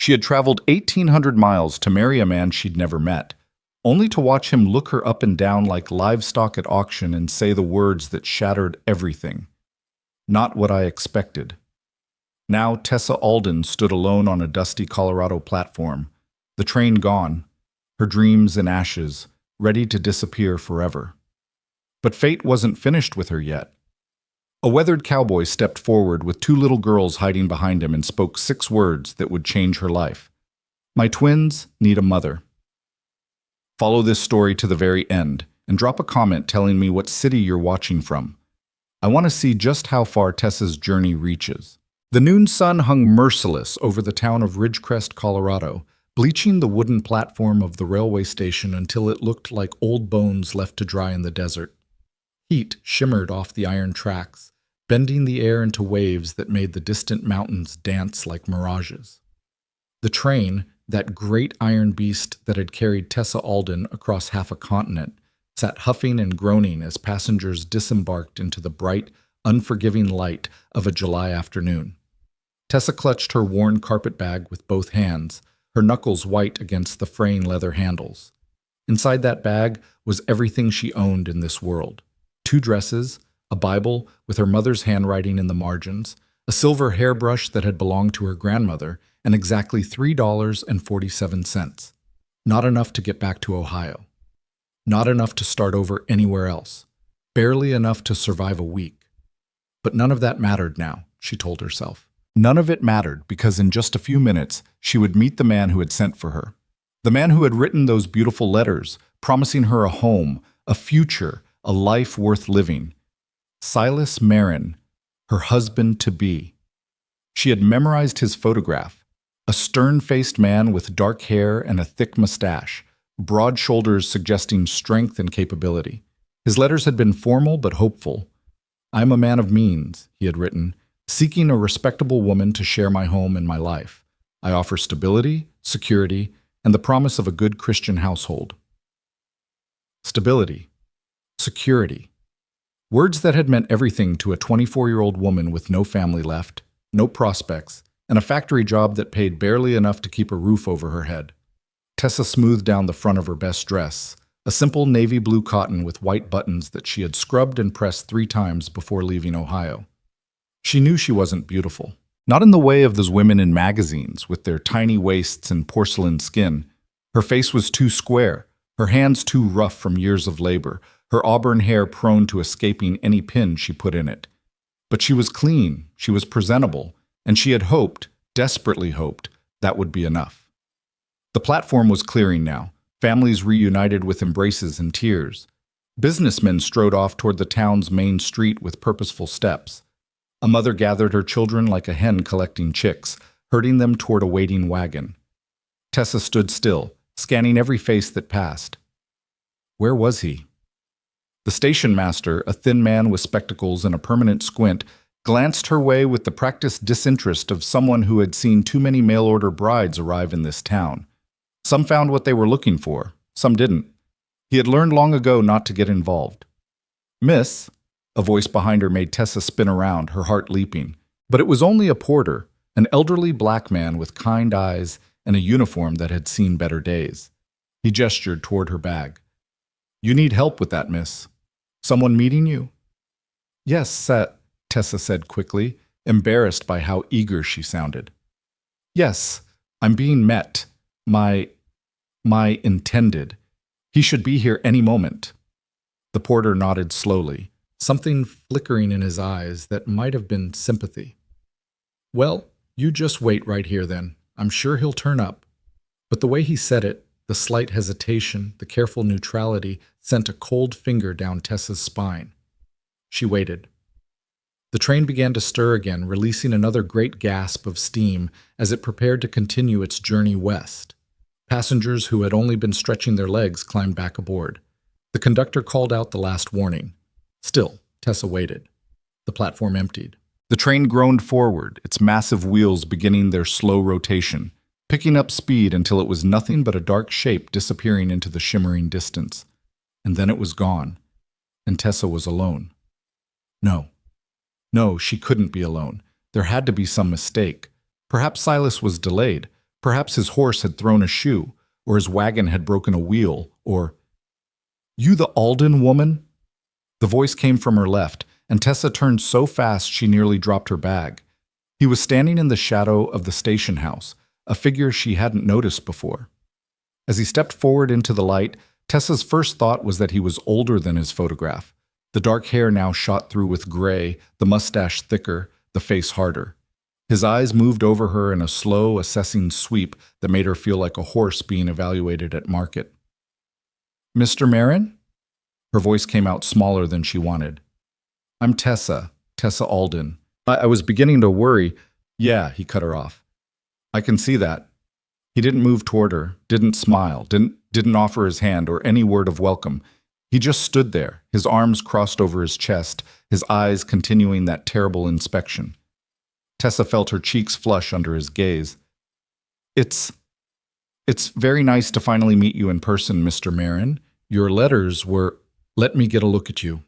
She had traveled 1,800 miles to marry a man she'd never met, only to watch him look her up and down like livestock at auction and say the words that shattered everything. Not what I expected. Now Tessa Alden stood alone on a dusty Colorado platform, the train gone, her dreams in ashes, ready to disappear forever. But fate wasn't finished with her yet. A weathered cowboy stepped forward with two little girls hiding behind him and spoke 6 words that would change her life. My twins need a mother. Follow this story to the very end and drop a comment telling me what city you're watching from. I want to see just how far Tessa's journey reaches. The noon sun hung merciless over the town of Ridgecrest, Colorado, bleaching the wooden platform of the railway station until it looked like old bones left to dry in the desert. Heat shimmered off the iron tracks, bending the air into waves that made the distant mountains dance like mirages. The train, that great iron beast that had carried Tessa Alden across half a continent, sat huffing and groaning as passengers disembarked into the bright, unforgiving light of a July afternoon. Tessa clutched her worn carpet bag with both hands, her knuckles white against the fraying leather handles. Inside that bag was everything she owned in this world. 2 dresses, a Bible with her mother's handwriting in the margins, a silver hairbrush that had belonged to her grandmother, and exactly $3.47. Not enough to get back to Ohio. Not enough to start over anywhere else. Barely enough to survive a week. But none of that mattered now, she told herself. None of it mattered because in just a few minutes, she would meet the man who had sent for her. The man who had written those beautiful letters, promising her a home, a future, a life worth living. Silas Marin, her husband-to-be. She had memorized his photograph, a stern-faced man with dark hair and a thick mustache, broad shoulders suggesting strength and capability. His letters had been formal but hopeful. I'm a man of means, he had written, seeking a respectable woman to share my home and my life. I offer stability, security, and the promise of a good Christian household. Stability. Security. Words that had meant everything to a 24-year-old woman with no family left, no prospects, and a factory job that paid barely enough to keep a roof over her head. Tessa smoothed down the front of her best dress, a simple navy blue cotton with white buttons that she had scrubbed and pressed 3 times before leaving Ohio. She knew she wasn't beautiful. Not in the way of those women in magazines with their tiny waists and porcelain skin. Her face was too square, her hands too rough from years of labor, her auburn hair prone to escaping any pin she put in it. But she was clean, she was presentable, and she had hoped, desperately hoped, that would be enough. The platform was clearing now, families reunited with embraces and tears. Businessmen strode off toward the town's main street with purposeful steps. A mother gathered her children like a hen collecting chicks, herding them toward a waiting wagon. Tessa stood still, scanning every face that passed. Where was he? The station master, a thin man with spectacles and a permanent squint, glanced her way with the practiced disinterest of someone who had seen too many mail-order brides arrive in this town. Some found what they were looking for, some didn't. He had learned long ago not to get involved. Miss, a voice behind her made Tessa spin around, her heart leaping. But it was only a porter, an elderly black man with kind eyes and a uniform that had seen better days. He gestured toward her bag. You need help with that, miss. Someone meeting you? Yes, Tessa said quickly, embarrassed by how eager she sounded. Yes, I'm being met. My intended. He should be here any moment. The porter nodded slowly, something flickering in his eyes that might have been sympathy. Well, you just wait right here then. I'm sure he'll turn up. But the way he said it, the slight hesitation, the careful neutrality, sent a cold finger down Tessa's spine. She waited. The train began to stir again, releasing another great gasp of steam as it prepared to continue its journey west. Passengers who had only been stretching their legs climbed back aboard. The conductor called out the last warning. Still, Tessa waited. The platform emptied. The train groaned forward, its massive wheels beginning their slow rotation, picking up speed until it was nothing but a dark shape disappearing into the shimmering distance. And then it was gone, and Tessa was alone. No, she couldn't be alone. There had to be some mistake. Perhaps Silas was delayed. Perhaps his horse had thrown a shoe, or his wagon had broken a wheel, or, "You the Alden woman?" The voice came from her left, and Tessa turned so fast she nearly dropped her bag. He was standing in the shadow of the station house, a figure she hadn't noticed before. As he stepped forward into the light, Tessa's first thought was that he was older than his photograph. The dark hair now shot through with gray, the mustache thicker, the face harder. His eyes moved over her in a slow, assessing sweep that made her feel like a horse being evaluated at market. "Mr. Marin?" Her voice came out smaller than she wanted. "I'm Tessa Alden. I was beginning to worry." "Yeah," he cut her off. "I can see that." He didn't move toward her, didn't smile, didn't offer his hand or any word of welcome. He just stood there, his arms crossed over his chest, his eyes continuing that terrible inspection. Tessa felt her cheeks flush under his gaze. It's very nice to finally meet you in person, Mr. Marin. Your letters were... Let me get a look at you."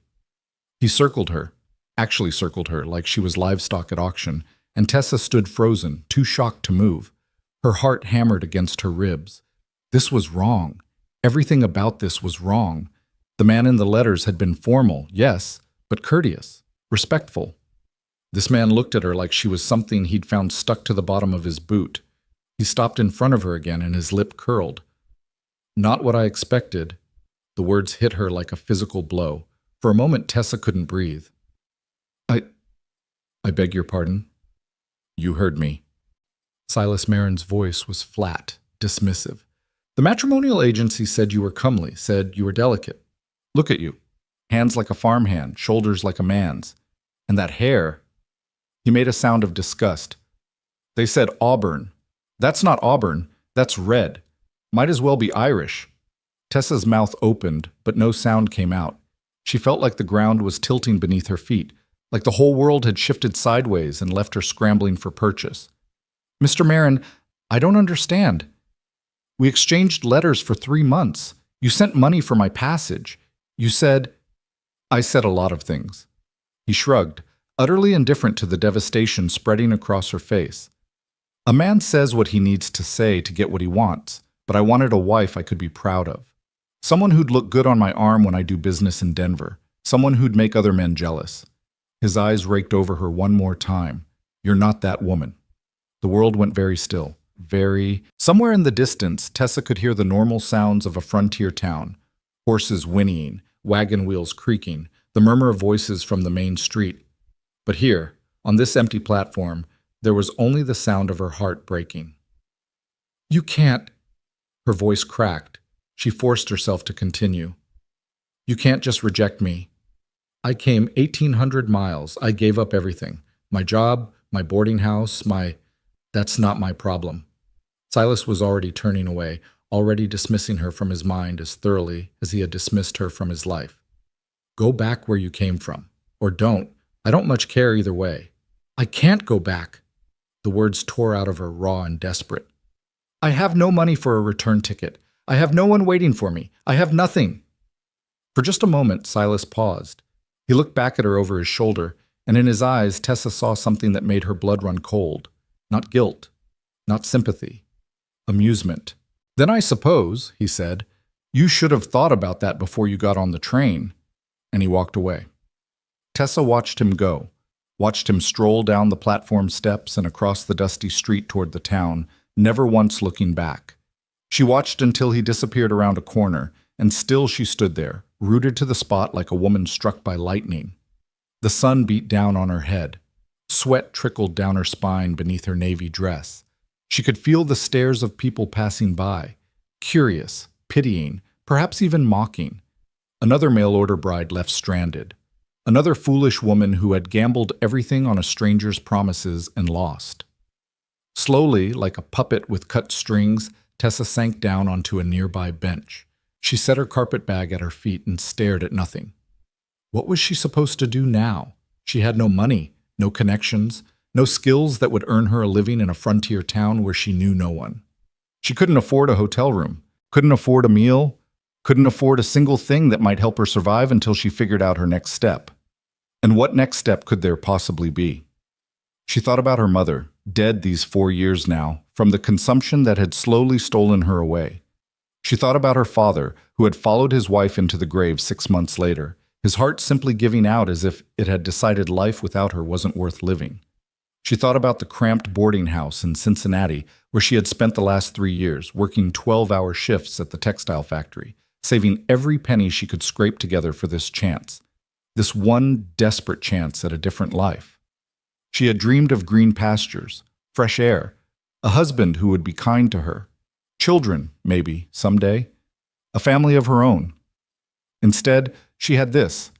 He circled her, actually circled her like she was livestock at auction, and Tessa stood frozen, too shocked to move. Her heart hammered against her ribs. This was wrong. Everything about this was wrong. The man in the letters had been formal, yes, but courteous, respectful. This man looked at her like she was something he'd found stuck to the bottom of his boot. He stopped in front of her again and his lip curled. "Not what I expected." The words hit her like a physical blow. For a moment, Tessa couldn't breathe. I beg your pardon?" "You heard me." Silas Marin's voice was flat, dismissive. "The matrimonial agency said you were comely, said you were delicate. Look at you. Hands like a farmhand, shoulders like a man's. And that hair." He made a sound of disgust. "They said auburn. That's not auburn, that's red. Might as well be Irish." Tessa's mouth opened, but no sound came out. She felt like the ground was tilting beneath her feet, like the whole world had shifted sideways and left her scrambling for purchase. "Mr. Marin, I don't understand. We exchanged letters for 3 months. You sent money for my passage. You said..." "I said a lot of things." He shrugged, utterly indifferent to the devastation spreading across her face. "A man says what he needs to say to get what he wants, but I wanted a wife I could be proud of. Someone who'd look good on my arm when I do business in Denver. Someone who'd make other men jealous." His eyes raked over her one more time. "You're not that woman." The world went very still. Somewhere in the distance, Tessa could hear the normal sounds of a frontier town. Horses whinnying, wagon wheels creaking, the murmur of voices from the main street. But here, on this empty platform, there was only the sound of her heart breaking. "You can't..." Her voice cracked. She forced herself to continue. "You can't just reject me. I came 1,800 miles. I gave up everything. My job, my boarding house, That's not my problem." Silas was already turning away, already dismissing her from his mind as thoroughly as he had dismissed her from his life. "Go back where you came from. Or don't. I don't much care either way." "I can't go back." The words tore out of her raw and desperate. "I have no money for a return ticket. I have no one waiting for me. I have nothing." For just a moment, Silas paused. He looked back at her over his shoulder, and in his eyes, Tessa saw something that made her blood run cold. Not guilt, not sympathy, amusement. "Then I suppose," he said, "you should have thought about that before you got on the train." And he walked away. Tessa watched him go, watched him stroll down the platform steps and across the dusty street toward the town, never once looking back. She watched until he disappeared around a corner, and still she stood there, rooted to the spot like a woman struck by lightning. The sun beat down on her head. Sweat trickled down her spine beneath her navy dress. She could feel the stares of people passing by, curious, pitying, perhaps even mocking. Another mail-order bride left stranded. Another foolish woman who had gambled everything on a stranger's promises and lost. Slowly, like a puppet with cut strings, Tessa sank down onto a nearby bench. She set her carpet bag at her feet and stared at nothing. What was she supposed to do now? She had no money, no connections, no skills that would earn her a living in a frontier town where she knew no one. She couldn't afford a hotel room, couldn't afford a meal, couldn't afford a single thing that might help her survive until she figured out her next step. And what next step could there possibly be? She thought about her mother, dead these 4 years now, from the consumption that had slowly stolen her away. She thought about her father, who had followed his wife into the grave 6 months later, his heart simply giving out as if it had decided life without her wasn't worth living. She thought about the cramped boarding house in Cincinnati, where she had spent the last 3 years, working 12-hour shifts at the textile factory, saving every penny she could scrape together for this chance, this one desperate chance at a different life. She had dreamed of green pastures, fresh air, a husband who would be kind to her, children, maybe, someday, a family of her own. Instead, she had this: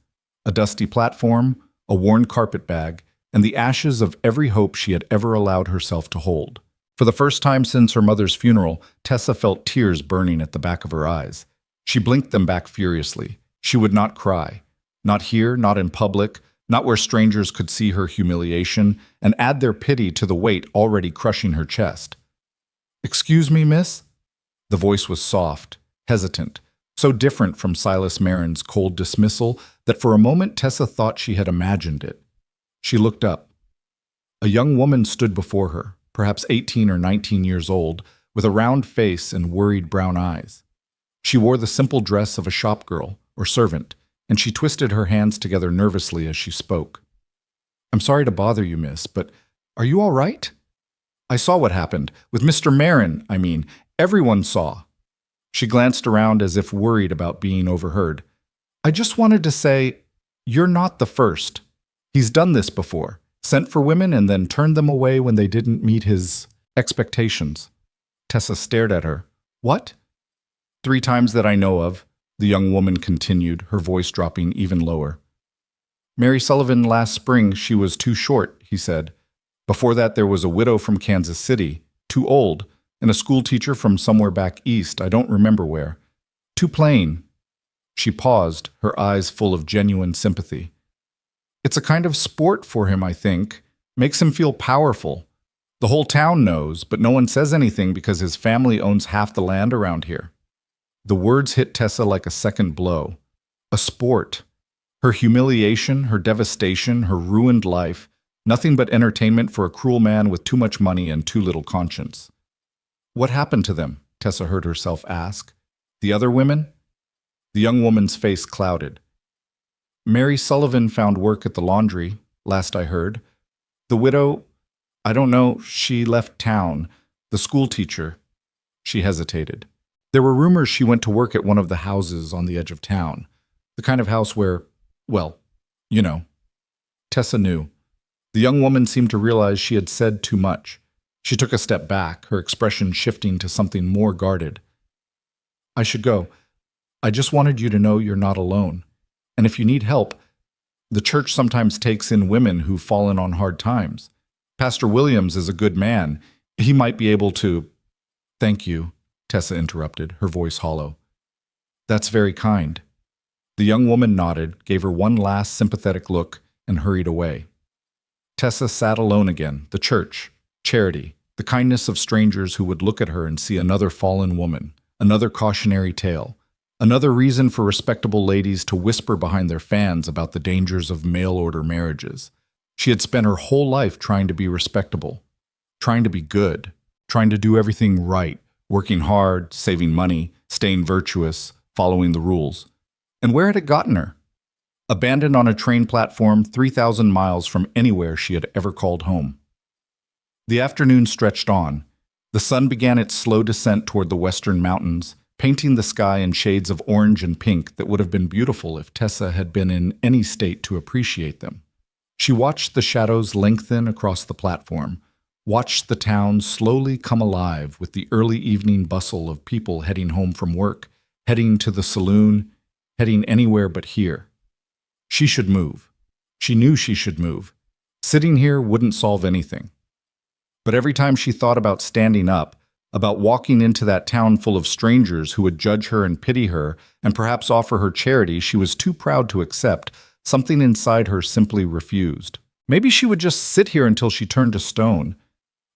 a dusty platform, a worn carpet bag, and the ashes of every hope she had ever allowed herself to hold. For the first time since her mother's funeral, Tessa felt tears burning at the back of her eyes. She blinked them back furiously. She would not cry. Not here, not in public, not where strangers could see her humiliation and add their pity to the weight already crushing her chest. "Excuse me, miss?" The voice was soft, hesitant, so different from Silas Marin's cold dismissal that for a moment Tessa thought she had imagined it. She looked up. A young woman stood before her, perhaps 18 or 19 years old, with a round face and worried brown eyes. She wore the simple dress of a shopgirl or servant, and she twisted her hands together nervously as she spoke. "I'm sorry to bother you, miss, but are you all right? I saw what happened. With Mr. Marin, I mean. Everyone saw." She glanced around as if worried about being overheard. "I just wanted to say, you're not the first. He's done this before, sent for women and then turned them away when they didn't meet his expectations." Tessa stared at her. "What?" "3 times that I know of," the young woman continued, her voice dropping even lower. "Mary Sullivan last spring, she was too short," he said. "Before that there was a widow from Kansas City, too old, and a school teacher from somewhere back east, I don't remember where. Too plain." She paused, her eyes full of genuine sympathy. "It's a kind of sport for him, I think. Makes him feel powerful. The whole town knows, but no one says anything because his family owns half the land around here." The words hit Tessa like a second blow. A sport. Her humiliation, her devastation, her ruined life, nothing but entertainment for a cruel man with too much money and too little conscience. "What happened to them?" Tessa heard herself ask. "The other women?" The young woman's face clouded. "Mary Sullivan found work at the laundry, last I heard. The widow, I don't know, she left town. The school teacher." She hesitated. "There were rumors she went to work at one of the houses on the edge of town. The kind of house where, well, you know." Tessa knew. The young woman seemed to realize she had said too much. She took a step back, her expression shifting to something more guarded. "I should go. I just wanted you to know you're not alone. And if you need help, the church sometimes takes in women who've fallen on hard times. Pastor Williams is a good man. He might be able to—" "Thank you," Tessa interrupted, her voice hollow. "That's very kind." The young woman nodded, gave her one last sympathetic look, and hurried away. Tessa sat alone again, the church, charity, the kindness of strangers who would look at her and see another fallen woman, another cautionary tale, another reason for respectable ladies to whisper behind their fans about the dangers of mail-order marriages. She had spent her whole life trying to be respectable, trying to be good, trying to do everything right, working hard, saving money, staying virtuous, following the rules. And where had it gotten her? Abandoned on a train platform 3,000 miles from anywhere she had ever called home. The afternoon stretched on. The sun began its slow descent toward the western mountains, painting the sky in shades of orange and pink that would have been beautiful if Tessa had been in any state to appreciate them. She watched the shadows lengthen across the platform, watched the town slowly come alive with the early evening bustle of people heading home from work, heading to the saloon, heading anywhere but here. She should move. She knew she should move. Sitting here wouldn't solve anything. But every time she thought about standing up, about walking into that town full of strangers who would judge her and pity her and perhaps offer her charity she was too proud to accept, something inside her simply refused. Maybe she would just sit here until she turned to stone.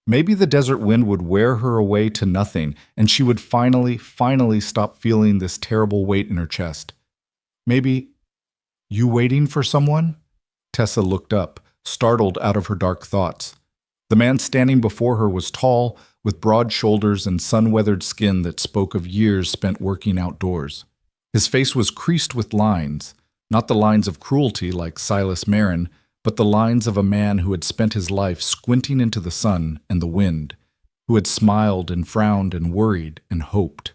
Maybe the desert wind would wear her away to nothing and she would finally stop feeling this terrible weight in her chest. Maybe— "You waiting for someone?" Tessa looked up, startled out of her dark thoughts. The man standing before her was tall, with broad shoulders and sun-weathered skin that spoke of years spent working outdoors. His face was creased with lines, not the lines of cruelty like Silas Marin, but the lines of a man who had spent his life squinting into the sun and the wind, who had smiled and frowned and worried and hoped.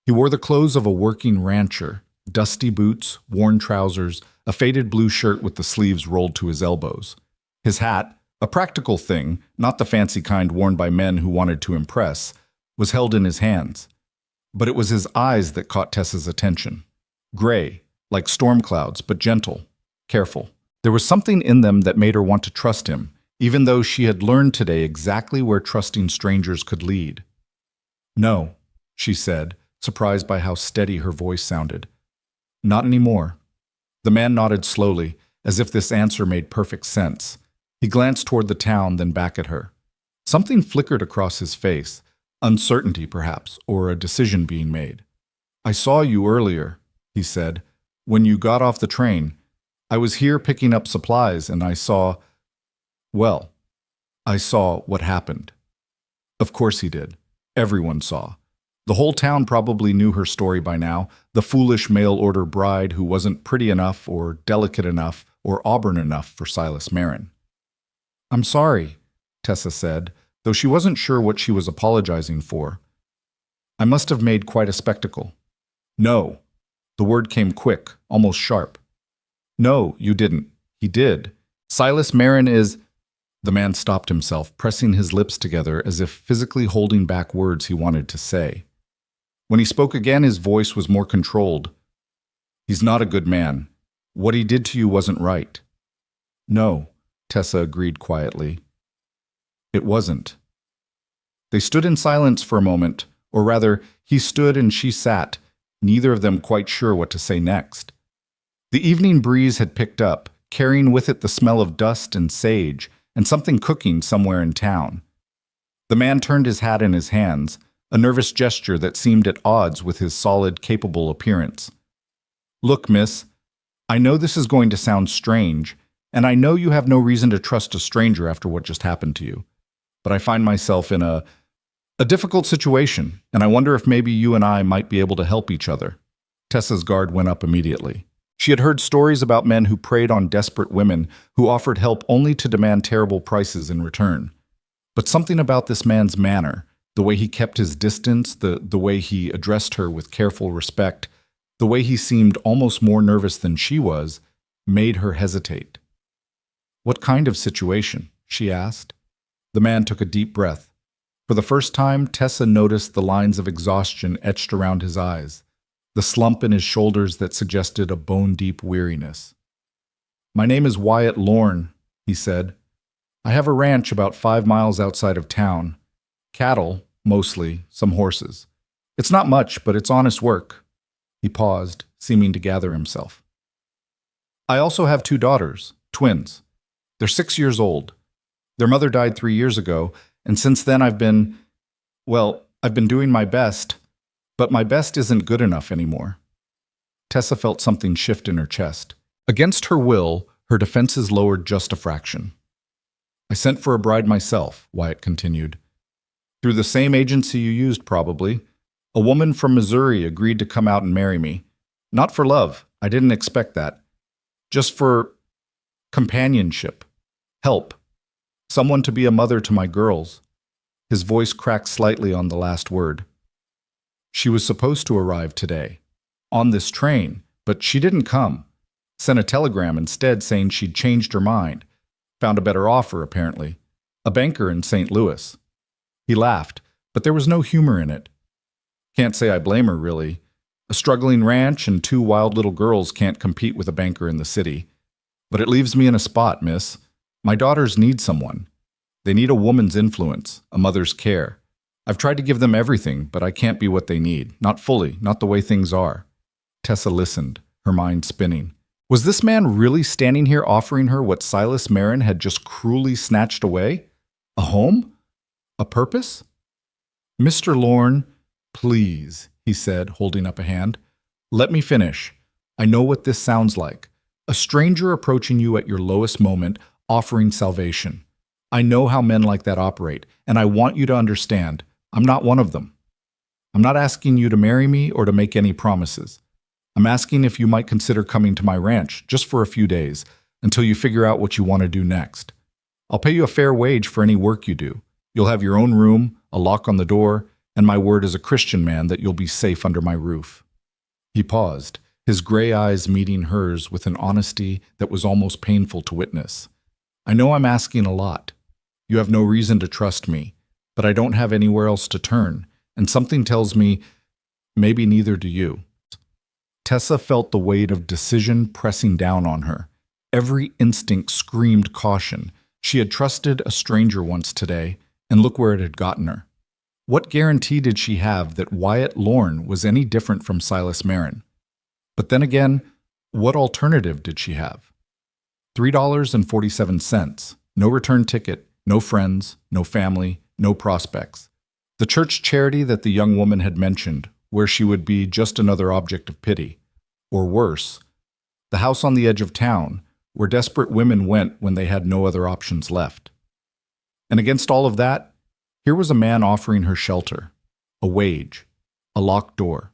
He wore the clothes of a working rancher, dusty boots, worn trousers, a faded blue shirt with the sleeves rolled to his elbows. His hat, a practical thing, not the fancy kind worn by men who wanted to impress, was held in his hands. But it was his eyes that caught Tessa's attention. Gray, like storm clouds, but gentle, careful. There was something in them that made her want to trust him, even though she had learned today exactly where trusting strangers could lead. "No," she said, surprised by how steady her voice sounded. "Not anymore." The man nodded slowly, as if this answer made perfect sense. He glanced toward the town, then back at her. Something flickered across his face, uncertainty perhaps, or a decision being made. "I saw you earlier," he said, "when you got off the train. I was here picking up supplies and I saw what happened." Of course he did. Everyone saw. The whole town probably knew her story by now, the foolish mail-order bride who wasn't pretty enough or delicate enough or auburn enough for Silas Marin. "I'm sorry," Tessa said, though she wasn't sure what she was apologizing for. "I must have made quite a spectacle." "No." The word came quick, almost sharp. "No, you didn't. He did. Silas Marin is—" The man stopped himself, pressing his lips together as if physically holding back words he wanted to say. When he spoke again, his voice was more controlled. "He's not a good man. What he did to you wasn't right." "No," Tessa agreed quietly. "It wasn't." They stood in silence for a moment, or rather, he stood and she sat, neither of them quite sure what to say next. The evening breeze had picked up, carrying with it the smell of dust and sage, and something cooking somewhere in town. The man turned his hat in his hands, a nervous gesture that seemed at odds with his solid, capable appearance. "Look, miss, I know this is going to sound strange, and I know you have no reason to trust a stranger after what just happened to you. But I find myself in a difficult situation, and I wonder if maybe you and I might be able to help each other." Tessa's guard went up immediately. She had heard stories about men who preyed on desperate women who offered help only to demand terrible prices in return. But something about this man's manner, the way he kept his distance, the way he addressed her with careful respect, the way he seemed almost more nervous than she was, made her hesitate. "What kind of situation?" she asked. The man took a deep breath. For the first time, Tessa noticed the lines of exhaustion etched around his eyes, the slump in his shoulders that suggested a bone-deep weariness. "My name is Wyatt Lorne," he said. "I have a ranch about 5 miles outside of town. Cattle, mostly, some horses. It's not much, but it's honest work." He paused, seeming to gather himself. "I also have 2 daughters, twins. They're 6 years old. Their mother died 3 years ago, and since then I've been doing my best, but my best isn't good enough anymore." Tessa felt something shift in her chest. Against her will, her defenses lowered just a fraction. "I sent for a bride myself," Wyatt continued. "Through the same agency you used, probably. A woman from Missouri agreed to come out and marry me. Not for love, I didn't expect that. Just for companionship, help, someone to be a mother to my girls." His voice cracked slightly on the last word. "She was supposed to arrive today, on this train, but she didn't come. Sent a telegram instead saying she'd changed her mind. Found a better offer, apparently. A banker in St. Louis." He laughed, but there was no humor in it. "Can't say I blame her, really. A struggling ranch and 2 wild little girls can't compete with a banker in the city. But it leaves me in a spot, miss. My daughters need someone. They need a woman's influence, a mother's care. I've tried to give them everything, but I can't be what they need. Not fully, not the way things are." Tessa listened, her mind spinning. Was this man really standing here offering her what Silas Marin had just cruelly snatched away? A home? A purpose? "Mr. Lorne, please," he said, holding up a hand. "Let me finish. I know what this sounds like. A stranger approaching you at your lowest moment, offering salvation. I know how men like that operate, and I want you to understand, I'm not one of them. I'm not asking you to marry me or to make any promises. I'm asking if you might consider coming to my ranch just for a few days until you figure out what you want to do next. I'll pay you a fair wage for any work you do. You'll have your own room, a lock on the door, and my word as a Christian man that you'll be safe under my roof." He paused, his gray eyes meeting hers with an honesty that was almost painful to witness. "I know I'm asking a lot. You have no reason to trust me, but I don't have anywhere else to turn, and something tells me maybe neither do you." Tessa felt the weight of decision pressing down on her. Every instinct screamed caution. She had trusted a stranger once today, and look where it had gotten her. What guarantee did she have that Wyatt Lorne was any different from Silas Marin? But then again, what alternative did she have? $3.47, no return ticket, no friends, no family, no prospects. The church charity that the young woman had mentioned, where she would be just another object of pity. Or worse, the house on the edge of town, where desperate women went when they had no other options left. And against all of that, here was a man offering her shelter, a wage, a locked door.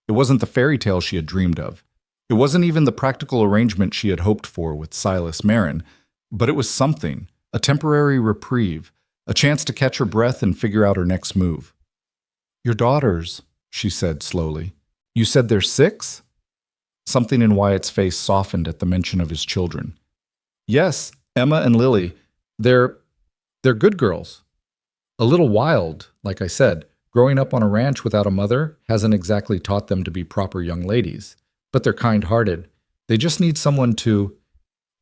It wasn't the fairy tale she had dreamed of. It wasn't even the practical arrangement she had hoped for with Silas Marin, but it was something, a temporary reprieve, a chance to catch her breath and figure out her next move. "Your daughters," she said slowly. "You said they're 6? Something in Wyatt's face softened at the mention of his children. "Yes, Emma and Lily. They're good girls. A little wild, like I said. Growing up on a ranch without a mother hasn't exactly taught them to be proper young ladies, but they're kind-hearted. They just need someone to—"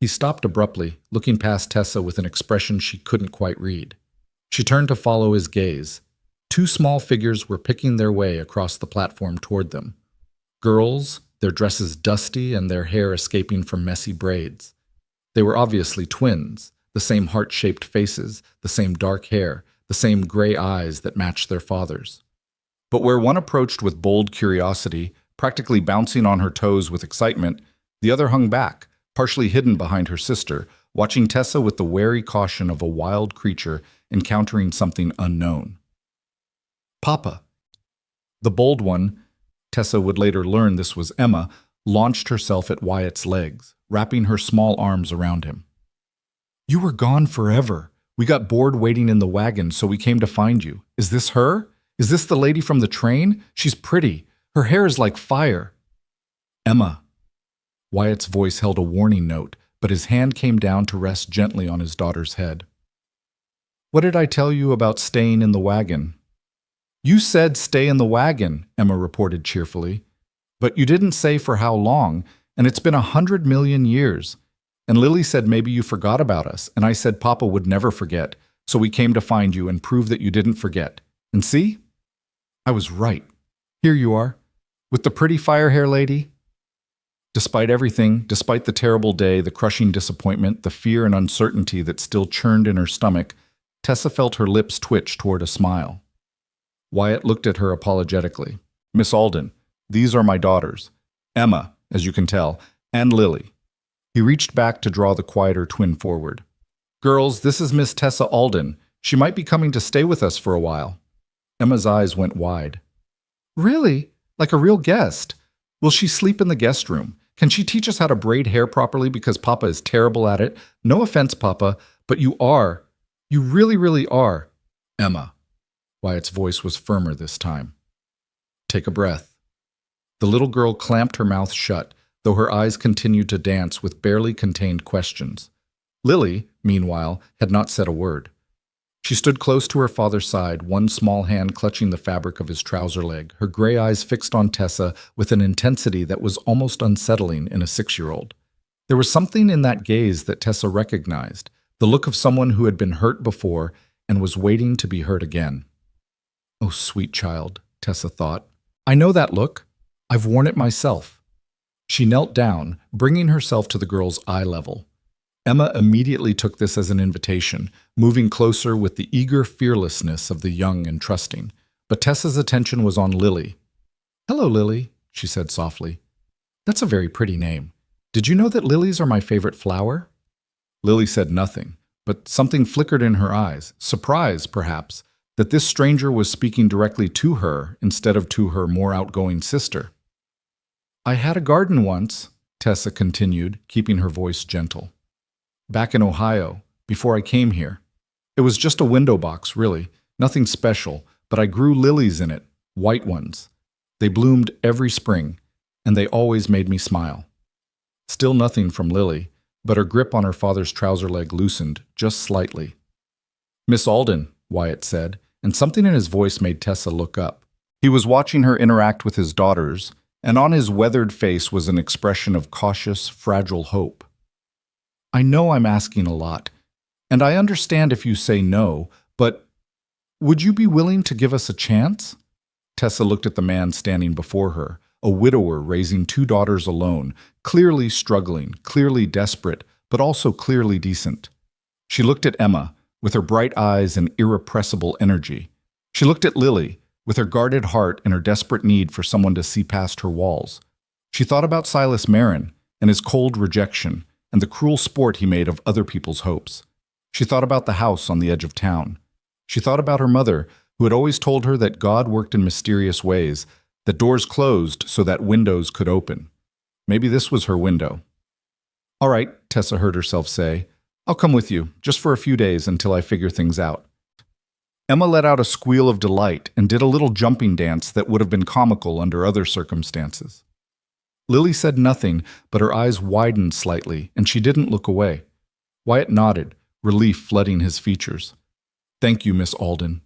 He stopped abruptly, looking past Tessa with an expression she couldn't quite read. She turned to follow his gaze. 2 small figures were picking their way across the platform toward them. Girls, their dresses dusty and their hair escaping from messy braids. They were obviously twins, the same heart-shaped faces, the same dark hair, the same gray eyes that matched their father's. But where one approached with bold curiosity, practically bouncing on her toes with excitement, the other hung back, partially hidden behind her sister, watching Tessa with the wary caution of a wild creature encountering something unknown. "Papa." The bold one, Tessa would later learn this was Emma, launched herself at Wyatt's legs, wrapping her small arms around him. "You were gone forever. We got bored waiting in the wagon, so we came to find you. Is this her? Is this the lady from the train? She's pretty. Her hair is like fire." "Emma." Wyatt's voice held a warning note, but his hand came down to rest gently on his daughter's head. "What did I tell you about staying in the wagon?" "You said stay in the wagon," Emma reported cheerfully. "But you didn't say for how long, and it's been 100 million years. And Lily said maybe you forgot about us, and I said Papa would never forget, so we came to find you and prove that you didn't forget. And see? I was right. Here you are, with the pretty fire hair lady." Despite everything, despite the terrible day, the crushing disappointment, the fear and uncertainty that still churned in her stomach, Tessa felt her lips twitch toward a smile. Wyatt looked at her apologetically. "Miss Alden, these are my daughters. Emma, as you can tell, and Lily." He reached back to draw the quieter twin forward. "Girls, this is Miss Tessa Alden. She might be coming to stay with us for a while." Emma's eyes went wide. "Really? Like a real guest? Will she sleep in the guest room? Can she teach us how to braid hair properly because Papa is terrible at it? No offense, Papa, but you are. You really, really are." "Emma." Wyatt's voice was firmer this time. "Take a breath." The little girl clamped her mouth shut, though her eyes continued to dance with barely contained questions. Lily, meanwhile, had not said a word. She stood close to her father's side, one small hand clutching the fabric of his trouser leg, her gray eyes fixed on Tessa with an intensity that was almost unsettling in a 6-year-old. There was something in that gaze that Tessa recognized, the look of someone who had been hurt before and was waiting to be hurt again. "Oh, sweet child," Tessa thought. "I know that look. I've worn it myself." She knelt down, bringing herself to the girl's eye level. Emma immediately took this as an invitation, moving closer with the eager fearlessness of the young and trusting. But Tessa's attention was on Lily. "Hello, Lily," she said softly. "That's a very pretty name. Did you know that lilies are my favorite flower?" Lily said nothing, but something flickered in her eyes, surprise, perhaps, that this stranger was speaking directly to her instead of to her more outgoing sister. "I had a garden once," Tessa continued, keeping her voice gentle. "Back in Ohio, before I came here. It was just a window box, really, nothing special, but I grew lilies in it, white ones. They bloomed every spring, and they always made me smile." Still nothing from Lily, but her grip on her father's trouser leg loosened, just slightly. "Miss Alden," Wyatt said, and something in his voice made Tessa look up. He was watching her interact with his daughters, and on his weathered face was an expression of cautious, fragile hope. "I know I'm asking a lot, and I understand if you say no, but would you be willing to give us a chance?" Tessa looked at the man standing before her, a widower raising 2 daughters alone, clearly struggling, clearly desperate, but also clearly decent. She looked at Emma, with her bright eyes and irrepressible energy. She looked at Lily, with her guarded heart and her desperate need for someone to see past her walls. She thought about Silas Marin and his cold rejection and the cruel sport he made of other people's hopes. She thought about the house on the edge of town. She thought about her mother, who had always told her that God worked in mysterious ways, that doors closed so that windows could open. Maybe this was her window. "All right," Tessa heard herself say. "I'll come with you, just for a few days until I figure things out." Emma let out a squeal of delight and did a little jumping dance that would have been comical under other circumstances. Lily said nothing, but her eyes widened slightly, and she didn't look away. Wyatt nodded, relief flooding his features. "Thank you, Miss Alden.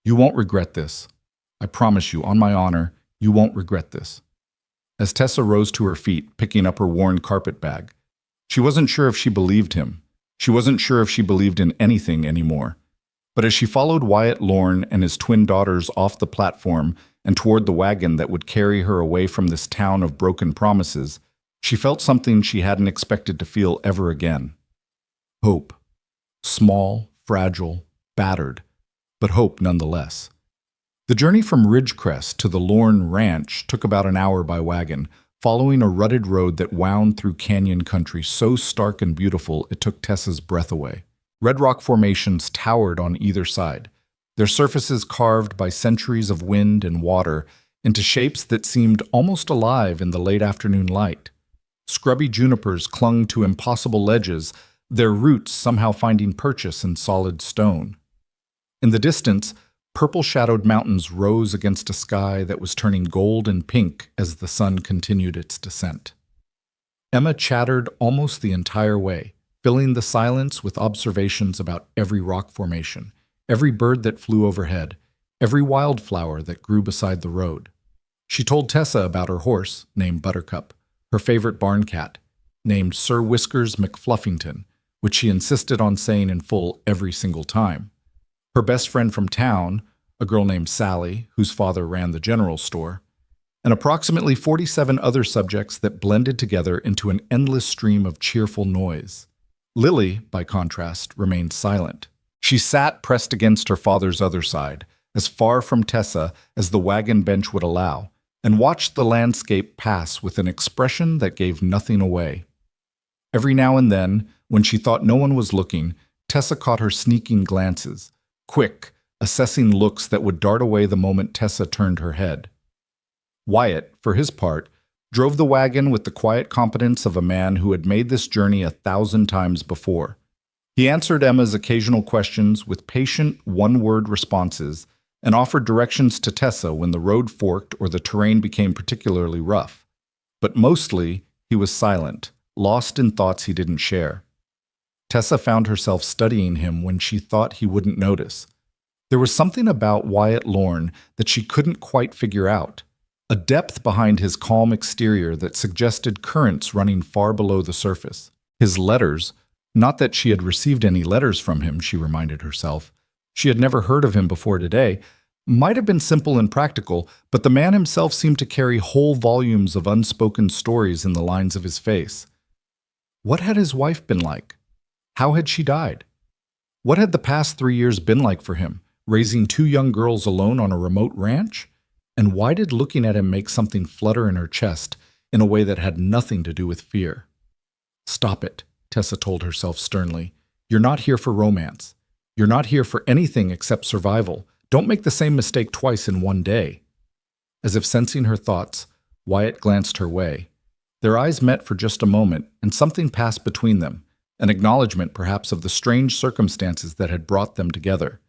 You won't regret this. I promise you, on my honor, you won't regret this." As Tessa rose to her feet, picking up her worn carpet bag, she wasn't sure if she believed him. She wasn't sure if she believed in anything anymore. But as she followed Wyatt Lorne and his twin daughters off the platform and toward the wagon that would carry her away from this town of broken promises, she felt something she hadn't expected to feel ever again. Hope. Small, fragile, battered, but hope nonetheless. The journey from Ridgecrest to the Lorne Ranch took about an hour by wagon, following a rutted road that wound through canyon country so stark and beautiful it took Tessa's breath away. Red rock formations towered on either side, their surfaces carved by centuries of wind and water into shapes that seemed almost alive in the late afternoon light. Scrubby junipers clung to impossible ledges, their roots somehow finding purchase in solid stone. In the distance, purple-shadowed mountains rose against a sky that was turning gold and pink as the sun continued its descent. Emma chattered almost the entire way, filling the silence with observations about every rock formation, every bird that flew overhead, every wildflower that grew beside the road. She told Tessa about her horse, named Buttercup, her favorite barn cat, named Sir Whiskers McFluffington, which she insisted on saying in full every single time. Her best friend from town, a girl named Sally, whose father ran the general store, and approximately 47 other subjects that blended together into an endless stream of cheerful noise. Lily, by contrast, remained silent. She sat pressed against her father's other side, as far from Tessa as the wagon bench would allow, and watched the landscape pass with an expression that gave nothing away. Every now and then, when she thought no one was looking, Tessa caught her sneaking glances, quick, assessing looks that would dart away the moment Tessa turned her head. Wyatt, for his part, drove the wagon with the quiet competence of a man who had made this journey 1,000 times before. He answered Emma's occasional questions with patient, one-word responses and offered directions to Tessa when the road forked or the terrain became particularly rough. But mostly, he was silent, lost in thoughts he didn't share. Tessa found herself studying him when she thought he wouldn't notice. There was something about Wyatt Lorne that she couldn't quite figure out, a depth behind his calm exterior that suggested currents running far below the surface. His letters, not that she had received any letters from him, she reminded herself. She had never heard of him before today, might have been simple and practical, but the man himself seemed to carry whole volumes of unspoken stories in the lines of his face. What had his wife been like? How had she died? What had the past 3 years been like for him, raising 2 young girls alone on a remote ranch? And why did looking at him make something flutter in her chest in a way that had nothing to do with fear? Stop it, Tessa told herself sternly. You're not here for romance. You're not here for anything except survival. Don't make the same mistake twice in one day." As if sensing her thoughts, Wyatt glanced her way. Their eyes met for just a moment, and something passed between them, an acknowledgement perhaps of the strange circumstances that had brought them together.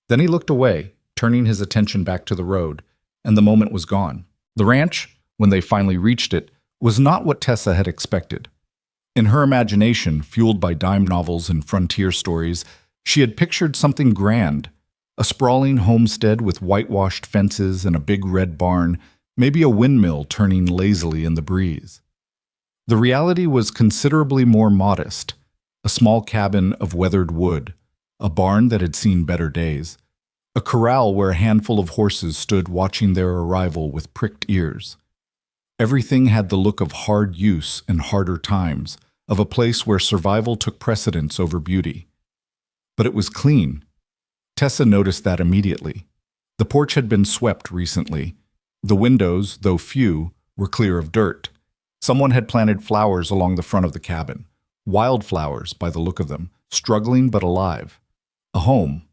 Then he looked away, turning his attention back to the road, and the moment was gone. The ranch, when they finally reached it, was not what Tessa had expected. In her imagination, fueled by dime novels and frontier stories, she had pictured something grand, a sprawling homestead with whitewashed fences and a big red barn, maybe a windmill turning lazily in the breeze. The reality was considerably more modest, a small cabin of weathered wood, a barn that had seen better days, a corral where a handful of horses stood watching their arrival with pricked ears. Everything had the look of hard use and harder times, of a place where survival took precedence over beauty. But it was clean. Tessa noticed that immediately. The porch had been swept recently. The windows, though few, were clear of dirt. Someone had planted flowers along the front of the cabin. Wildflowers, by the look of them, struggling but alive. A home.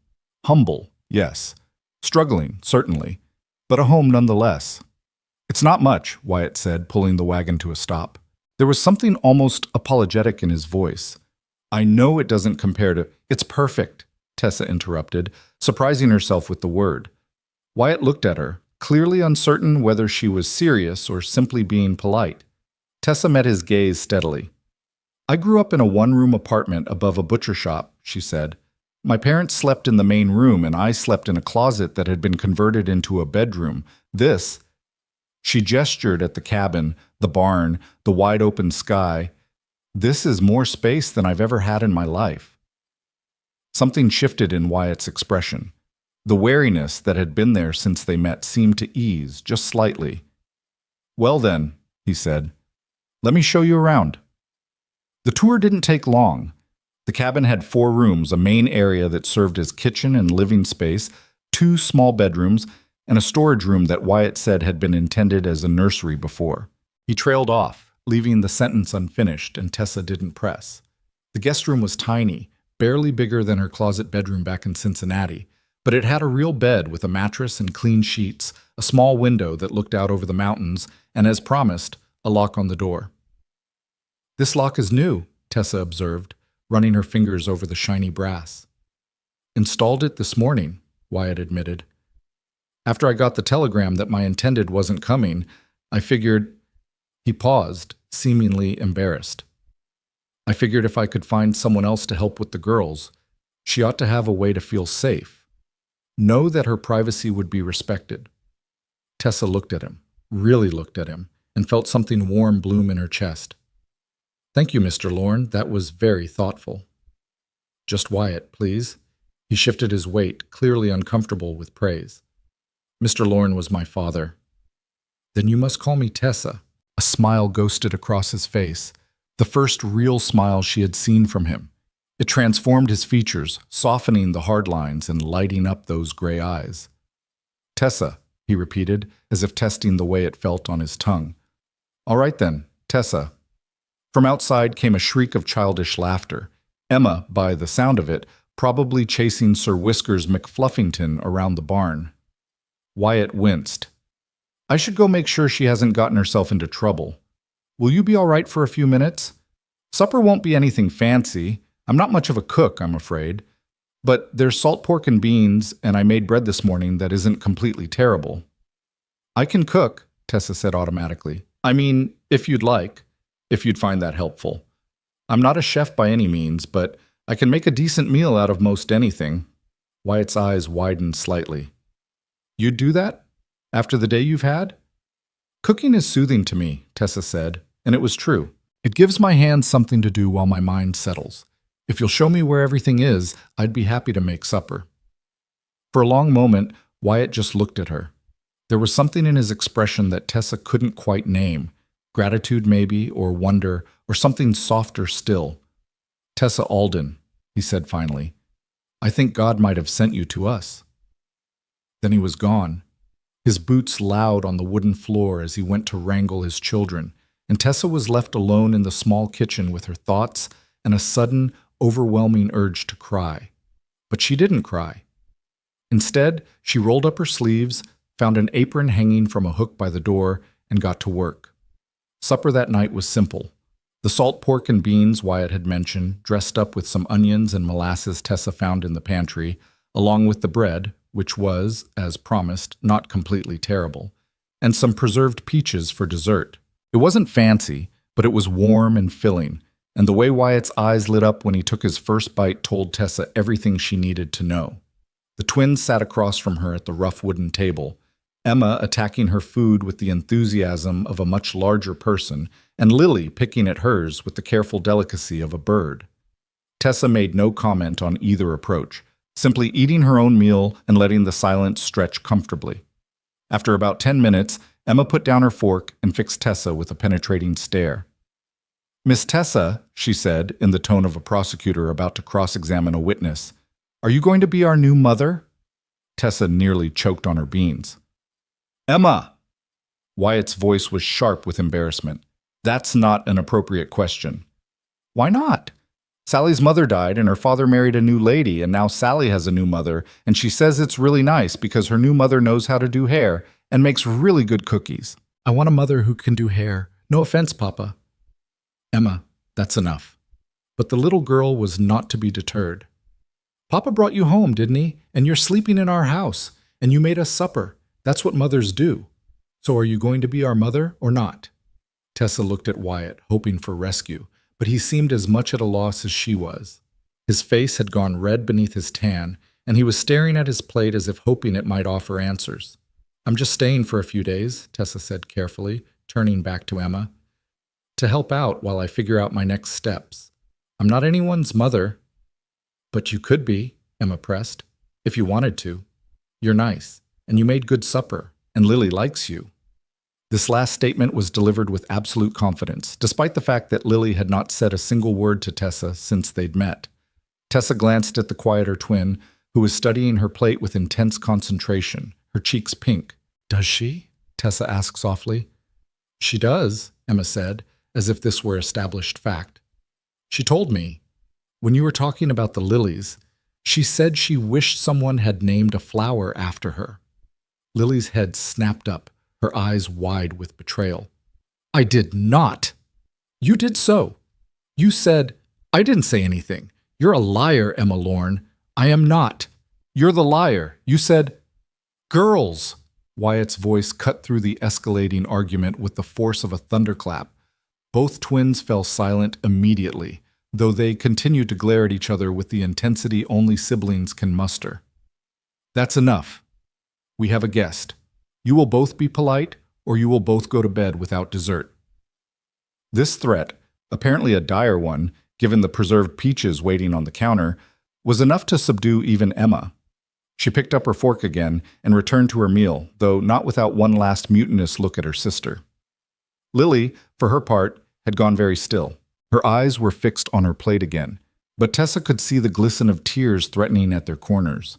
Humble, yes. Struggling, certainly. But a home nonetheless. "It's not much," Wyatt said, pulling the wagon to a stop. There was something almost apologetic in his voice. "I know it doesn't compare to—" "It's perfect," Tessa interrupted, surprising herself with the word. Wyatt looked at her, clearly uncertain whether she was serious or simply being polite. Tessa met his gaze steadily. "I grew up in a one-room apartment above a butcher shop," she said. "My parents slept in the main room, and I slept in a closet that had been converted into a bedroom. This—" She gestured at the cabin, the barn, the wide-open sky. "This is more space than I've ever had in my life." Something shifted in Wyatt's expression. The wariness that had been there since they met seemed to ease, just slightly. "Well then," he said, "let me show you around." The tour didn't take long. The cabin had 4 rooms, a main area that served as kitchen and living space, 2 small bedrooms, and a storage room that Wyatt said had been intended as a nursery before. He trailed off, leaving the sentence unfinished, and Tessa didn't press. The guest room was tiny, barely bigger than her closet bedroom back in Cincinnati, but it had a real bed with a mattress and clean sheets, a small window that looked out over the mountains, and as promised, a lock on the door. "This lock is new," Tessa observed, running her fingers over the shiny brass. "Installed it this morning," Wyatt admitted. "After I got the telegram that my intended wasn't coming, I figured—" He paused, seemingly embarrassed. "I figured if I could find someone else to help with the girls, she ought to have a way to feel safe. Know that her privacy would be respected." Tessa looked at him, really looked at him, and felt something warm bloom in her chest. "Thank you, Mr. Lorne. That was very thoughtful." "Just Wyatt, please." He shifted his weight, clearly uncomfortable with praise. "Mr. Lorne was my father." "Then you must call me Tessa." A smile ghosted across his face, the first real smile she had seen from him. It transformed his features, softening the hard lines and lighting up those gray eyes. "Tessa," he repeated, as if testing the way it felt on his tongue. "All right then, Tessa." From outside came a shriek of childish laughter. Emma, by the sound of it, probably chasing Sir Whiskers McFluffington around the barn. Wyatt winced. "I should go make sure she hasn't gotten herself into trouble. Will you be all right for a few minutes? Supper won't be anything fancy. I'm not much of a cook, I'm afraid. But there's salt pork and beans, and I made bread this morning that isn't completely terrible." "I can cook," Tessa said automatically. "I mean, if you'd like, if you'd find that helpful. I'm not a chef by any means, but I can make a decent meal out of most anything." Wyatt's eyes widened slightly. "You'd do that? After the day you've had?" "Cooking is soothing to me," Tessa said, and it was true. "It gives my hands something to do while my mind settles. If you'll show me where everything is, I'd be happy to make supper." For a long moment, Wyatt just looked at her. There was something in his expression that Tessa couldn't quite name. Gratitude, maybe, or wonder, or something softer still. "Tessa Alden," he said finally, "I think God might have sent you to us." Then he was gone, his boots loud on the wooden floor as he went to wrangle his children, and Tessa was left alone in the small kitchen with her thoughts and a sudden, overwhelming urge to cry. But she didn't cry. Instead, she rolled up her sleeves, found an apron hanging from a hook by the door, and got to work. Supper that night was simple. The salt pork and beans Wyatt had mentioned, dressed up with some onions and molasses Tessa found in the pantry, along with the bread, which was, as promised, not completely terrible, and some preserved peaches for dessert. It wasn't fancy, but it was warm and filling, and the way Wyatt's eyes lit up when he took his first bite told Tessa everything she needed to know. The twins sat across from her at the rough wooden table, Emma attacking her food with the enthusiasm of a much larger person, and Lily picking at hers with the careful delicacy of a bird. Tessa made no comment on either approach, simply eating her own meal and letting the silence stretch comfortably. After about 10 minutes, Emma put down her fork and fixed Tessa with a penetrating stare. "Miss Tessa," she said, in the tone of a prosecutor about to cross-examine a witness, "are you going to be our new mother?" Tessa nearly choked on her beans. "Emma!" Wyatt's voice was sharp with embarrassment. "That's not an appropriate question." "Why not? Sally's mother died and her father married a new lady, and now Sally has a new mother, and she says it's really nice because her new mother knows how to do hair and makes really good cookies." "I want a mother who can do hair. No offense, Papa." "Emma, that's enough." But the little girl was not to be deterred. "Papa brought you home, didn't he? And you're sleeping in our house, and you made us supper. That's what mothers do. So are you going to be our mother or not?" Tessa looked at Wyatt, hoping for rescue, but he seemed as much at a loss as she was. His face had gone red beneath his tan, and he was staring at his plate as if hoping it might offer answers. "I'm just staying for a few days," Tessa said carefully, turning back to Emma, "to help out while I figure out my next steps. I'm not anyone's mother." "But you could be," Emma pressed, "if you wanted to. You're nice, and you made good supper, and Lily likes you." This last statement was delivered with absolute confidence, despite the fact that Lily had not said a single word to Tessa since they'd met. Tessa glanced at the quieter twin, who was studying her plate with intense concentration, her cheeks pink. "Does she?" Tessa asked softly. "She does," Emma said, as if this were established fact. "She told me. When you were talking about the lilies, she said she wished someone had named a flower after her." Lily's head snapped up, her eyes wide with betrayal. "I did not." "You did so. You said—" "I didn't say anything. You're a liar, Emma Lorne." "I am not. You're the liar. You said—" "Girls!" Wyatt's voice cut through the escalating argument with the force of a thunderclap. Both twins fell silent immediately, though they continued to glare at each other with the intensity only siblings can muster. "That's enough. We have a guest. You will both be polite, or you will both go to bed without dessert." This threat, apparently a dire one, given the preserved peaches waiting on the counter, was enough to subdue even Emma. She picked up her fork again and returned to her meal, though not without one last mutinous look at her sister. Lily, for her part, had gone very still. Her eyes were fixed on her plate again, but Tessa could see the glisten of tears threatening at their corners.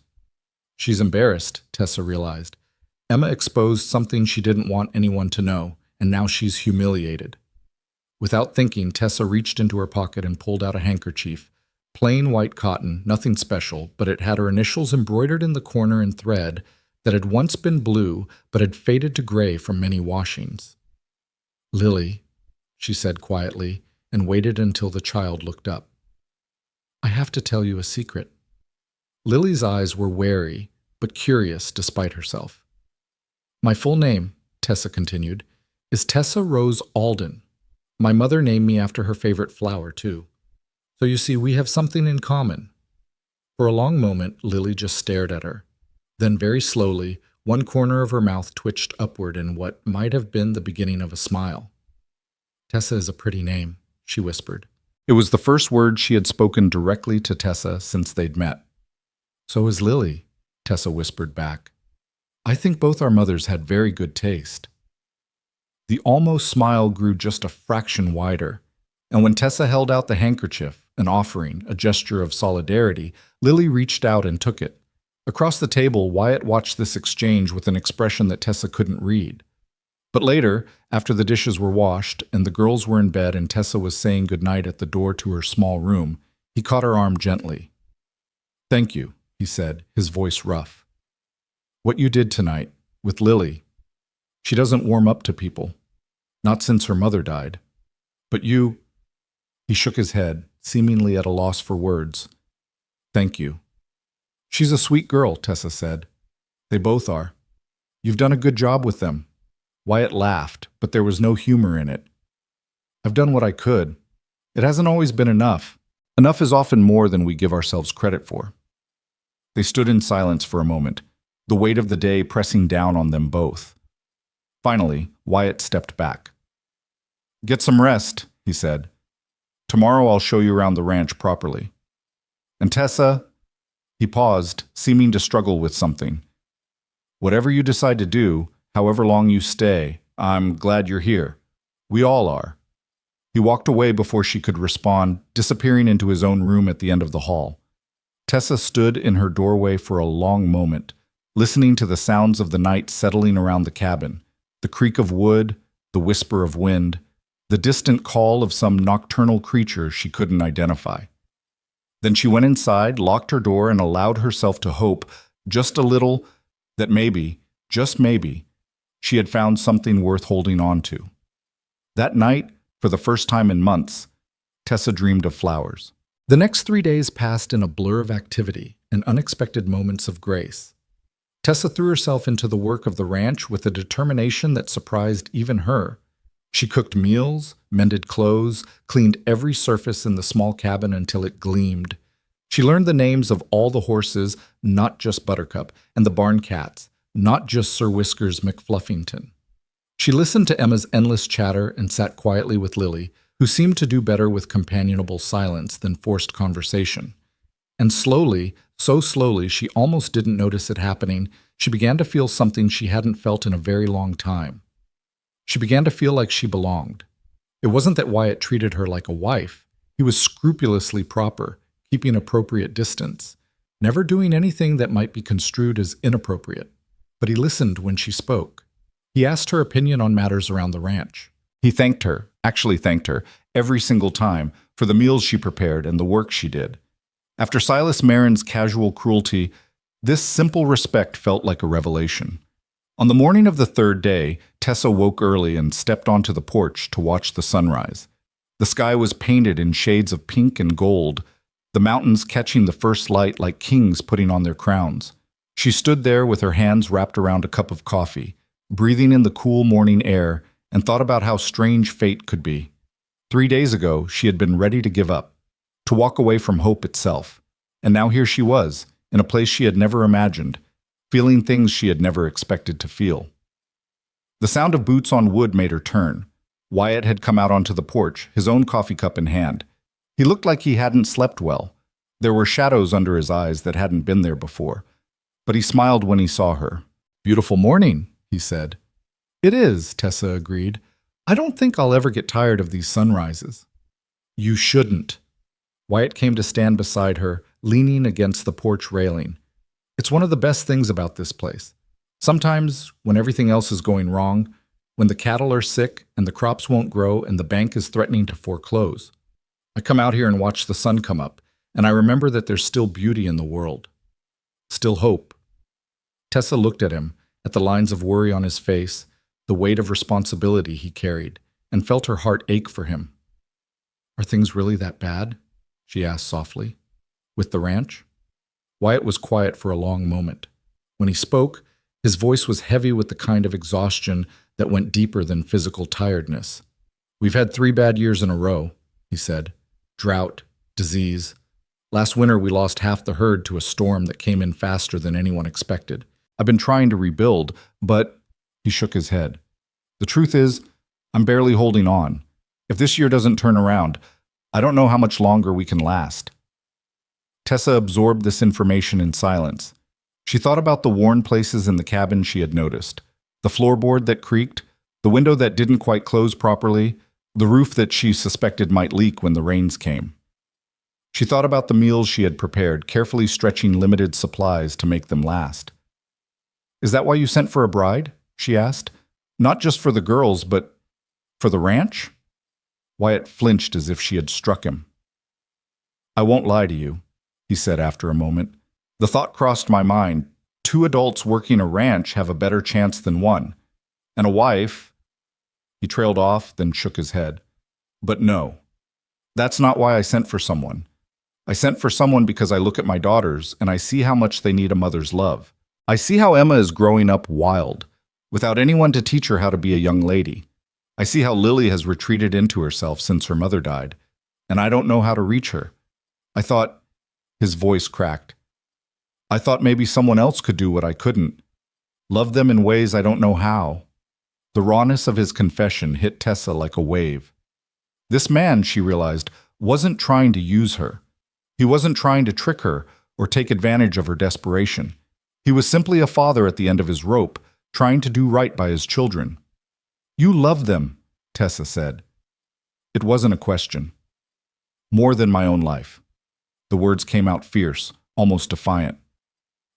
She's embarrassed, Tessa realized. Emma exposed something she didn't want anyone to know, and now she's humiliated. Without thinking, Tessa reached into her pocket and pulled out a handkerchief. Plain white cotton, nothing special, but it had her initials embroidered in the corner in thread that had once been blue but had faded to gray from many washings. "Lily," she said quietly, and waited until the child looked up. "I have to tell you a secret." Lily's eyes were wary, but curious despite herself. "My full name," Tessa continued, "is Tessa Rose Alden. My mother named me after her favorite flower, too. So you see, we have something in common." For a long moment, Lily just stared at her. Then very slowly, one corner of her mouth twitched upward in what might have been the beginning of a smile. "Tessa is a pretty name," she whispered. It was the first word she had spoken directly to Tessa since they'd met. "So is Lily," Tessa whispered back. "I think both our mothers had very good taste." The almost smile grew just a fraction wider, and when Tessa held out the handkerchief, an offering, a gesture of solidarity, Lily reached out and took it. Across the table, Wyatt watched this exchange with an expression that Tessa couldn't read. But later, after the dishes were washed and the girls were in bed and Tessa was saying goodnight at the door to her small room, He caught her arm gently. "Thank you," he said, his voice rough. "What you did tonight, with Lily. She doesn't warm up to people. Not since her mother died. But you—" He shook his head, seemingly at a loss for words. "Thank you." "She's a sweet girl," Tessa said. "They both are. You've done a good job with them." Wyatt laughed, but there was no humor in it. "I've done what I could. It hasn't always been enough. Enough is often more than we give ourselves credit for." They stood in silence for a moment, the weight of the day pressing down on them both. Finally, Wyatt stepped back. "Get some rest," he said. "Tomorrow I'll show you around the ranch properly. And Tessa—" He paused, seeming to struggle with something. "Whatever you decide to do, however long you stay, I'm glad you're here. We all are." He walked away before she could respond, disappearing into his own room at the end of the hall. Tessa stood in her doorway for a long moment, listening to the sounds of the night settling around the cabin, the creak of wood, the whisper of wind, the distant call of some nocturnal creature she couldn't identify. Then she went inside, locked her door, and allowed herself to hope, just a little, that maybe, just maybe, she had found something worth holding on to. That night, for the first time in months, Tessa dreamed of flowers. The next 3 days passed in a blur of activity and unexpected moments of grace. Tessa threw herself into the work of the ranch with a determination that surprised even her. She cooked meals, mended clothes, cleaned every surface in the small cabin until it gleamed. She learned the names of all the horses, not just Buttercup, and the barn cats, not just Sir Whiskers McFluffington. She listened to Emma's endless chatter and sat quietly with Lily, who seemed to do better with companionable silence than forced conversation. And slowly, so slowly she almost didn't notice it happening, she began to feel something she hadn't felt in a very long time. She began to feel like she belonged. It wasn't that Wyatt treated her like a wife. He was scrupulously proper, keeping appropriate distance, never doing anything that might be construed as inappropriate. But he listened when she spoke. He asked her opinion on matters around the ranch. He actually thanked her, every single time, for the meals she prepared and the work she did. After Silas Marin's casual cruelty, this simple respect felt like a revelation. On the morning of the third day, Tessa woke early and stepped onto the porch to watch the sunrise. The sky was painted in shades of pink and gold, the mountains catching the first light like kings putting on their crowns. She stood there with her hands wrapped around a cup of coffee, breathing in the cool morning air, and thought about how strange fate could be. 3 days ago, she had been ready to give up, to walk away from hope itself. And now here she was, in a place she had never imagined, feeling things she had never expected to feel. The sound of boots on wood made her turn. Wyatt had come out onto the porch, his own coffee cup in hand. He looked like he hadn't slept well. There were shadows under his eyes that hadn't been there before. But he smiled when he saw her. "Beautiful morning," he said. "It is," Tessa agreed. "I don't think I'll ever get tired of these sunrises." "You shouldn't." Wyatt came to stand beside her, leaning against the porch railing. "It's one of the best things about this place. Sometimes, when everything else is going wrong, when the cattle are sick and the crops won't grow and the bank is threatening to foreclose, I come out here and watch the sun come up, and I remember that there's still beauty in the world. Still hope." Tessa looked at him, at the lines of worry on his face, the weight of responsibility he carried, and felt her heart ache for him. "Are things really that bad?" she asked softly. "With the ranch?" Wyatt was quiet for a long moment. When he spoke, his voice was heavy with the kind of exhaustion that went deeper than physical tiredness. "We've had 3 bad years in a row," he said. "Drought, disease. Last winter we lost half the herd to a storm that came in faster than anyone expected. I've been trying to rebuild, but—" He shook his head. "The truth is, I'm barely holding on. If this year doesn't turn around, I don't know how much longer we can last." Tessa absorbed this information in silence. She thought about the worn places in the cabin she had noticed. The floorboard that creaked, the window that didn't quite close properly, the roof that she suspected might leak when the rains came. She thought about the meals she had prepared, carefully stretching limited supplies to make them last. "Is that why you sent for a bride?" she asked. "Not just for the girls, but for the ranch?" Wyatt flinched as if she had struck him. I won't lie to you, he said after a moment. The thought crossed my mind. 2 adults working a ranch have a better chance than one. And a wife. He trailed off, then shook his head. But no, that's not why I sent for someone. I sent for someone because I look at my daughters and I see how much they need a mother's love. I see how Emma is growing up wild, without anyone to teach her how to be a young lady. I see how Lily has retreated into herself since her mother died, and I don't know how to reach her. I thought, his voice cracked. I thought maybe someone else could do what I couldn't. Love them in ways I don't know how. The rawness of his confession hit Tessa like a wave. This man, she realized, wasn't trying to use her. He wasn't trying to trick her or take advantage of her desperation. He was simply a father at the end of his rope, trying to do right by his children. You love them, Tessa said. It wasn't a question. More than my own life. The words came out fierce, almost defiant.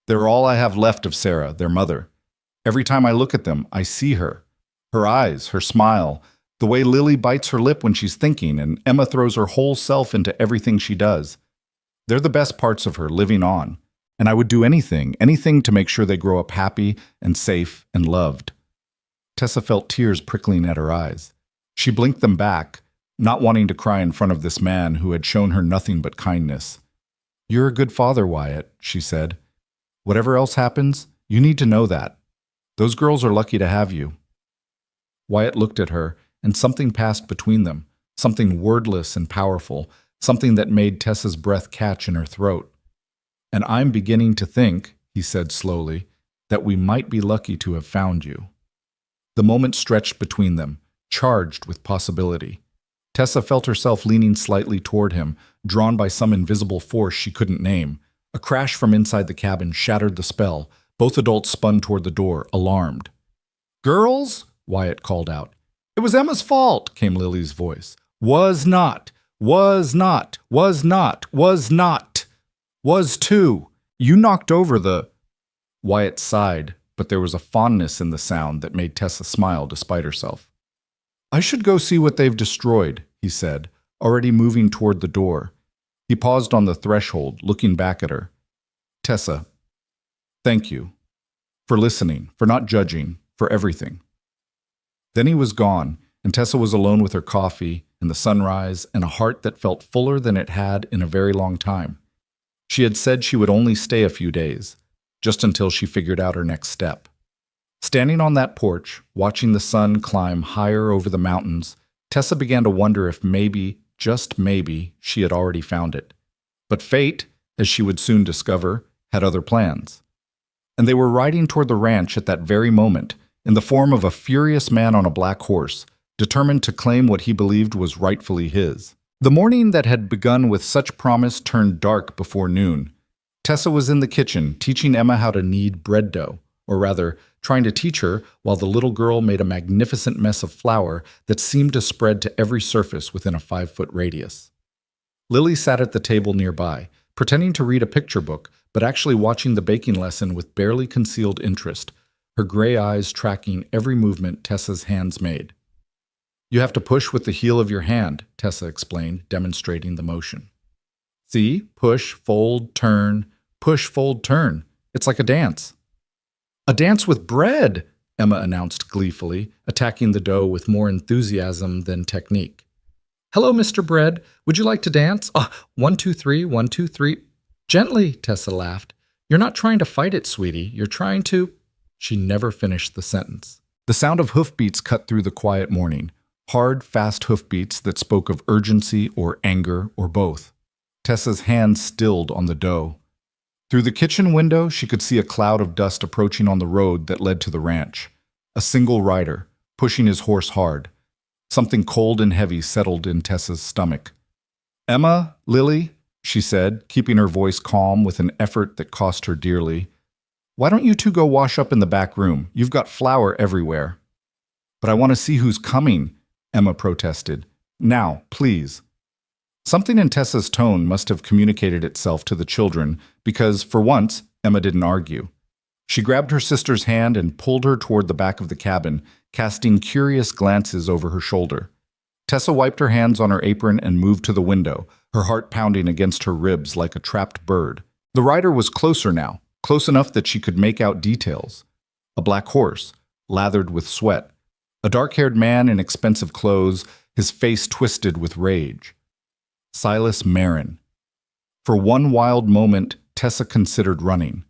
They're all I have left of Sarah, their mother. Every time I look at them, I see her. Her eyes, her smile, the way Lily bites her lip when she's thinking, and Emma throws her whole self into everything she does. They're the best parts of her living on, and I would do anything to make sure they grow up happy and safe and loved. Tessa felt tears prickling at her eyes. She blinked them back, not wanting to cry in front of this man who had shown her nothing but kindness. You're a good father, Wyatt, she said. Whatever else happens, you need to know that. Those girls are lucky to have you. Wyatt looked at her, and something passed between them, something wordless and powerful, something that made Tessa's breath catch in her throat. And I'm beginning to think, he said slowly, that we might be lucky to have found you. The moment stretched between them, charged with possibility. Tessa felt herself leaning slightly toward him, drawn by some invisible force she couldn't name. A crash from inside the cabin shattered the spell. Both adults spun toward the door, alarmed. Girls? Wyatt called out. It was Emma's fault, came Lily's voice. Was not. Was not. Was not. Was not. Was too. You knocked over the... Wyatt sighed, but there was a fondness in the sound that made Tessa smile despite herself. I should go see what they've destroyed, he said, already moving toward the door. He paused on the threshold, looking back at her. Tessa, thank you. For listening, for not judging, for everything. Then he was gone, and Tessa was alone with her coffee and the sunrise and a heart that felt fuller than it had in a very long time. She had said she would only stay a few days, just until she figured out her next step. Standing on that porch, watching the sun climb higher over the mountains, Tessa began to wonder if maybe, just maybe, she had already found it. But fate, as she would soon discover, had other plans. And they were riding toward the ranch at that very moment, in the form of a furious man on a black horse, determined to claim what he believed was rightfully his. The morning that had begun with such promise turned dark before noon. Tessa was in the kitchen, teaching Emma how to knead bread dough, or rather, trying to teach her while the little girl made a magnificent mess of flour that seemed to spread to every surface within a 5-foot radius. Lily sat at the table nearby, pretending to read a picture book, but actually watching the baking lesson with barely concealed interest, her gray eyes tracking every movement Tessa's hands made. You have to push with the heel of your hand, Tessa explained, demonstrating the motion. See? Push, fold, turn. Push, fold, turn. It's like a dance. A dance with bread, Emma announced gleefully, attacking the dough with more enthusiasm than technique. Hello, Mr. Bread. Would you like to dance? 1, 2, 3, 1, 2, 3. Gently, Tessa laughed. You're not trying to fight it, sweetie. You're trying to... She never finished the sentence. The sound of hoofbeats cut through the quiet morning. Hard, fast hoofbeats that spoke of urgency or anger or both. Tessa's hands stilled on the dough. Through the kitchen window, she could see a cloud of dust approaching on the road that led to the ranch. A single rider, pushing his horse hard. Something cold and heavy settled in Tessa's stomach. Emma, Lily, she said, keeping her voice calm with an effort that cost her dearly. Why don't you two go wash up in the back room? You've got flour everywhere. But I want to see who's coming, Emma protested. Now, please. Something in Tessa's tone must have communicated itself to the children because, for once, Emma didn't argue. She grabbed her sister's hand and pulled her toward the back of the cabin, casting curious glances over her shoulder. Tessa wiped her hands on her apron and moved to the window, her heart pounding against her ribs like a trapped bird. The rider was closer now, close enough that she could make out details. A black horse, lathered with sweat. A dark-haired man in expensive clothes, his face twisted with rage. Silas Marin. For one wild moment, Tessa considered running.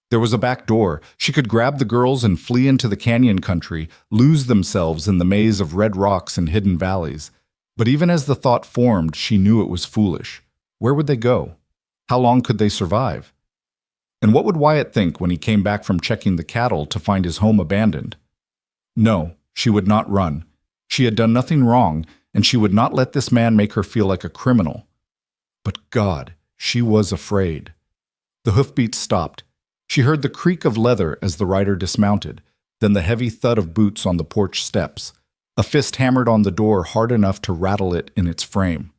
There was a back door. She could grab the girls and flee into the canyon country, lose themselves in the maze of red rocks and hidden valleys. But even as the thought formed, she knew it was foolish. Where would they go? How long could they survive? And what would Wyatt think when he came back from checking the cattle to find his home abandoned? No, she would not run. She had done nothing wrong, and she would not let this man make her feel like a criminal. But God, she was afraid. The hoofbeats stopped. She heard the creak of leather as the rider dismounted, then the heavy thud of boots on the porch steps. A fist hammered on the door hard enough to rattle it in its frame.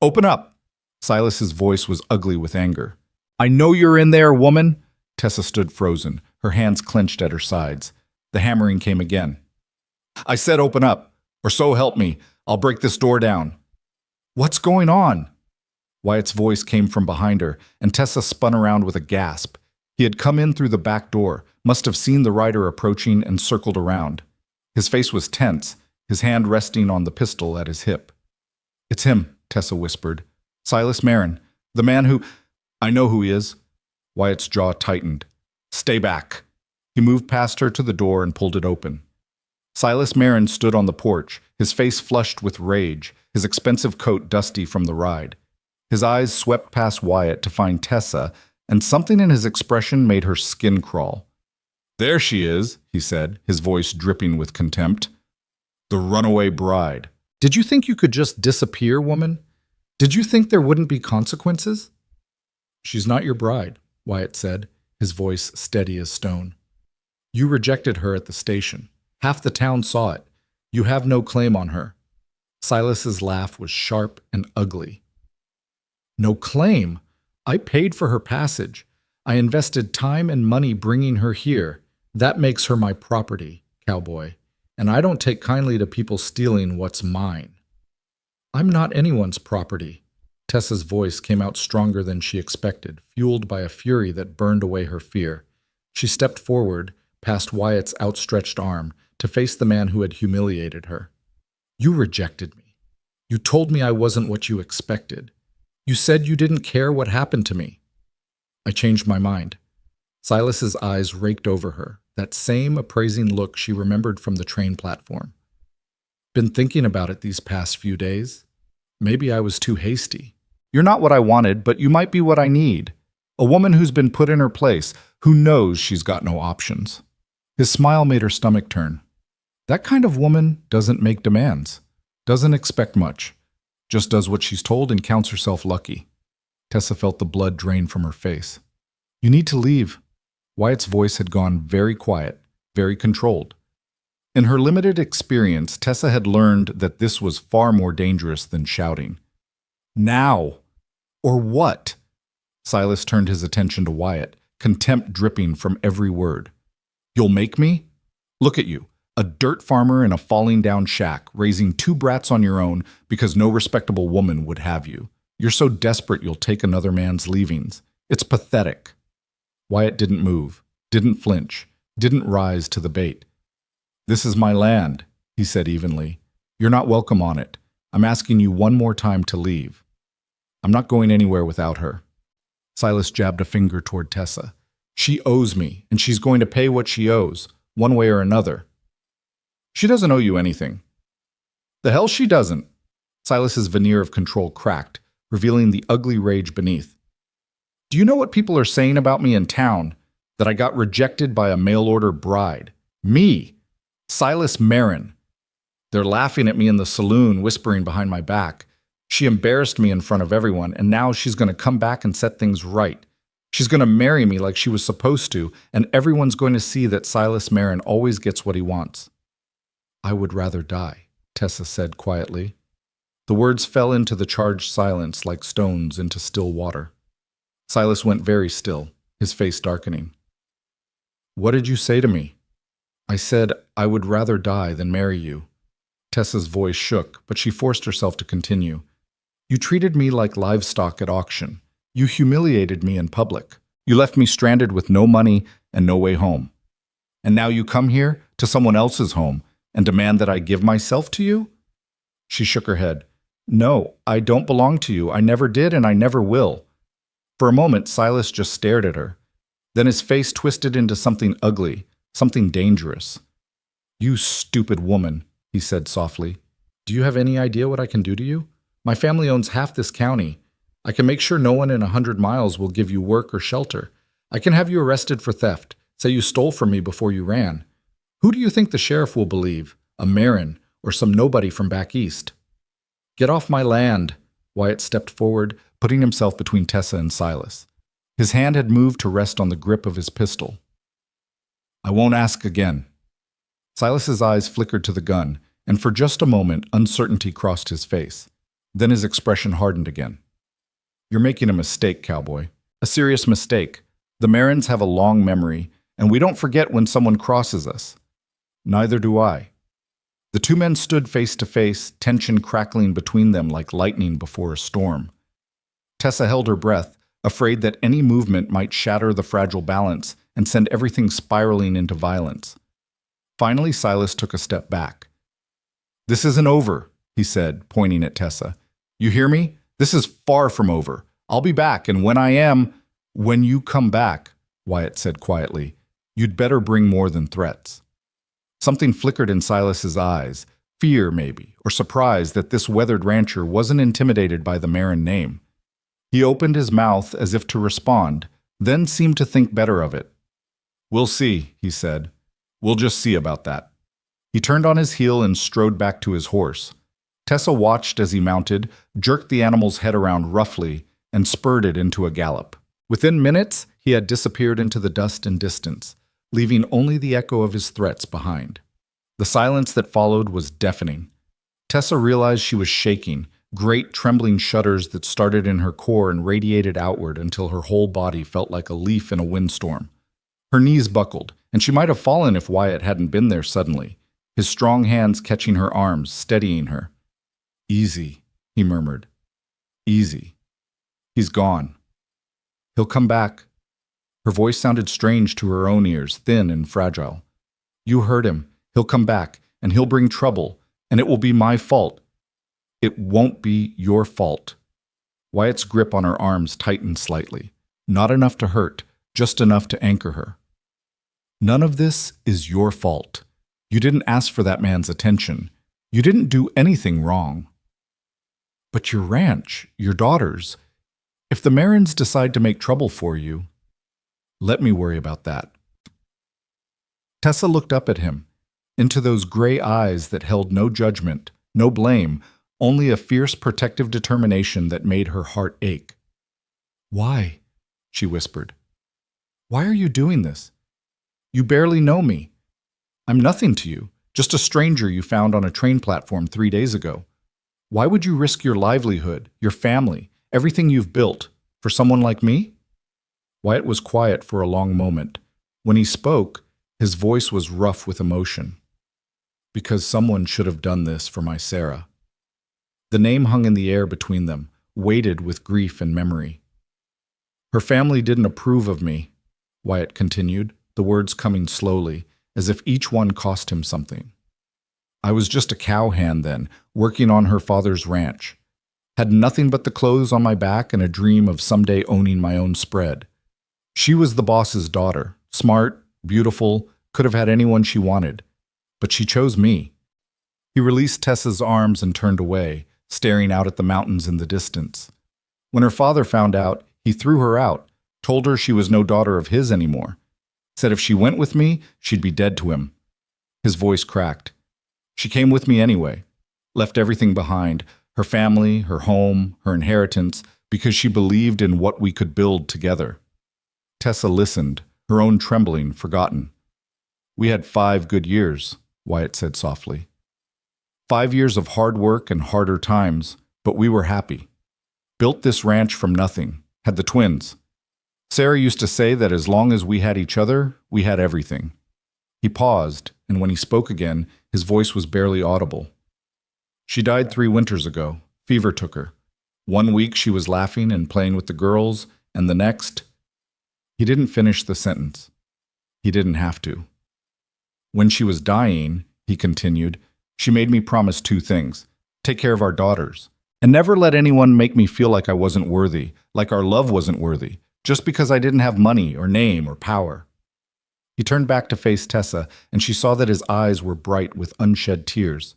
"Open up!" Silas's voice was ugly with anger. "I know you're in there, woman!" Tessa stood frozen, her hands clenched at her sides. The hammering came again. "I said open up, or so help me. I'll break this door down." "What's going on?" Wyatt's voice came from behind her, and Tessa spun around with a gasp. He had come in through the back door, must have seen the rider approaching and circled around. His face was tense, his hand resting on the pistol at his hip. "It's him," Tessa whispered. "Silas Marin, the man who—" "I know who he is." Wyatt's jaw tightened. "Stay back." He moved past her to the door and pulled it open. Silas Marin stood on the porch, his face flushed with rage, his expensive coat dusty from the ride. His eyes swept past Wyatt to find Tessa, and something in his expression made her skin crawl. "There she is," he said, his voice dripping with contempt. "The runaway bride." "Did you think you could just disappear, woman? Did you think there wouldn't be consequences?" "She's not your bride," Wyatt said, his voice steady as stone. "You rejected her at the station. Half the town saw it. You have no claim on her." Silas's laugh was sharp and ugly. "No claim? I paid for her passage. I invested time and money bringing her here. That makes her my property, cowboy. And I don't take kindly to people stealing what's mine." "I'm not anyone's property." Tessa's voice came out stronger than she expected, fueled by a fury that burned away her fear. She stepped forward, past Wyatt's outstretched arm, to face the man who had humiliated her. "You rejected me. You told me I wasn't what you expected. You said you didn't care what happened to me." "I changed my mind." Silas's eyes raked over her, that same appraising look she remembered from the train platform. "Been thinking about it these past few days. Maybe I was too hasty. You're not what I wanted, but you might be what I need. A woman who's been put in her place, who knows she's got no options." His smile made her stomach turn. "That kind of woman doesn't make demands, doesn't expect much. Just does what she's told and counts herself lucky." Tessa felt the blood drain from her face. "You need to leave." Wyatt's voice had gone very quiet, very controlled. In her limited experience, Tessa had learned that this was far more dangerous than shouting. "Now! Or what?" Silas turned his attention to Wyatt, contempt dripping from every word. "You'll make me? Look at you. A dirt farmer in a falling-down shack, raising 2 brats on your own because no respectable woman would have you. You're so desperate you'll take another man's leavings. It's pathetic." Wyatt didn't move, didn't flinch, didn't rise to the bait. "This is my land," he said evenly. "You're not welcome on it. I'm asking you one more time to leave. I'm not going anywhere without her." Silas jabbed a finger toward Tessa. "She owes me, and she's going to pay what she owes, one way or another." "She doesn't owe you anything." "The hell she doesn't." Silas's veneer of control cracked, revealing the ugly rage beneath. "Do you know what people are saying about me in town? That I got rejected by a mail-order bride. Me! Silas Marin. They're laughing at me in the saloon, whispering behind my back. She embarrassed me in front of everyone, and now she's going to come back and set things right. She's going to marry me like she was supposed to, and everyone's going to see that Silas Marin always gets what he wants." "I would rather die," Tessa said quietly. The words fell into the charged silence like stones into still water. Silas went very still, his face darkening. "What did you say to me?" "I said I would rather die than marry you. Tessa's voice shook, but she forced herself to continue. You treated me like livestock at auction. You humiliated me in public. You left me stranded with no money and no way home. And now you come here to someone else's home and demand that I give myself to you? She shook her head. No, I don't belong to you. I never did and I never will. For a moment, Silas just stared at her. Then his face twisted into something ugly, something dangerous. You stupid woman, he said softly. Do you have any idea what I can do to you? My family owns half this county. I can make sure no one in 100 miles will give you work or shelter. I can have you arrested for theft, say you stole from me before you ran. Who do you think the sheriff will believe? A Marin or some nobody from back east? Get off my land. Wyatt stepped forward, putting himself between Tessa and Silas. His hand had moved to rest on the grip of his pistol. I won't ask again. Silas's eyes flickered to the gun, and for just a moment uncertainty crossed his face. Then his expression hardened again. You're making a mistake, cowboy. A serious mistake. The Marins have a long memory, and we don't forget when someone crosses us. Neither do I. The two men stood face to face, tension crackling between them like lightning before a storm. Tessa held her breath, afraid that any movement might shatter the fragile balance and send everything spiraling into violence. Finally, Silas took a step back. This isn't over, he said, pointing at Tessa. You hear me? This is far from over. I'll be back, and when you come back, Wyatt said quietly, you'd better bring more than threats. Something flickered in Silas's eyes, fear maybe, or surprise that this weathered rancher wasn't intimidated by the Marin name. He opened his mouth as if to respond, then seemed to think better of it. We'll see, he said. We'll just see about that. He turned on his heel and strode back to his horse. Tessa watched as he mounted, jerked the animal's head around roughly, and spurred it into a gallop. Within minutes, he had disappeared into the dust and distance, leaving only the echo of his threats behind. The silence that followed was deafening. Tessa realized she was shaking, great trembling shudders that started in her core and radiated outward until her whole body felt like a leaf in a windstorm. Her knees buckled, and she might have fallen if Wyatt hadn't been there suddenly, his strong hands catching her arms, steadying her. Easy, he murmured. Easy. He's gone. He'll come back. Her voice sounded strange to her own ears, thin and fragile. You heard him. He'll come back, and he'll bring trouble, and it will be my fault. It won't be your fault. Wyatt's grip on her arms tightened slightly. Not enough to hurt, just enough to anchor her. None of this is your fault. You didn't ask for that man's attention. You didn't do anything wrong. But your ranch, your daughters, if the Marins decide to make trouble for you, let me worry about that. Tessa looked up at him, into those gray eyes that held no judgment, no blame, only a fierce protective determination that made her heart ache. Why? She whispered. Why are you doing this? You barely know me. I'm nothing to you, just a stranger you found on a train platform 3 days ago. Why would you risk your livelihood, your family, everything you've built, for someone like me? Wyatt was quiet for a long moment. When he spoke, his voice was rough with emotion. Because someone should have done this for my Sarah. The name hung in the air between them, weighted with grief and memory. Her family didn't approve of me, Wyatt continued, the words coming slowly, as if each one cost him something. I was just a cowhand then, working on her father's ranch. Had nothing but the clothes on my back and a dream of someday owning my own spread. She was the boss's daughter, smart, beautiful, could have had anyone she wanted. But she chose me. He released Tessa's arms and turned away, staring out at the mountains in the distance. When her father found out, he threw her out, told her she was no daughter of his anymore. Said if she went with me, she'd be dead to him. His voice cracked. She came with me anyway, left everything behind, her family, her home, her inheritance, because she believed in what we could build together. Tessa listened, her own trembling forgotten. We had 5 good years, Wyatt said softly. 5 years of hard work and harder times, but we were happy. Built this ranch from nothing, had the twins. Sarah used to say that as long as we had each other, we had everything. He paused, and when he spoke again, his voice was barely audible. She died 3 winters ago. Fever took her. 1 week she was laughing and playing with the girls, and the next... He didn't finish the sentence. He didn't have to. When she was dying, he continued, she made me promise 2 things. Take care of our daughters, and never let anyone make me feel like I wasn't worthy, like our love wasn't worthy, just because I didn't have money or name or power. He turned back to face Tessa, and she saw that his eyes were bright with unshed tears.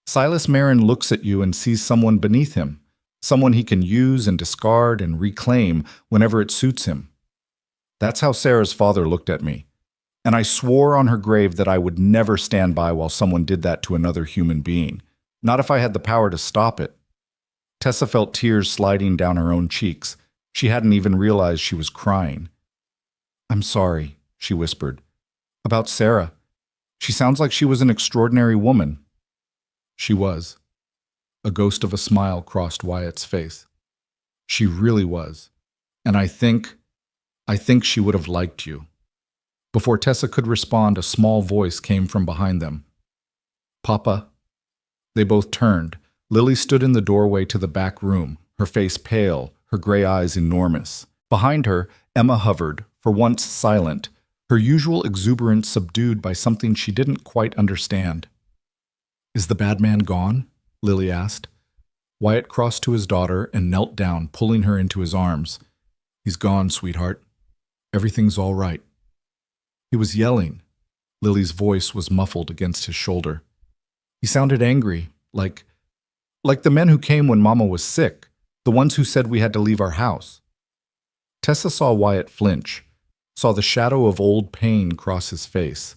Silas Marin looks at you and sees someone beneath him, someone he can use and discard and reclaim whenever it suits him. That's how Sarah's father looked at me, and I swore on her grave that I would never stand by while someone did that to another human being, not if I had the power to stop it. Tessa felt tears sliding down her own cheeks. She hadn't even realized she was crying. I'm sorry, she whispered. About Sarah. She sounds like she was an extraordinary woman. She was. A ghost of a smile crossed Wyatt's face. She really was. And I think she would have liked you. Before Tessa could respond, a small voice came from behind them. Papa? They both turned. Lily stood in the doorway to the back room, her face pale, her gray eyes enormous. Behind her, Emma hovered, for once silent, her usual exuberance subdued by something she didn't quite understand. Is the bad man gone? Lily asked. Wyatt crossed to his daughter and knelt down, pulling her into his arms. He's gone, sweetheart. Everything's all right. He was yelling. Lily's voice was muffled against his shoulder. He sounded angry, like the men who came when Mama was sick, the ones who said we had to leave our house. Tessa saw Wyatt flinch, saw the shadow of old pain cross his face.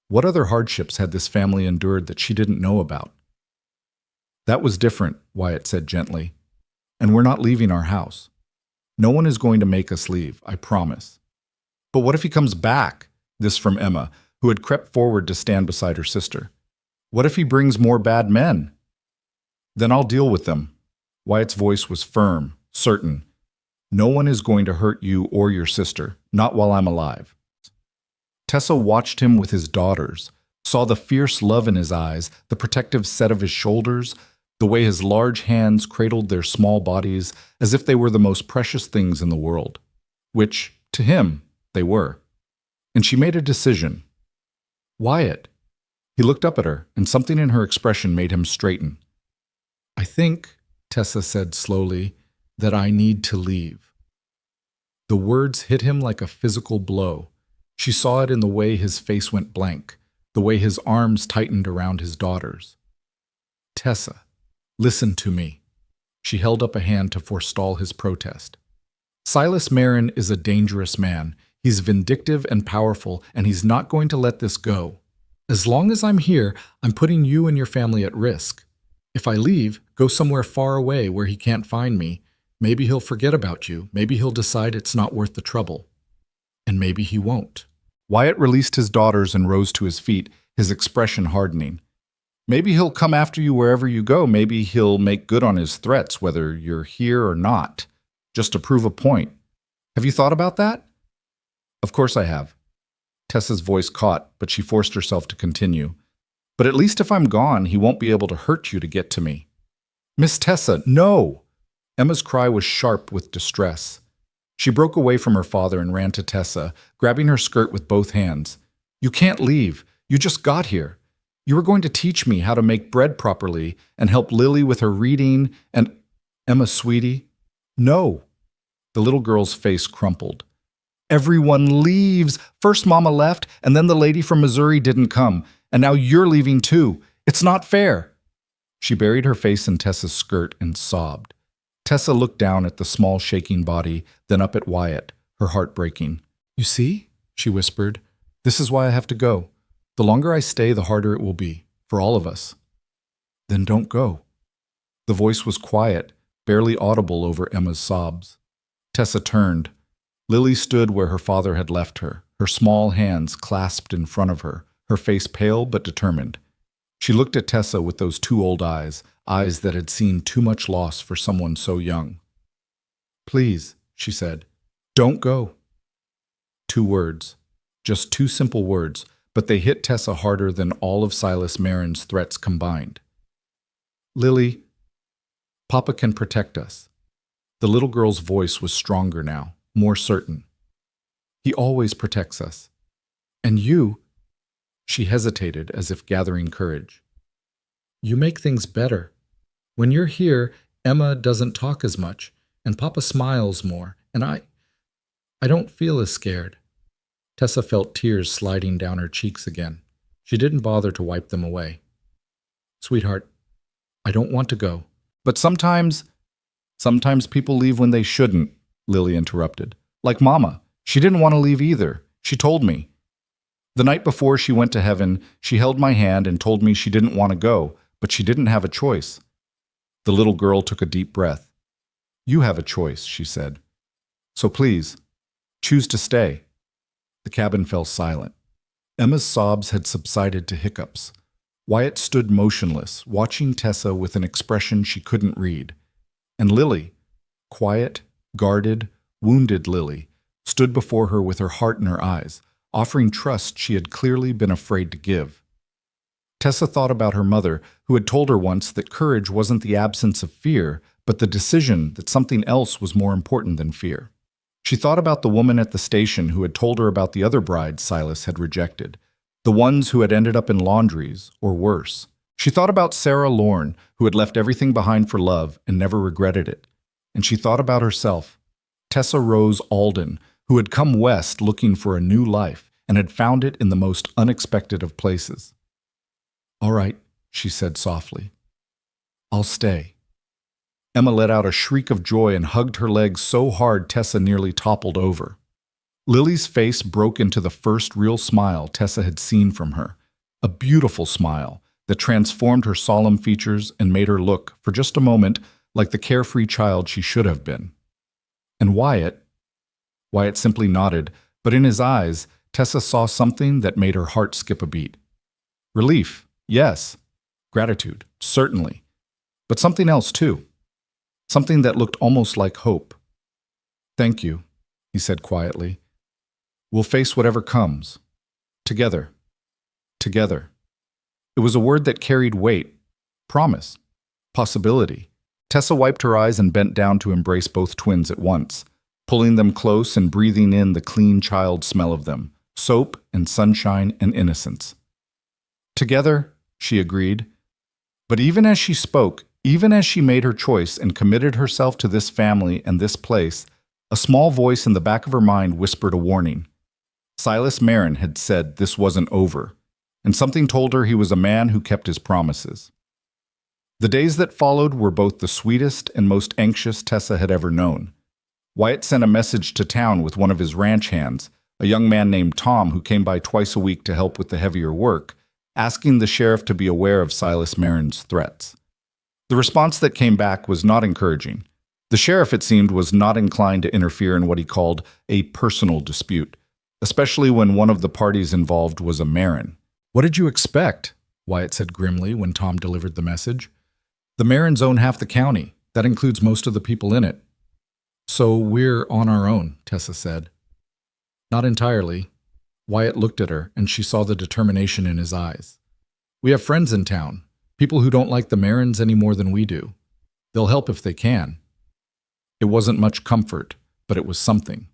What other hardships had this family endured that she didn't know about? That was different, Wyatt said gently. And we're not leaving our house. No one is going to make us leave, I promise. But what if he comes back? This from Emma, who had crept forward to stand beside her sister. What if he brings more bad men? Then I'll deal with them. Wyatt's voice was firm, certain. No one is going to hurt you or your sister, not while I'm alive. Tessa watched him with his daughters, saw the fierce love in his eyes, the protective set of his shoulders, the way his large hands cradled their small bodies as if they were the most precious things in the world, which, to him, they were. And she made a decision. Wyatt. He looked up at her, and something in her expression made him straighten. I think, Tessa said slowly, that I need to leave. The words hit him like a physical blow. She saw it in the way his face went blank, the way his arms tightened around his daughters. Tessa, listen to me. She held up a hand to forestall his protest. Silas Marin is a dangerous man. He's vindictive and powerful, and he's not going to let this go. As long as I'm here, I'm putting you and your family at risk. If I leave, go somewhere far away where he can't find me, maybe he'll forget about you, maybe he'll decide it's not worth the trouble. And maybe he won't. Wyatt released his daughters and rose to his feet, his expression hardening. Maybe he'll come after you wherever you go. Maybe he'll make good on his threats, whether you're here or not, just to prove a point. Have you thought about that? Of course I have. Tessa's voice caught, but she forced herself to continue. But at least if I'm gone, he won't be able to hurt you to get to me. Miss Tessa, no! Emma's cry was sharp with distress. She broke away from her father and ran to Tessa, grabbing her skirt with both hands. You can't leave. You just got here. You were going to teach me how to make bread properly and help Lily with her reading and... Emma, sweetie? No. The little girl's face crumpled. Everyone leaves. First Mama left, and then the lady from Missouri didn't come, and now you're leaving too. It's not fair. She buried her face in Tessa's skirt and sobbed. Tessa looked down at the small shaking body, then up at Wyatt, her heart breaking. You see, she whispered, this is why I have to go. The longer I stay, the harder it will be, for all of us. Then don't go. The voice was quiet, barely audible over Emma's sobs. Tessa turned. Lily stood where her father had left her, her small hands clasped in front of her, her face pale but determined. She looked at Tessa with those 2 old eyes, eyes that had seen too much loss for someone so young. Please, she said, don't go. 2 words, just 2 simple words, but they hit Tessa harder than all of Silas Marin's threats combined. Lily, Papa can protect us. The little girl's voice was stronger now, more certain. He always protects us. And you, she hesitated as if gathering courage. You make things better. When you're here, Emma doesn't talk as much, and Papa smiles more, and I don't feel as scared. Tessa felt tears sliding down her cheeks again. She didn't bother to wipe them away. Sweetheart, I don't want to go. But sometimes people leave when they shouldn't, Lily interrupted. Like Mama. She didn't want to leave either. She told me. The night before she went to heaven, she held my hand and told me she didn't want to go, but she didn't have a choice. The little girl took a deep breath. You have a choice, she said. So please, choose to stay. The cabin fell silent. Emma's sobs had subsided to hiccups. Wyatt stood motionless, watching Tessa with an expression she couldn't read. And Lily, quiet, guarded, wounded Lily, stood before her with her heart in her eyes, offering trust she had clearly been afraid to give. Tessa thought about her mother, who had told her once that courage wasn't the absence of fear, but the decision that something else was more important than fear. She thought about the woman at the station who had told her about the other brides Silas had rejected, the ones who had ended up in laundries, or worse. She thought about Sarah Lorne, who had left everything behind for love and never regretted it. And she thought about herself, Tessa Rose Alden, who had come west looking for a new life and had found it in the most unexpected of places. All right, she said softly. I'll stay. Emma let out a shriek of joy and hugged her legs so hard Tessa nearly toppled over. Lily's face broke into the first real smile Tessa had seen from her, a beautiful smile that transformed her solemn features and made her look, for just a moment, like the carefree child she should have been. And Wyatt simply nodded, but in his eyes, Tessa saw something that made her heart skip a beat. Relief, yes. Gratitude, certainly. But something else, too. Something that looked almost like hope. Thank you, he said quietly. We'll face whatever comes. Together. Together. It was a word that carried weight, promise, possibility. Tessa wiped her eyes and bent down to embrace both twins at once, pulling them close and breathing in the clean child smell of them, soap and sunshine and innocence. Together, she agreed. But even as she spoke, even as she made her choice and committed herself to this family and this place, a small voice in the back of her mind whispered a warning. Silas Marin had said this wasn't over, and something told her he was a man who kept his promises. The days that followed were both the sweetest and most anxious Tessa had ever known. Wyatt sent a message to town with one of his ranch hands, a young man named Tom who came by twice a week to help with the heavier work, asking the sheriff to be aware of Silas Marin's threats. The response that came back was not encouraging. The sheriff, it seemed, was not inclined to interfere in what he called a personal dispute, especially when one of the parties involved was a Marin. What did you expect? Wyatt said grimly when Tom delivered the message. The Marins own half the county. That includes most of the people in it. So we're on our own, Tessa said. Not entirely. Wyatt looked at her, and she saw the determination in his eyes. We have friends in town. People who don't like the Marins any more than we do. They'll help if they can. It wasn't much comfort, but it was something.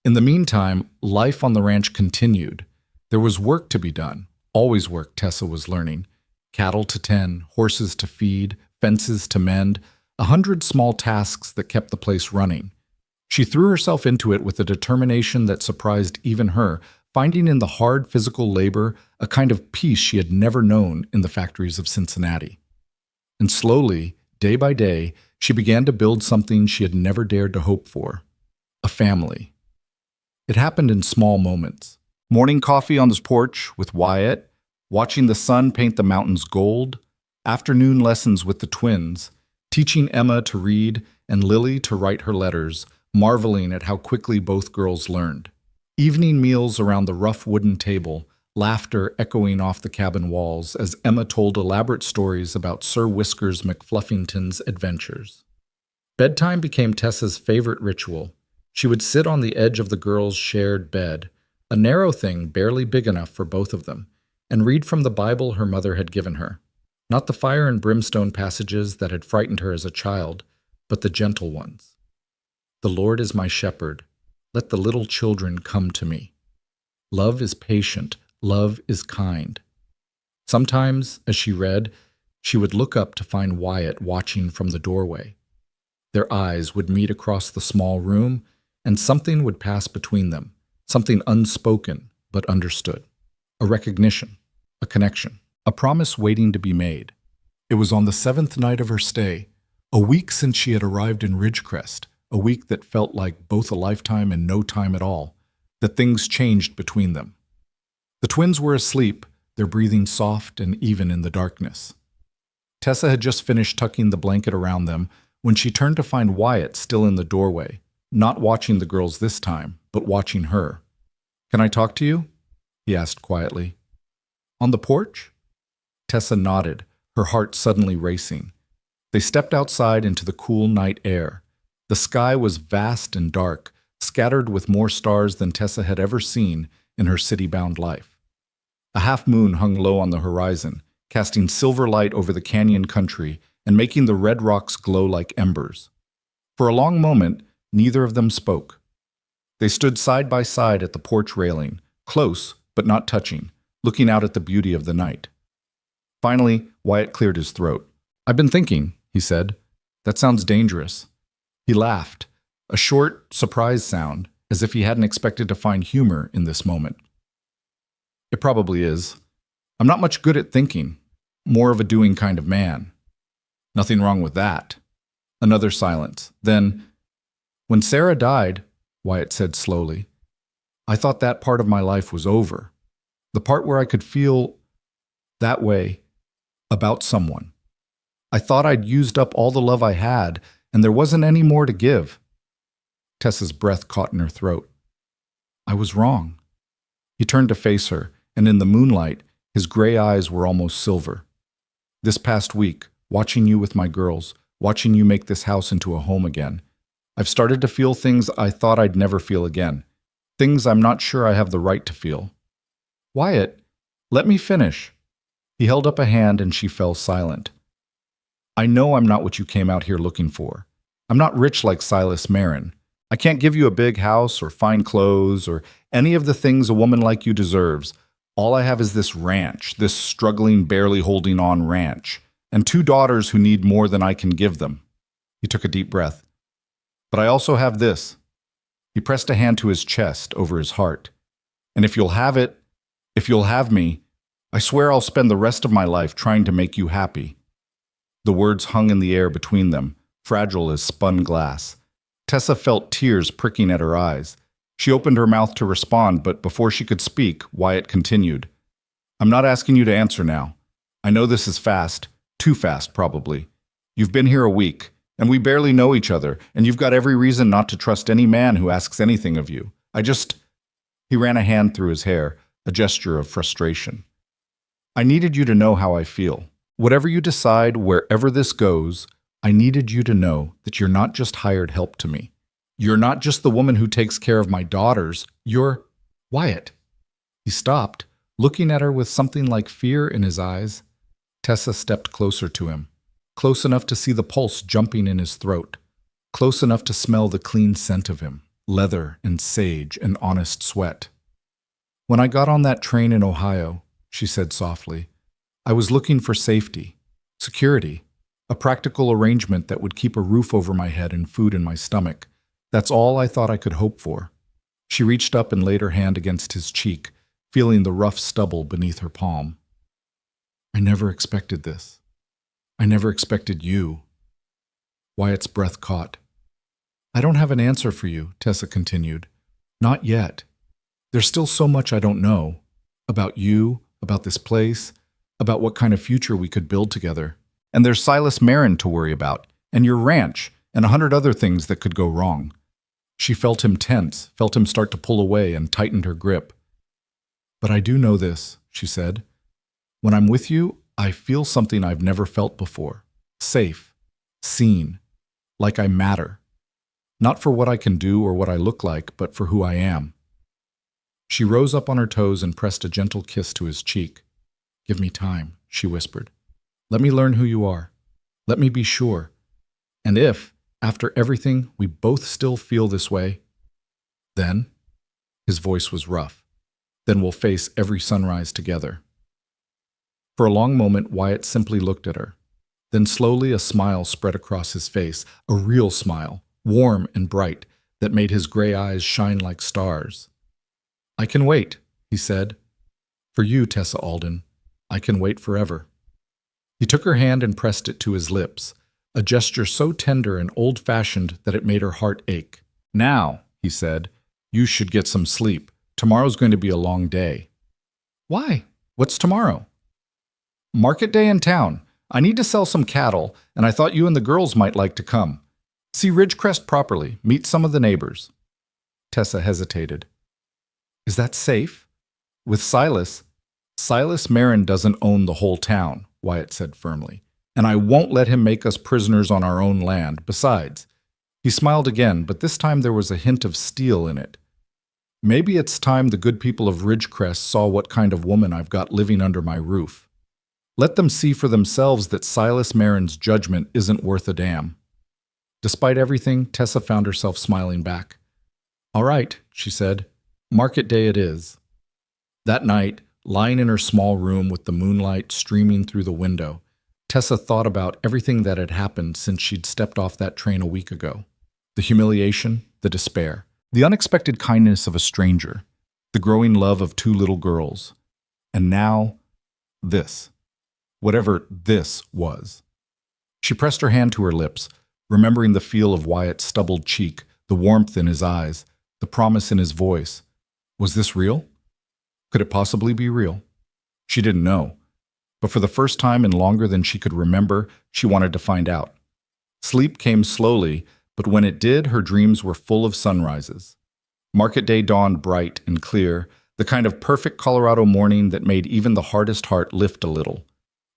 In the meantime, life on the ranch continued. There was work to be done. Always work, Tessa was learning. Cattle to tend, horses to feed, fences to mend, 100 small tasks that kept the place running. She threw herself into it with a determination that surprised even her, finding in the hard physical labor a kind of peace she had never known in the factories of Cincinnati. And slowly, day by day, she began to build something she had never dared to hope for, a family. It happened in small moments. Morning coffee on the porch with Wyatt, watching the sun paint the mountains gold, afternoon lessons with the twins, teaching Emma to read and Lily to write her letters, marveling at how quickly both girls learned. Evening meals around the rough wooden table, laughter echoing off the cabin walls as Emma told elaborate stories about Sir Whiskers McFluffington's adventures. Bedtime became Tessa's favorite ritual. She would sit on the edge of the girls' shared bed, a narrow thing barely big enough for both of them, and read from the Bible her mother had given her. Not the fire and brimstone passages that had frightened her as a child, but the gentle ones. The Lord is my shepherd. Let the little children come to me. Love is patient. Love is kind. Sometimes, as she read, she would look up to find Wyatt watching from the doorway. Their eyes would meet across the small room, and something would pass between them, something unspoken but understood. A recognition, a connection, a promise waiting to be made. It was on the 7th night of her stay, a week since she had arrived in Ridgecrest, a week that felt like both a lifetime and no time at all, that things changed between them. The twins were asleep, their breathing soft and even in the darkness. Tessa had just finished tucking the blanket around them when she turned to find Wyatt still in the doorway, not watching the girls this time, but watching her. "Can I talk to you?" he asked quietly. "On the porch?" Tessa nodded, her heart suddenly racing. They stepped outside into the cool night air. The sky was vast and dark, scattered with more stars than Tessa had ever seen in her city-bound life. A half-moon hung low on the horizon, casting silver light over the canyon country and making the red rocks glow like embers. For a long moment, neither of them spoke. They stood side by side at the porch railing, close but not touching, looking out at the beauty of the night. Finally, Wyatt cleared his throat. "I've been thinking," he said. "That sounds dangerous." He laughed, a short, surprised sound, as if he hadn't expected to find humor in this moment. "It probably is. I'm not much good at thinking, more of a doing kind of man." "Nothing wrong with that." Another silence. Then, "When Sarah died," Wyatt said slowly, "I thought that part of my life was over. The part where I could feel that way about someone. I thought I'd used up all the love I had, and there wasn't any more to give." Tessa's breath caught in her throat. "I was wrong." He turned to face her, and in the moonlight, his gray eyes were almost silver. "This past week, watching you with my girls, watching you make this house into a home again, I've started to feel things I thought I'd never feel again. Things I'm not sure I have the right to feel." "Wyatt, let me finish." He held up a hand and she fell silent. "I know I'm not what you came out here looking for. I'm not rich like Silas Marin. I can't give you a big house or fine clothes or any of the things a woman like you deserves. All I have is this ranch, this struggling, barely holding on ranch, and 2 daughters who need more than I can give them." He took a deep breath. "But I also have this." He pressed a hand to his chest, over his heart. "And if you'll have it, if you'll have me, I swear I'll spend the rest of my life trying to make you happy." The words hung in the air between them, fragile as spun glass. Tessa felt tears pricking at her eyes. She opened her mouth to respond, but before she could speak, Wyatt continued. "I'm not asking you to answer now. I know this is fast, too fast probably. You've been here a week, and we barely know each other, and you've got every reason not to trust any man who asks anything of you. He ran a hand through his hair, a gesture of frustration. "I needed you to know how I feel. Whatever you decide, wherever this goes, I needed you to know that you're not just hired help to me. You're not just the woman who takes care of my daughters. You're Wyatt." He stopped, looking at her with something like fear in his eyes. Tessa stepped closer to him, close enough to see the pulse jumping in his throat, close enough to smell the clean scent of him, leather and sage and honest sweat. "When I got on that train in Ohio," she said softly, "I was looking for safety, security, a practical arrangement that would keep a roof over my head and food in my stomach. That's all I thought I could hope for." She reached up and laid her hand against his cheek, feeling the rough stubble beneath her palm. "I never expected this. I never expected you." Wyatt's breath caught. "I don't have an answer for you," Tessa continued. "Not yet. There's still so much I don't know. About you, about this place, about what kind of future we could build together. And there's Silas Marin to worry about, and your ranch, and 100 other things that could go wrong." She felt him tense, felt him start to pull away, and tightened her grip. "But I do know this," she said. "When I'm with you, I feel something I've never felt before. Safe, seen, like I matter. Not for what I can do or what I look like, but for who I am." She rose up on her toes and pressed a gentle kiss to his cheek. "Give me time," she whispered. Let me learn who you are. Let me be sure. And if, after everything, we both still feel this way, then, his voice was rough, then we'll face every sunrise together. For a long moment, Wyatt simply looked at her. Then slowly a smile spread across his face, a real smile, warm and bright, that made his gray eyes shine like stars. I can wait, he said. For you, Tessa Alden, I can wait forever. He took her hand and pressed it to his lips, a gesture so tender and old-fashioned that it made her heart ache. Now, he said, you should get some sleep. Tomorrow's going to be a long day. Why? What's tomorrow? Market day in town. I need to sell some cattle, and I thought you and the girls might like to come. See Ridgecrest properly. Meet some of the neighbors. Tessa hesitated. Is that safe? With Silas Marin doesn't own the whole town, Wyatt said firmly, and I won't let him make us prisoners on our own land. Besides, he smiled again, but this time there was a hint of steel in it. Maybe it's time the good people of Ridgecrest saw what kind of woman I've got living under my roof. Let them see for themselves that Silas Marin's judgment isn't worth a damn. Despite everything, Tessa found herself smiling back. All right, she said. Market day it is. That night, lying in her small room with the moonlight streaming through the window, Tessa thought about everything that had happened since she'd stepped off that train a week ago. The humiliation, the despair, the unexpected kindness of a stranger, the growing love of two little girls. And now, this. Whatever this was. She pressed her hand to her lips, remembering the feel of Wyatt's stubbled cheek, the warmth in his eyes, the promise in his voice. Was this real? Could it possibly be real? She didn't know. But for the first time in longer than she could remember, she wanted to find out. Sleep came slowly, but when it did, her dreams were full of sunrises. Market day dawned bright and clear, the kind of perfect Colorado morning that made even the hardest heart lift a little.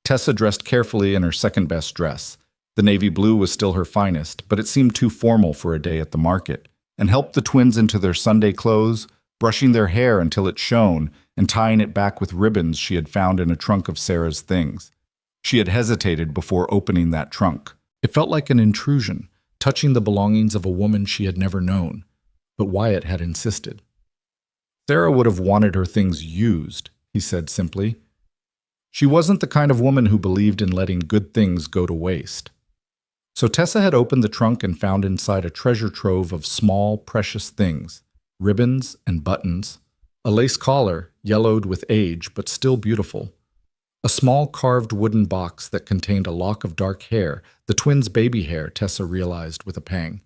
Tessa dressed carefully in her second-best dress. The navy blue was still her finest, but it seemed too formal for a day at the market, and helped the twins into their Sunday clothes, brushing their hair until it shone and tying it back with ribbons she had found in a trunk of Sarah's things. She had hesitated before opening that trunk. It felt like an intrusion, touching the belongings of a woman she had never known, but Wyatt had insisted. Sarah would have wanted her things used, he said simply. She wasn't the kind of woman who believed in letting good things go to waste. So Tessa had opened the trunk and found inside a treasure trove of small, precious things, ribbons and buttons, a lace collar, yellowed with age but still beautiful, a small carved wooden box that contained a lock of dark hair, the twins' baby hair, Tessa realized with a pang,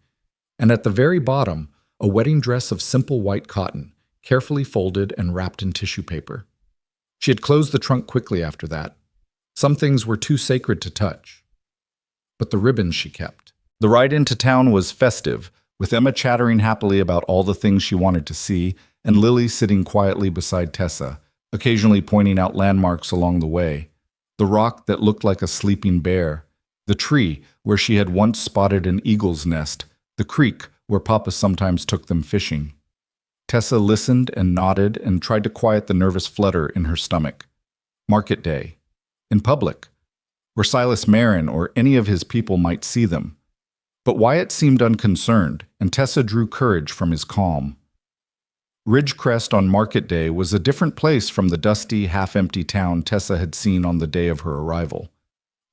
and at the very bottom, a wedding dress of simple white cotton, carefully folded and wrapped in tissue paper. She had closed the trunk quickly after that. Some things were too sacred to touch. But the ribbons she kept. The ride into town was festive, with Emma chattering happily about all the things she wanted to see, and Lily sitting quietly beside Tessa, occasionally pointing out landmarks along the way. The rock that looked like a sleeping bear, the tree where she had once spotted an eagle's nest, the creek where Papa sometimes took them fishing. Tessa listened and nodded and tried to quiet the nervous flutter in her stomach. Market day. In public. Where Silas Marin or any of his people might see them. But Wyatt seemed unconcerned, and Tessa drew courage from his calm. Ridgecrest on Market Day was a different place from the dusty, half-empty town Tessa had seen on the day of her arrival.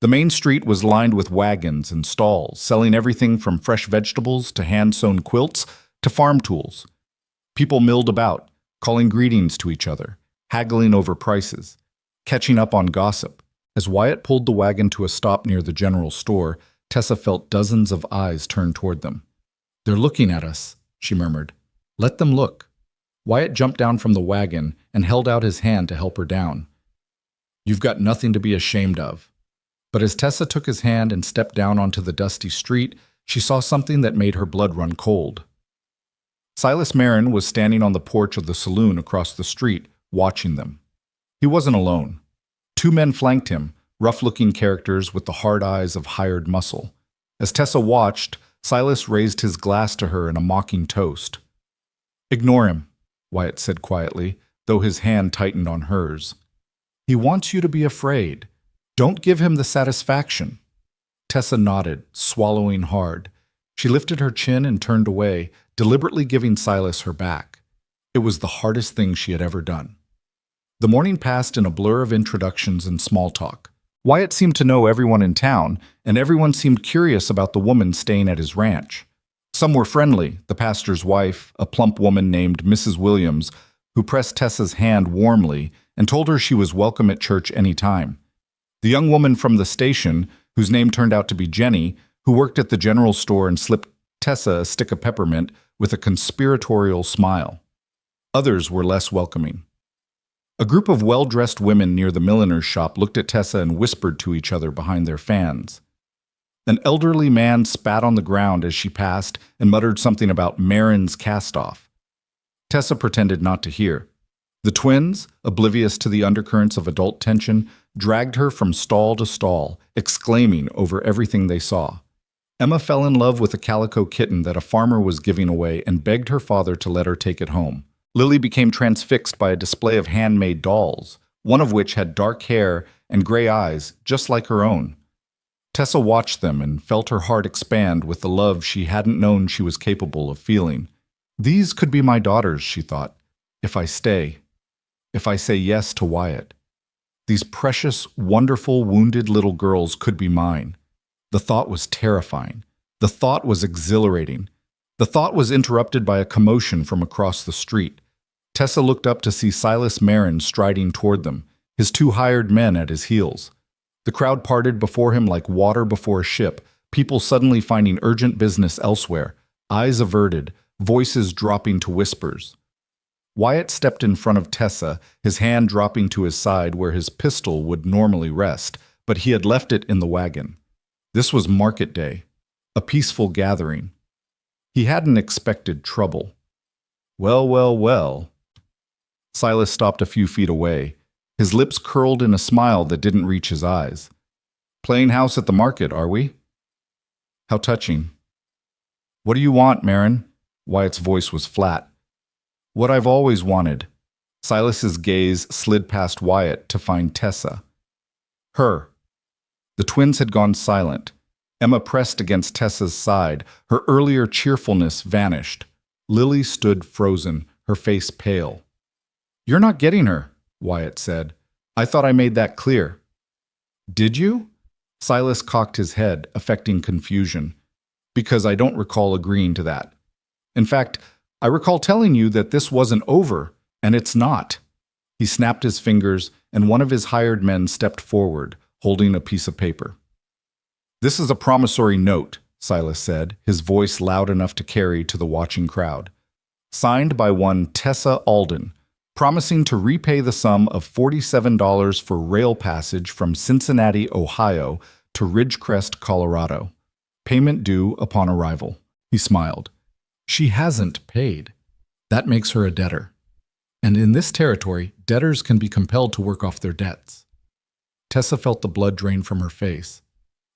The main street was lined with wagons and stalls, selling everything from fresh vegetables to hand-sewn quilts to farm tools. People milled about, calling greetings to each other, haggling over prices, catching up on gossip. As Wyatt pulled the wagon to a stop near the general store, Tessa felt dozens of eyes turn toward them. They're looking at us, she murmured. Let them look. Wyatt jumped down from the wagon and held out his hand to help her down. You've got nothing to be ashamed of. But as Tessa took his hand and stepped down onto the dusty street, she saw something that made her blood run cold. Silas Marin was standing on the porch of the saloon across the street, watching them. He wasn't alone. Two men flanked him, rough-looking characters with the hard eyes of hired muscle. As Tessa watched, Silas raised his glass to her in a mocking toast. Ignore him, Wyatt said quietly, though his hand tightened on hers. He wants you to be afraid. Don't give him the satisfaction. Tessa nodded, swallowing hard. She lifted her chin and turned away, deliberately giving Silas her back. It was the hardest thing she had ever done. The morning passed in a blur of introductions and small talk. Wyatt seemed to know everyone in town, and everyone seemed curious about the woman staying at his ranch. Some were friendly, the pastor's wife, a plump woman named Mrs. Williams, who pressed Tessa's hand warmly and told her she was welcome at church any time. The young woman from the station, whose name turned out to be Jenny, who worked at the general store and slipped Tessa a stick of peppermint with a conspiratorial smile. Others were less welcoming. A group of well-dressed women near the milliner's shop looked at Tessa and whispered to each other behind their fans. An elderly man spat on the ground as she passed and muttered something about Marin's cast-off. Tessa pretended not to hear. The twins, oblivious to the undercurrents of adult tension, dragged her from stall to stall, exclaiming over everything they saw. Emma fell in love with a calico kitten that a farmer was giving away and begged her father to let her take it home. Lily became transfixed by a display of handmade dolls, one of which had dark hair and gray eyes, just like her own. Tessa watched them and felt her heart expand with the love she hadn't known she was capable of feeling. These could be my daughters, she thought, if I stay, if I say yes to Wyatt. These precious, wonderful, wounded little girls could be mine. The thought was terrifying. The thought was exhilarating. The thought was interrupted by a commotion from across the street. Tessa looked up to see Silas Marin striding toward them, his two hired men at his heels. The crowd parted before him like water before a ship, people suddenly finding urgent business elsewhere, eyes averted, voices dropping to whispers. Wyatt stepped in front of Tessa, his hand dropping to his side where his pistol would normally rest, but he had left it in the wagon. This was market day, a peaceful gathering. He hadn't expected trouble. Well, well, well. Silas stopped a few feet away, his lips curled in a smile that didn't reach his eyes. Playing house at the market, are we? How touching. What do you want, Marin? Wyatt's voice was flat. What I've always wanted. Silas's gaze slid past Wyatt to find Tessa. Her. The twins had gone silent. Emma pressed against Tessa's side. Her earlier cheerfulness vanished. Lily stood frozen, her face pale. You're not getting her, Wyatt said. I thought I made that clear. Did you? Silas cocked his head, affecting confusion. Because I don't recall agreeing to that. In fact, I recall telling you that this wasn't over, and it's not. He snapped his fingers, and one of his hired men stepped forward, holding a piece of paper. This is a promissory note, Silas said, his voice loud enough to carry to the watching crowd. Signed by one Tessa Alden, promising to repay the sum of $47 for rail passage from Cincinnati, Ohio to Ridgecrest, Colorado. Payment due upon arrival. He smiled. She hasn't paid. That makes her a debtor. And in this territory, debtors can be compelled to work off their debts. Tessa felt the blood drain from her face.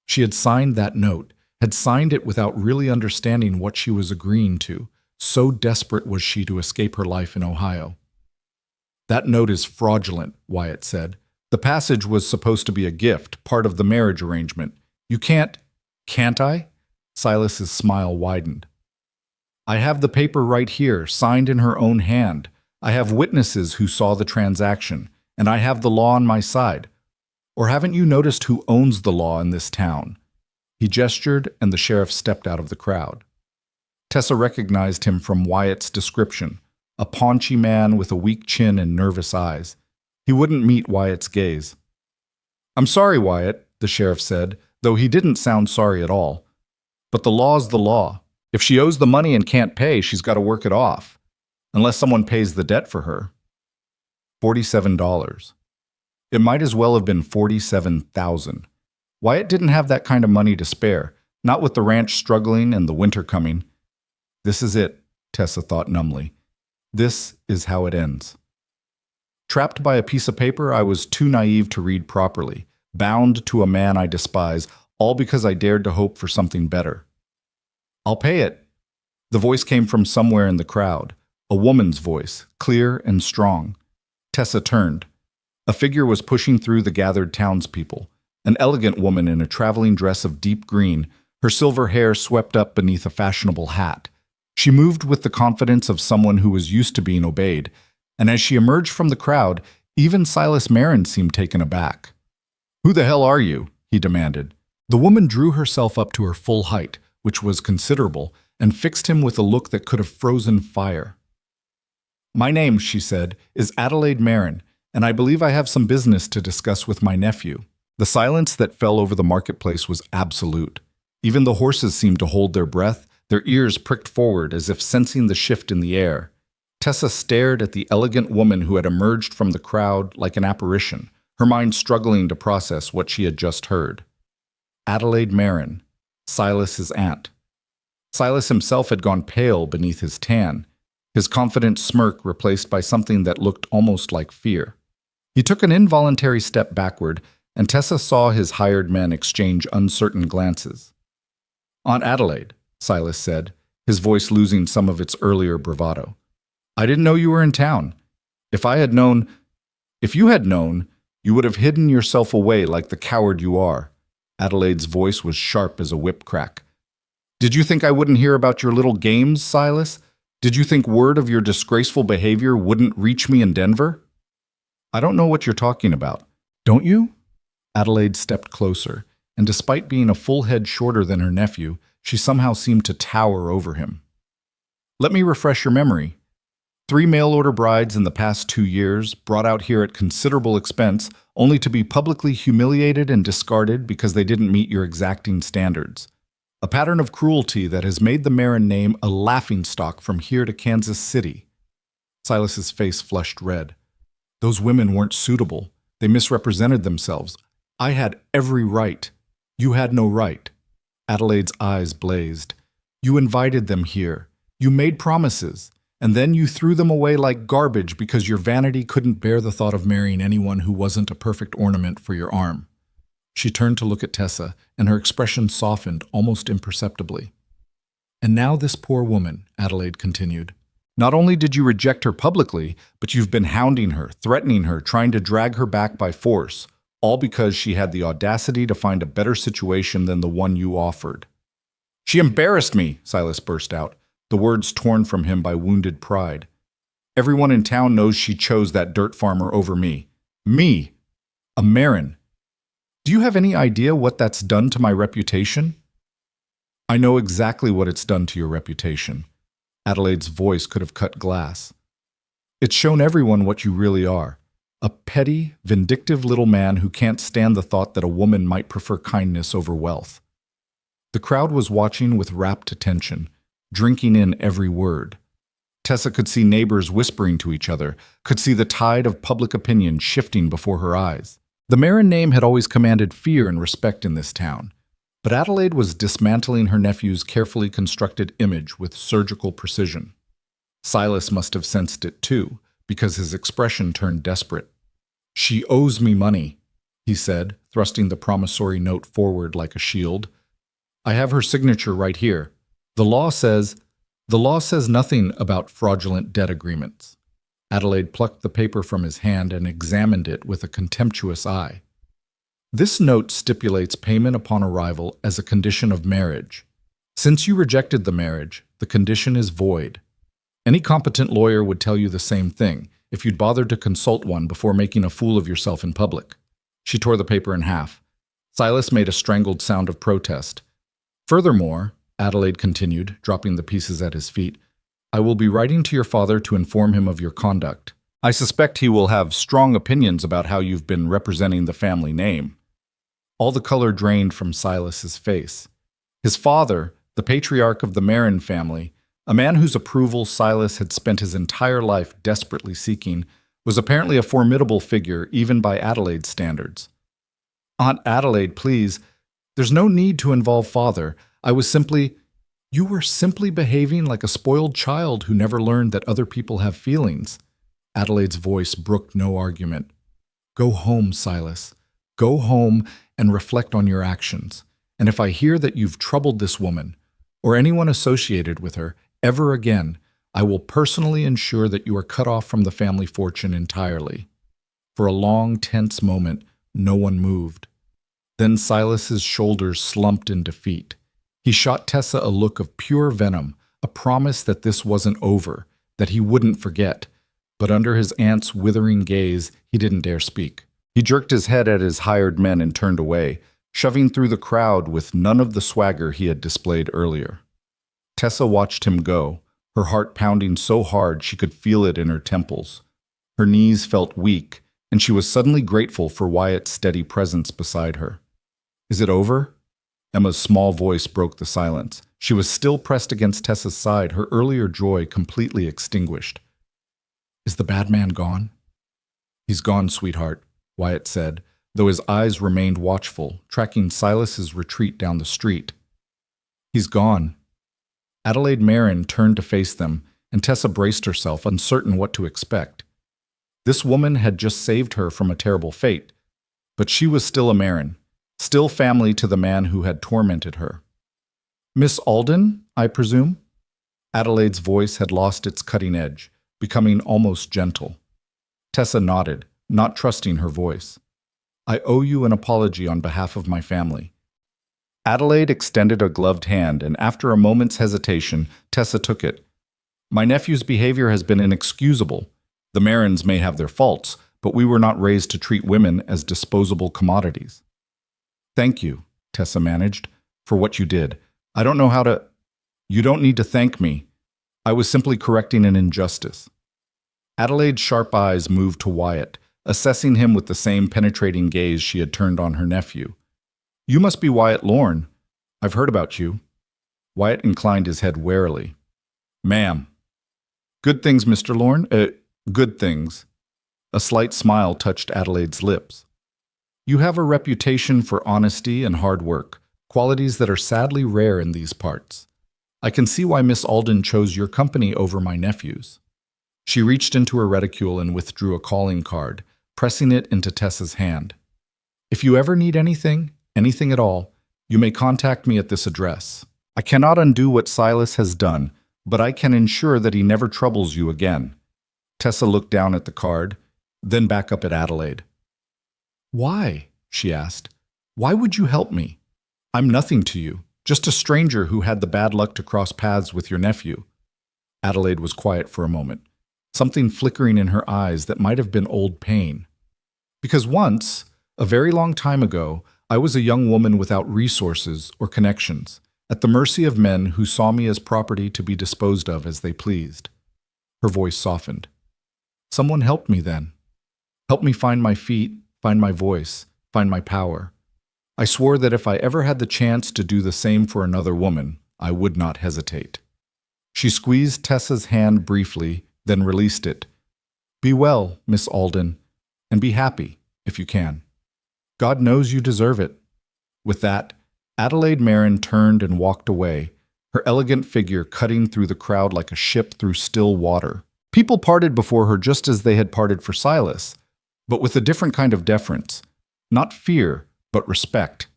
She had signed that note, had signed it without really understanding what she was agreeing to. So desperate was she to escape her life in Ohio. That note is fraudulent, Wyatt said. The passage was supposed to be a gift, part of the marriage arrangement. You can't I? Silas's smile widened. I have the paper right here, signed in her own hand. I have witnesses who saw the transaction, and I have the law on my side. Or haven't you noticed who owns the law in this town? He gestured, and the sheriff stepped out of the crowd. Tessa recognized him from Wyatt's description, a paunchy man with a weak chin and nervous eyes. He wouldn't meet Wyatt's gaze. I'm sorry, Wyatt, the sheriff said, though he didn't sound sorry at all. But the law's the law. If she owes the money and can't pay, she's got to work it off. Unless someone pays the debt for her. $47. It might as well have been $47,000. Wyatt didn't have that kind of money to spare, not with the ranch struggling and the winter coming. This is it, Tessa thought numbly. This is how it ends. Trapped by a piece of paper I was too naive to read properly, bound to a man I despise, all because I dared to hope for something better. I'll pay it. The voice came from somewhere in the crowd, a woman's voice, clear and strong. Tessa turned. A figure was pushing through the gathered townspeople. an elegant woman in a traveling dress of deep green, her silver hair swept up beneath a fashionable hat. She moved with the confidence of someone who was used to being obeyed, and as she emerged from the crowd, even Silas Marin seemed taken aback. "Who the hell are you?" he demanded. The woman drew herself up to her full height, which was considerable, and fixed him with a look that could have frozen fire. "My name," she said, "is Adelaide Marin, and I believe I have some business to discuss with my nephew." The silence that fell over the marketplace was absolute. Even the horses seemed to hold their breath, their ears pricked forward as if sensing the shift in the air. Tessa stared at the elegant woman who had emerged from the crowd like an apparition, her mind struggling to process what she had just heard. Adelaide Marin, Silas's aunt. Silas himself had gone pale beneath his tan, his confident smirk replaced by something that looked almost like fear. He took an involuntary step backward, and Tessa saw his hired men exchange uncertain glances. "Aunt Adelaide," Silas said, his voice losing some of its earlier bravado. "I didn't know you were in town. If you had known, you would have hidden yourself away like the coward you are." Adelaide's voice was sharp as a whip crack. "Did you think I wouldn't hear about your little games, Silas? Did you think word of your disgraceful behavior wouldn't reach me in Denver?" "I don't know what you're talking about. Don't you?" Adelaide stepped closer, and despite being a full head shorter than her nephew, she somehow seemed to tower over him. "Let me refresh your memory. 3 mail-order brides in the past 2 years, brought out here at considerable expense, only to be publicly humiliated and discarded because they didn't meet your exacting standards. A pattern of cruelty that has made the Marin name a laughingstock from here to Kansas City." Silas's face flushed red. "Those women weren't suitable. They misrepresented themselves. I had every right. You had no right." Adelaide's eyes blazed. "You invited them here. You made promises. And then you threw them away like garbage because your vanity couldn't bear the thought of marrying anyone who wasn't a perfect ornament for your arm." She turned to look at Tessa, and her expression softened almost imperceptibly. "And now this poor woman," Adelaide continued. "Not only did you reject her publicly, but you've been hounding her, threatening her, trying to drag her back by force, all because she had the audacity to find a better situation than the one you offered." "She embarrassed me," Silas burst out, the words torn from him by wounded pride. "Everyone in town knows she chose that dirt farmer over me. Me! A Marin. Do you have any idea what that's done to my reputation?" "I know exactly what it's done to your reputation." Adelaide's voice could have cut glass. "It's shown everyone what you really are. A petty, vindictive little man who can't stand the thought that a woman might prefer kindness over wealth." The crowd was watching with rapt attention, drinking in every word. Tessa could see neighbors whispering to each other, could see the tide of public opinion shifting before her eyes. The Marin name had always commanded fear and respect in this town, but Adelaide was dismantling her nephew's carefully constructed image with surgical precision. Silas must have sensed it too, because his expression turned desperate. "She owes me money," he said, thrusting the promissory note forward like a shield. "I have her signature right here. The law says nothing about fraudulent debt agreements." Adelaide plucked the paper from his hand and examined it with a contemptuous eye. "This note stipulates payment upon arrival as a condition of marriage. Since you rejected the marriage, the condition is void. Any competent lawyer would tell you the same thing if you'd bothered to consult one before making a fool of yourself in public." She tore the paper in half. Silas made a strangled sound of protest. "Furthermore," Adelaide continued, dropping the pieces at his feet, "I will be writing to your father to inform him of your conduct. I suspect he will have strong opinions about how you've been representing the family name." All the color drained from Silas's face. His father, the patriarch of the Marin family, a man whose approval Silas had spent his entire life desperately seeking, was apparently a formidable figure even by Adelaide's standards. "Aunt Adelaide, please. There's no need to involve father. You were simply behaving like a spoiled child who never learned that other people have feelings." Adelaide's voice brooked no argument. "Go home, Silas. Go home and reflect on your actions. And if I hear that you've troubled this woman, or anyone associated with her, ever again, I will personally ensure that you are cut off from the family fortune entirely." For a long, tense moment, no one moved. Then Silas's shoulders slumped in defeat. He shot Tessa a look of pure venom, a promise that this wasn't over, that he wouldn't forget. But under his aunt's withering gaze, he didn't dare speak. He jerked his head at his hired men and turned away, shoving through the crowd with none of the swagger he had displayed earlier. Tessa watched him go, her heart pounding so hard she could feel it in her temples. Her knees felt weak, and she was suddenly grateful for Wyatt's steady presence beside her. "Is it over?" Emma's small voice broke the silence. She was still pressed against Tessa's side, her earlier joy completely extinguished. "Is the bad man gone?" "He's gone, sweetheart," Wyatt said, though his eyes remained watchful, tracking Silas's retreat down the street. "He's gone." Adelaide Marin turned to face them, and Tessa braced herself, uncertain what to expect. This woman had just saved her from a terrible fate, but she was still a Marin, still family to the man who had tormented her. "Miss Alden, I presume?" Adelaide's voice had lost its cutting edge, becoming almost gentle. Tessa nodded, not trusting her voice. "I owe you an apology on behalf of my family." Adelaide extended a gloved hand, and after a moment's hesitation, Tessa took it. "My nephew's behavior has been inexcusable. The Marins may have their faults, but we were not raised to treat women as disposable commodities." "Thank you," Tessa managed, "for what you did. I don't know how to—" "You don't need to thank me. I was simply correcting an injustice." Adelaide's sharp eyes moved to Wyatt, assessing him with the same penetrating gaze she had turned on her nephew. "You must be Wyatt Lorne. I've heard about you." Wyatt inclined his head warily. "Ma'am." "Good things, Mr. Lorne? Good things." A slight smile touched Adelaide's lips. "You have a reputation for honesty and hard work, qualities that are sadly rare in these parts. I can see why Miss Alden chose your company over my nephew's." She reached into her reticule and withdrew a calling card, pressing it into Tessa's hand. "If you ever need anything at all, you may contact me at this address. I cannot undo what Silas has done, but I can ensure that he never troubles you again." Tessa looked down at the card, then back up at Adelaide. "Why?" she asked. "Why would you help me? I'm nothing to you, just a stranger who had the bad luck to cross paths with your nephew." Adelaide was quiet for a moment, something flickering in her eyes that might have been old pain. "Because once, a very long time ago, I was a young woman without resources or connections, at the mercy of men who saw me as property to be disposed of as they pleased." Her voice softened. "Someone helped me then. Helped me find my feet, find my voice, find my power. I swore that if I ever had the chance to do the same for another woman, I would not hesitate." She squeezed Tessa's hand briefly, then released it. "Be well, Miss Alden, and be happy, if you can. God knows you deserve it." With that, Adelaide Marin turned and walked away, her elegant figure cutting through the crowd like a ship through still water. People parted before her just as they had parted for Silas, but with a different kind of deference. Not fear, but respect.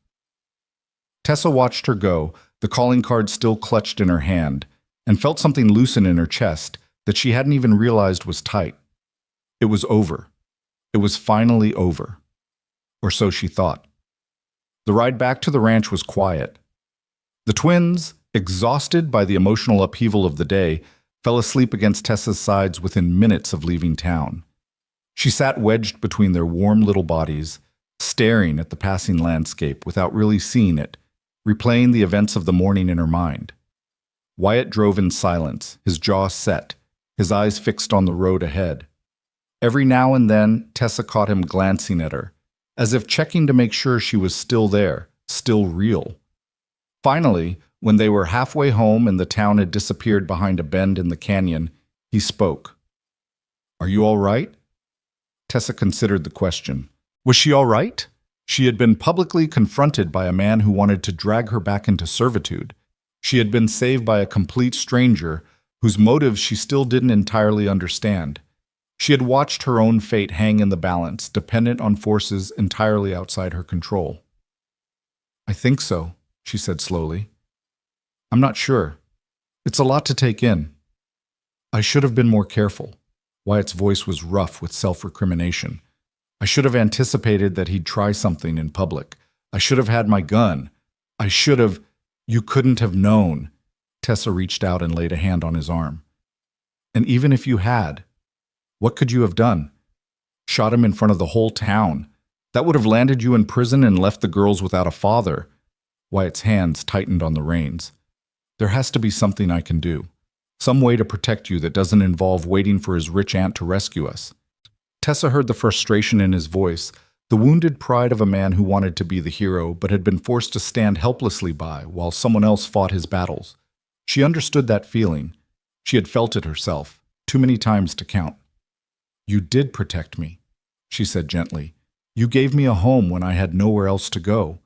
Tessa watched her go, the calling card still clutched in her hand, and felt something loosen in her chest that she hadn't even realized was tight. It was over. It was finally over. Or so she thought. The ride back to the ranch was quiet. The twins, exhausted by the emotional upheaval of the day, fell asleep against Tessa's sides within minutes of leaving town. She sat wedged between their warm little bodies, staring at the passing landscape without really seeing it, replaying the events of the morning in her mind. Wyatt drove in silence, his jaw set, his eyes fixed on the road ahead. Every now and then, Tessa caught him glancing at her, as if checking to make sure she was still there, still real. Finally, when they were halfway home and the town had disappeared behind a bend in the canyon, he spoke. "Are you all right?" Tessa considered the question. Was she all right? She had been publicly confronted by a man who wanted to drag her back into servitude. She had been saved by a complete stranger whose motives she still didn't entirely understand. She had watched her own fate hang in the balance, dependent on forces entirely outside her control. "I think so," she said slowly. "I'm not sure. It's a lot to take in. I should have been more careful." Wyatt's voice was rough with self-recrimination. "I should have anticipated that he'd try something in public, I should have had my gun. I should have. You couldn't have known. Tessa reached out and laid a hand on his arm. And even if you had, what could you have done? Shot him in front of the whole town. That would have landed you in prison and left the girls without a father. Wyatt's hands tightened on the reins. There has to be something I can do. Some way to protect you that doesn't involve waiting for his rich aunt to rescue us. Tessa heard the frustration in his voice, the wounded pride of a man who wanted to be the hero but had been forced to stand helplessly by while someone else fought his battles. She understood that feeling. She had felt it herself, too many times to count. You did protect me, she said gently. You gave me a home when I had nowhere else to go.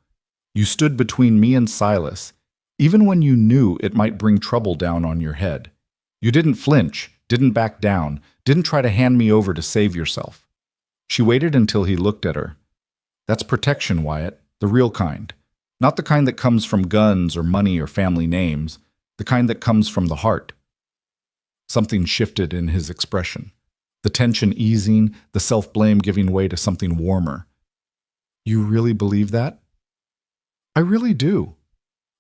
You stood between me and Silas, even when you knew it might bring trouble down on your head. You didn't flinch, didn't back down, didn't try to hand me over to save yourself. She waited until he looked at her. That's protection, Wyatt, the real kind. Not the kind that comes from guns or money or family names, the kind that comes from the heart. Something shifted in his expression. The tension easing, the self-blame giving way to something warmer. You really believe that? I really do.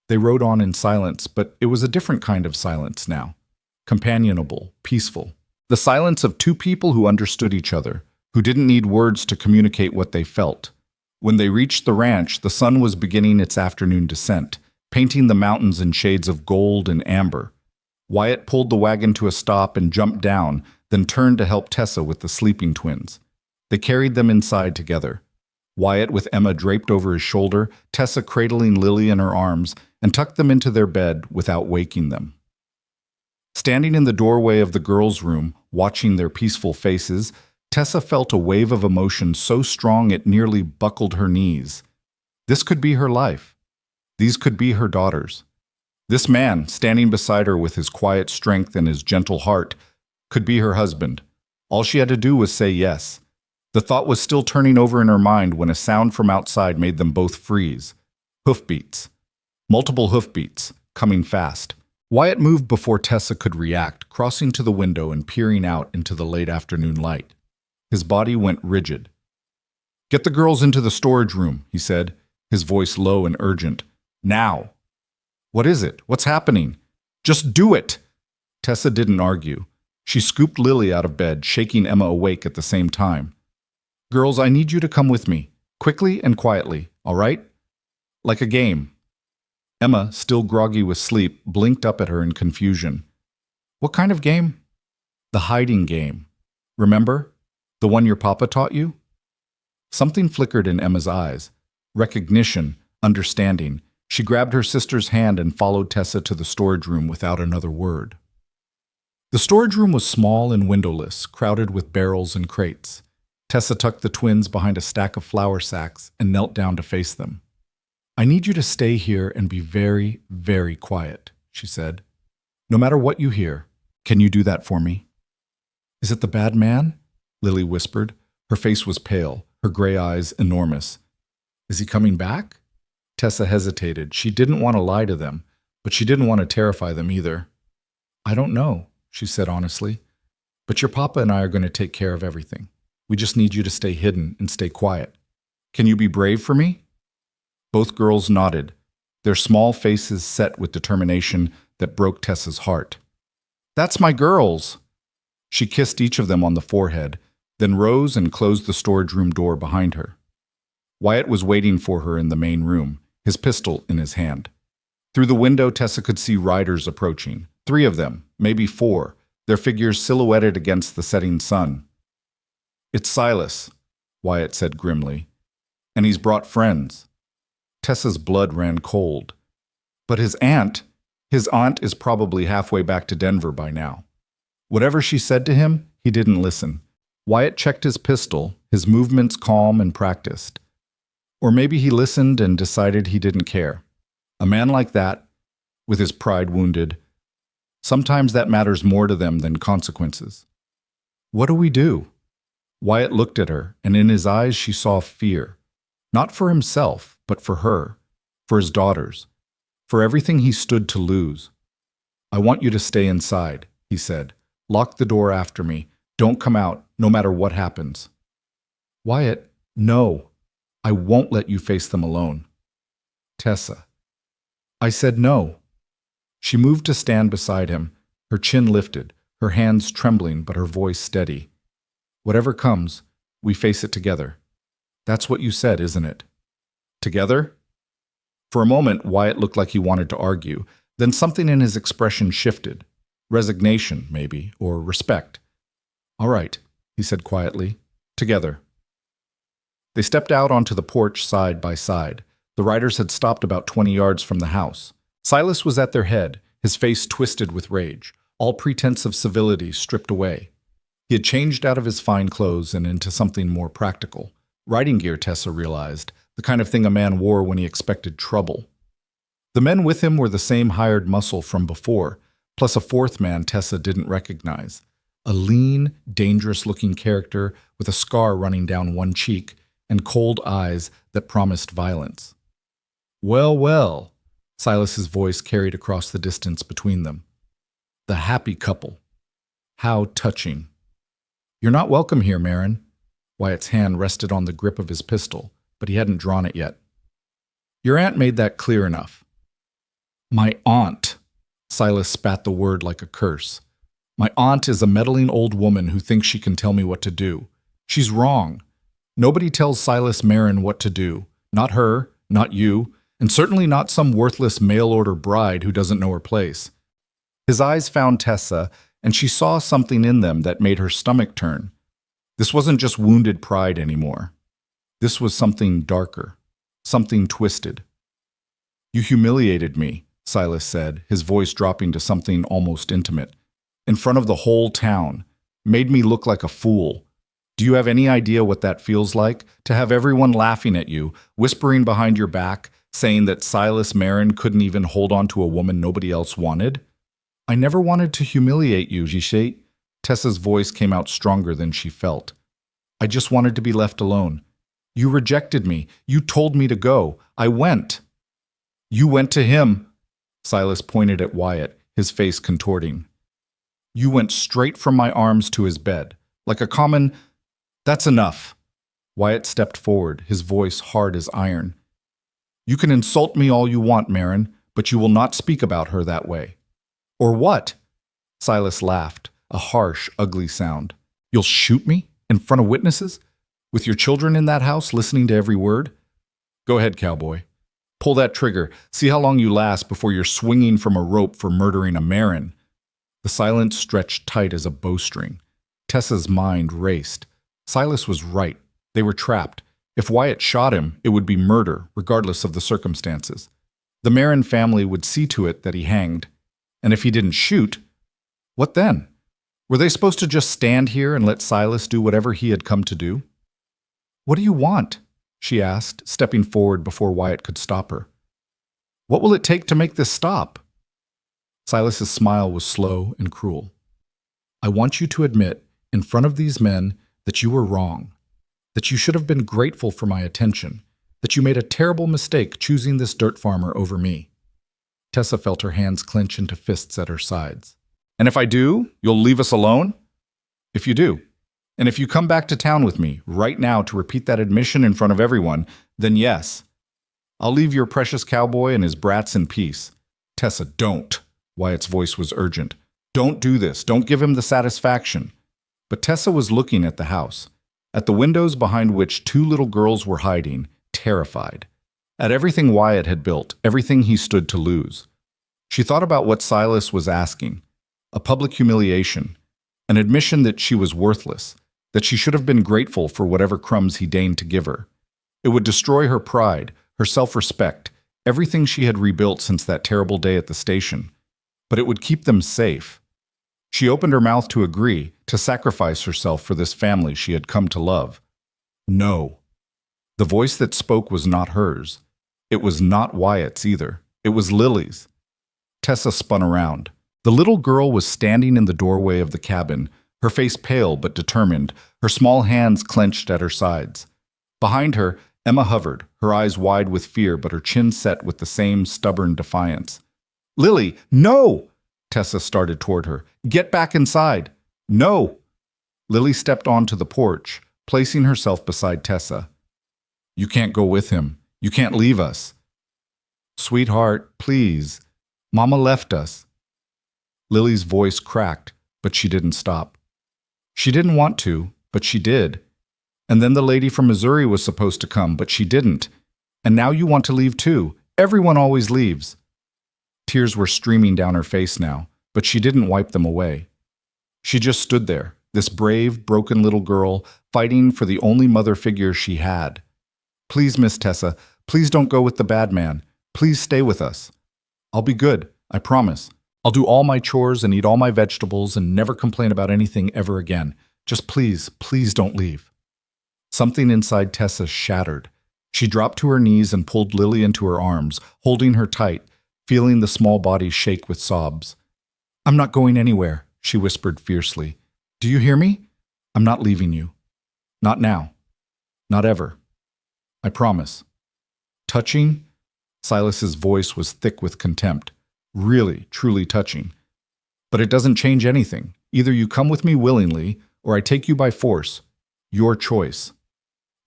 They rode on in silence, but it was a different kind of silence now. Companionable, peaceful. The silence of two people who understood each other, who didn't need words to communicate what they felt. When they reached the ranch, the sun was beginning its afternoon descent, painting the mountains in shades of gold and amber. Wyatt pulled the wagon to a stop and jumped down, then turned to help Tessa with the sleeping twins. They carried them inside together. Wyatt with Emma draped over his shoulder, Tessa cradling Lily in her arms, and tucked them into their bed without waking them. Standing in the doorway of the girls' room, watching their peaceful faces, Tessa felt a wave of emotion so strong it nearly buckled her knees. This could be her life. These could be her daughters. This man, standing beside her with his quiet strength and his gentle heart, could be her husband. All she had to do was say yes. The thought was still turning over in her mind when a sound from outside made them both freeze. Hoofbeats. Multiple hoofbeats, coming fast. Wyatt moved before Tessa could react, crossing to the window and peering out into the late afternoon light. His body went rigid. Get the girls into the storage room, he said, his voice low and urgent. Now. What is it? What's happening? Just do it! Tessa didn't argue. She scooped Lily out of bed, shaking Emma awake at the same time. Girls, I need you to come with me, quickly and quietly, all right? Like a game. Emma, still groggy with sleep, blinked up at her in confusion. What kind of game? The hiding game. Remember? The one your papa taught you? Something flickered in Emma's eyes. Recognition, understanding. She grabbed her sister's hand and followed Tessa to the storage room without another word. The storage room was small and windowless, crowded with barrels and crates. Tessa tucked the twins behind a stack of flour sacks and knelt down to face them. I need you to stay here and be very, very quiet, she said. No matter what you hear, can you do that for me? Is it the bad man? Lily whispered. Her face was pale, her gray eyes enormous. Is he coming back? Tessa hesitated. She didn't want to lie to them, but she didn't want to terrify them either. I don't know, she said honestly. But your papa and I are going to take care of everything. We just need you to stay hidden and stay quiet. Can you be brave for me? Both girls nodded, their small faces set with determination that broke Tessa's heart. That's my girls! She kissed each of them on the forehead, then rose and closed the storage room door behind her. Wyatt was waiting for her in the main room, his pistol in his hand. Through the window, Tessa could see riders approaching. 3 of them, maybe 4, their figures silhouetted against the setting sun. It's Silas, Wyatt said grimly, and he's brought friends. Tessa's blood ran cold. But his aunt is probably halfway back to Denver by now. Whatever she said to him, he didn't listen. Wyatt checked his pistol, his movements calm and practiced. Or maybe he listened and decided he didn't care. A man like that, with his pride wounded, sometimes that matters more to them than consequences. What do we do? Wyatt looked at her, and in his eyes she saw fear. Not for himself, but for her, for his daughters, for everything he stood to lose. I want you to stay inside, he said. Lock the door after me. Don't come out, no matter what happens. Wyatt, no. I won't let you face them alone. Tessa. I said no. She moved to stand beside him, her chin lifted, her hands trembling but her voice steady. Whatever comes, we face it together. That's what you said, isn't it? Together? For a moment, Wyatt looked like he wanted to argue. Then something in his expression shifted. Resignation, maybe, or respect. All right, he said quietly. Together. They stepped out onto the porch side by side. The riders had stopped about 20 yards from the house. Silas was at their head, his face twisted with rage, all pretense of civility stripped away. He had changed out of his fine clothes and into something more practical. Riding gear, Tessa realized, the kind of thing a man wore when he expected trouble. The men with him were the same hired muscle from before, plus a fourth man Tessa didn't recognize. A lean, dangerous-looking character with a scar running down one cheek and cold eyes that promised violence. Well, well, Silas's voice carried across the distance between them. The happy couple. How touching. You're not welcome here, Marin. Wyatt's hand rested on the grip of his pistol, but he hadn't drawn it yet. Your aunt made that clear enough. My aunt. Silas spat the word like a curse. My aunt is a meddling old woman who thinks she can tell me what to do. She's wrong. Nobody tells Silas Marin what to do. Not her, not you, and certainly not some worthless mail-order bride who doesn't know her place. His eyes found Tessa, and she saw something in them that made her stomach turn. This wasn't just wounded pride anymore. This was something darker, something twisted. You humiliated me, Silas said, his voice dropping to something almost intimate. In front of the whole town. Made me look like a fool. Do you have any idea what that feels like? To have everyone laughing at you, whispering behind your back, saying that Silas Marin couldn't even hold on to a woman nobody else wanted? I never wanted to humiliate you, Gishet. Tessa's voice came out stronger than she felt. I just wanted to be left alone. You rejected me. You told me to go. I went. You went to him. Silas pointed at Wyatt, his face contorting. You went straight from my arms to his bed, like a common... That's enough. Wyatt stepped forward, his voice hard as iron. You can insult me all you want, Marin, but you will not speak about her that way. Or what? Silas laughed, a harsh, ugly sound. You'll shoot me? In front of witnesses? With your children in that house listening to every word? Go ahead, cowboy. Pull that trigger. See how long you last before you're swinging from a rope for murdering a Marin. The silence stretched tight as a bowstring. Tessa's mind raced. Silas was right. They were trapped. If Wyatt shot him, it would be murder, regardless of the circumstances. The Marin family would see to it that he hanged. And if he didn't shoot, what then? Were they supposed to just stand here and let Silas do whatever he had come to do? What do you want? She asked, stepping forward before Wyatt could stop her. What will it take to make this stop? Silas's smile was slow and cruel. I want you to admit, in front of these men, that you were wrong, that you should have been grateful for my attention, that you made a terrible mistake choosing this dirt farmer over me. Tessa felt her hands clench into fists at her sides. And if I do, you'll leave us alone? If you do, and if you come back to town with me right now to repeat that admission in front of everyone, then yes. I'll leave your precious cowboy and his brats in peace. Tessa, don't. Wyatt's voice was urgent. Don't do this. Don't give him the satisfaction. But Tessa was looking at the house, at the windows behind which two little girls were hiding, terrified, at everything Wyatt had built, everything he stood to lose. She thought about what Silas was asking, a public humiliation, an admission that she was worthless, that she should have been grateful for whatever crumbs he deigned to give her. It would destroy her pride, her self-respect, everything she had rebuilt since that terrible day at the station. But it would keep them safe. She opened her mouth to agree, to sacrifice herself for this family she had come to love. No. The voice that spoke was not hers. It was not Wyatt's either. It was Lily's. Tessa spun around. The little girl was standing in the doorway of the cabin, her face pale but determined, her small hands clenched at her sides. Behind her, Emma hovered, her eyes wide with fear but her chin set with the same stubborn defiance. Lily, no! Tessa started toward her. Get back inside. No! Lily stepped onto the porch, placing herself beside Tessa. You can't go with him. You can't leave us. Sweetheart, please. Mama left us. Lily's voice cracked, but she didn't stop. She didn't want to, but she did. And then the lady from Missouri was supposed to come, but she didn't. And now you want to leave too. Everyone always leaves. Tears were streaming down her face now, but she didn't wipe them away. She just stood there, this brave, broken little girl, fighting for the only mother figure she had. Please, Miss Tessa, please don't go with the bad man. Please stay with us. I'll be good, I promise. I'll do all my chores and eat all my vegetables and never complain about anything ever again. Just please, please don't leave. Something inside Tessa shattered. She dropped to her knees and pulled Lily into her arms, holding her tight, feeling the small body shake with sobs. I'm not going anywhere, she whispered fiercely. Do you hear me? I'm not leaving you. Not now. Not ever. I promise. Touching? Silas's voice was thick with contempt. Really, truly touching. But it doesn't change anything. Either you come with me willingly, or I take you by force. Your choice.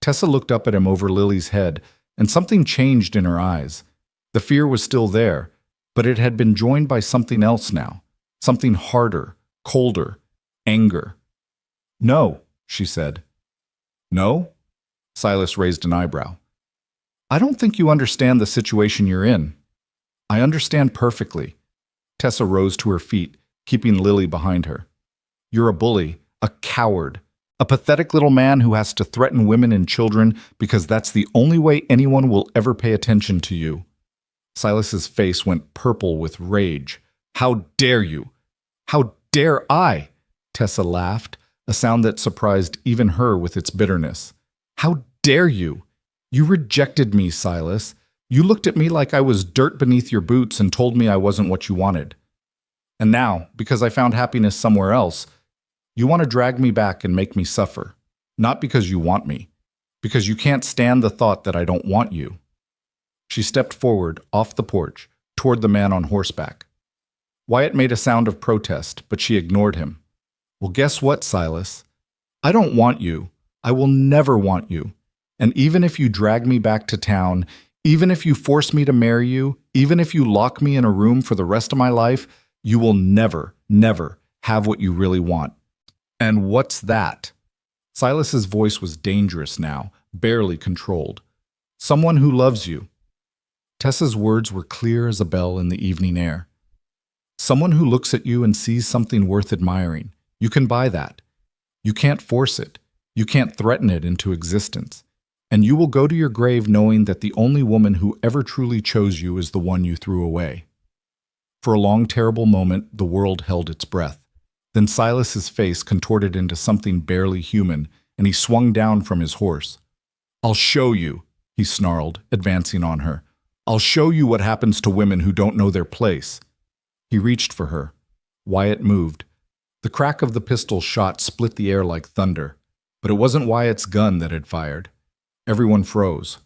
Tessa looked up at him over Lily's head, and something changed in her eyes. The fear was still there, but it had been joined by something else now. Something harder, colder, anger. No, she said. No? Silas raised an eyebrow. I don't think you understand the situation you're in. I understand perfectly. Tessa rose to her feet, keeping Lily behind her. You're a bully, a coward, a pathetic little man who has to threaten women and children because that's the only way anyone will ever pay attention to you. Silas's face went purple with rage. How dare you? How dare I? Tessa laughed, a sound that surprised even her with its bitterness. How dare you? You rejected me, Silas. You looked at me like I was dirt beneath your boots and told me I wasn't what you wanted. And now, because I found happiness somewhere else, you want to drag me back and make me suffer. Not because you want me, because you can't stand the thought that I don't want you. She stepped forward, off the porch, toward the man on horseback. Wyatt made a sound of protest, but she ignored him. Well, guess what, Silas? I don't want you. I will never want you. And even if you drag me back to town, even if you force me to marry you, even if you lock me in a room for the rest of my life, you will never, never have what you really want. And what's that? Silas's voice was dangerous now, barely controlled. Someone who loves you. Tessa's words were clear as a bell in the evening air. Someone who looks at you and sees something worth admiring. You can buy that. You can't force it. You can't threaten it into existence. And you will go to your grave knowing that the only woman who ever truly chose you is the one you threw away. For a long, terrible moment, the world held its breath. Then Silas's face contorted into something barely human, and he swung down from his horse. I'll show you, he snarled, advancing on her. I'll show you what happens to women who don't know their place. He reached for her. Wyatt moved. The crack of the pistol shot split the air like thunder, but it wasn't Wyatt's gun that had fired. Everyone froze.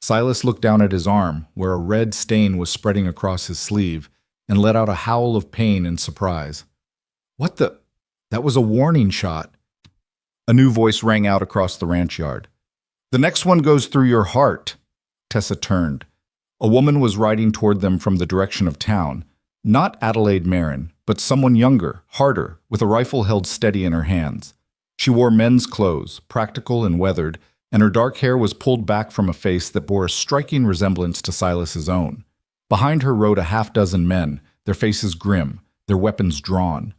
Silas looked down at his arm, where a red stain was spreading across his sleeve, and let out a howl of pain and surprise. What the? That was a warning shot. A new voice rang out across the ranch yard. The next one goes through your heart. Tessa turned. A woman was riding toward them from the direction of town. Not Adelaide Marin, but someone younger, harder, with a rifle held steady in her hands. She wore men's clothes, practical and weathered, and her dark hair was pulled back from a face that bore a striking resemblance to Silas's own. Behind her rode a half-dozen men, their faces grim, their weapons drawn.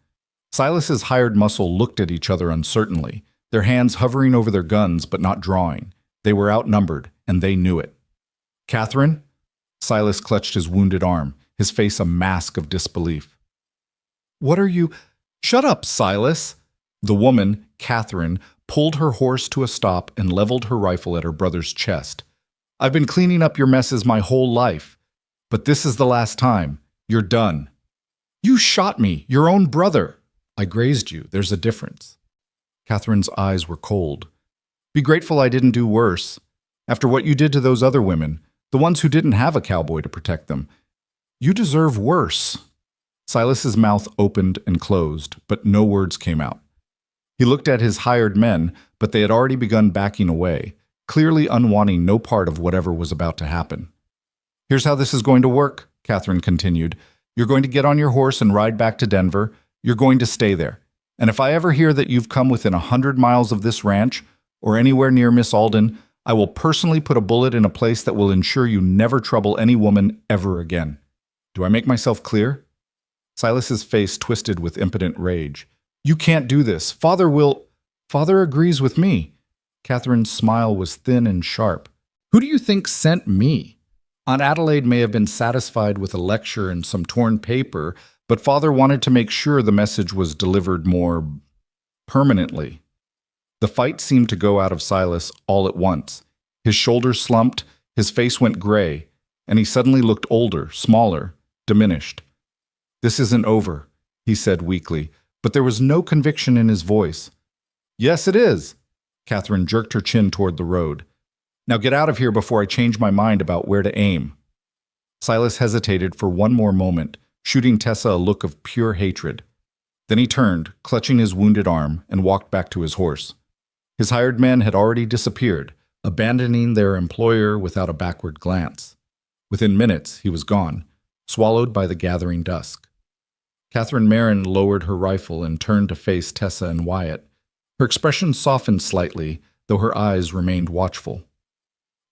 Silas's hired muscle looked at each other uncertainly, their hands hovering over their guns but not drawing. They were outnumbered, and they knew it. Catherine? Silas clutched his wounded arm, his face a mask of disbelief. What are you? Shut up, Silas! The woman, Catherine, pulled her horse to a stop and leveled her rifle at her brother's chest. I've been cleaning up your messes my whole life, but this is the last time. You're done. You shot me, your own brother. I grazed you. There's a difference. Catherine's eyes were cold. Be grateful I didn't do worse. After what you did to those other women, the ones who didn't have a cowboy to protect them, you deserve worse. Silas's mouth opened and closed, but no words came out. He looked at his hired men, but they had already begun backing away, clearly unwanting no part of whatever was about to happen. Here's how this is going to work, Catherine continued. You're going to get on your horse and ride back to Denver. You're going to stay there. And if I ever hear that you've come within 100 miles of this ranch or anywhere near Miss Alden, I will personally put a bullet in a place that will ensure you never trouble any woman ever again. Do I make myself clear? Silas's face twisted with impotent rage. You can't do this. Father agrees with me. Catherine's smile was thin and sharp. Who do you think sent me? Aunt Adelaide may have been satisfied with a lecture and some torn paper, but Father wanted to make sure the message was delivered more permanently. The fight seemed to go out of Silas all at once. His shoulders slumped, his face went gray, and he suddenly looked older, smaller, diminished. This isn't over, he said weakly, but there was no conviction in his voice. Yes, it is. Catherine jerked her chin toward the road. Now get out of here before I change my mind about where to aim. Silas hesitated for one more moment, shooting Tessa a look of pure hatred. Then he turned, clutching his wounded arm, and walked back to his horse. His hired men had already disappeared, abandoning their employer without a backward glance. Within minutes, he was gone, swallowed by the gathering dusk. Catherine Merrin lowered her rifle and turned to face Tessa and Wyatt. Her expression softened slightly, though her eyes remained watchful.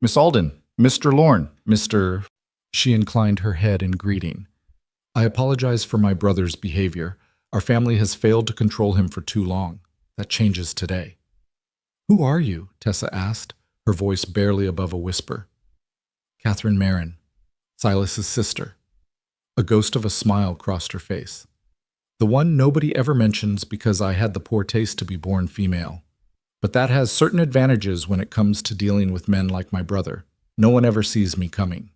Miss Alden, Mr. Lorne, Mr. She inclined her head in greeting. I apologize for my brother's behavior. Our family has failed to control him for too long. That changes today. Who are you? Tessa asked, her voice barely above a whisper. Catherine Merrin, Silas's sister. A ghost of a smile crossed her face. The one nobody ever mentions because I had the poor taste to be born female. But that has certain advantages when it comes to dealing with men like my brother. No one ever sees me coming.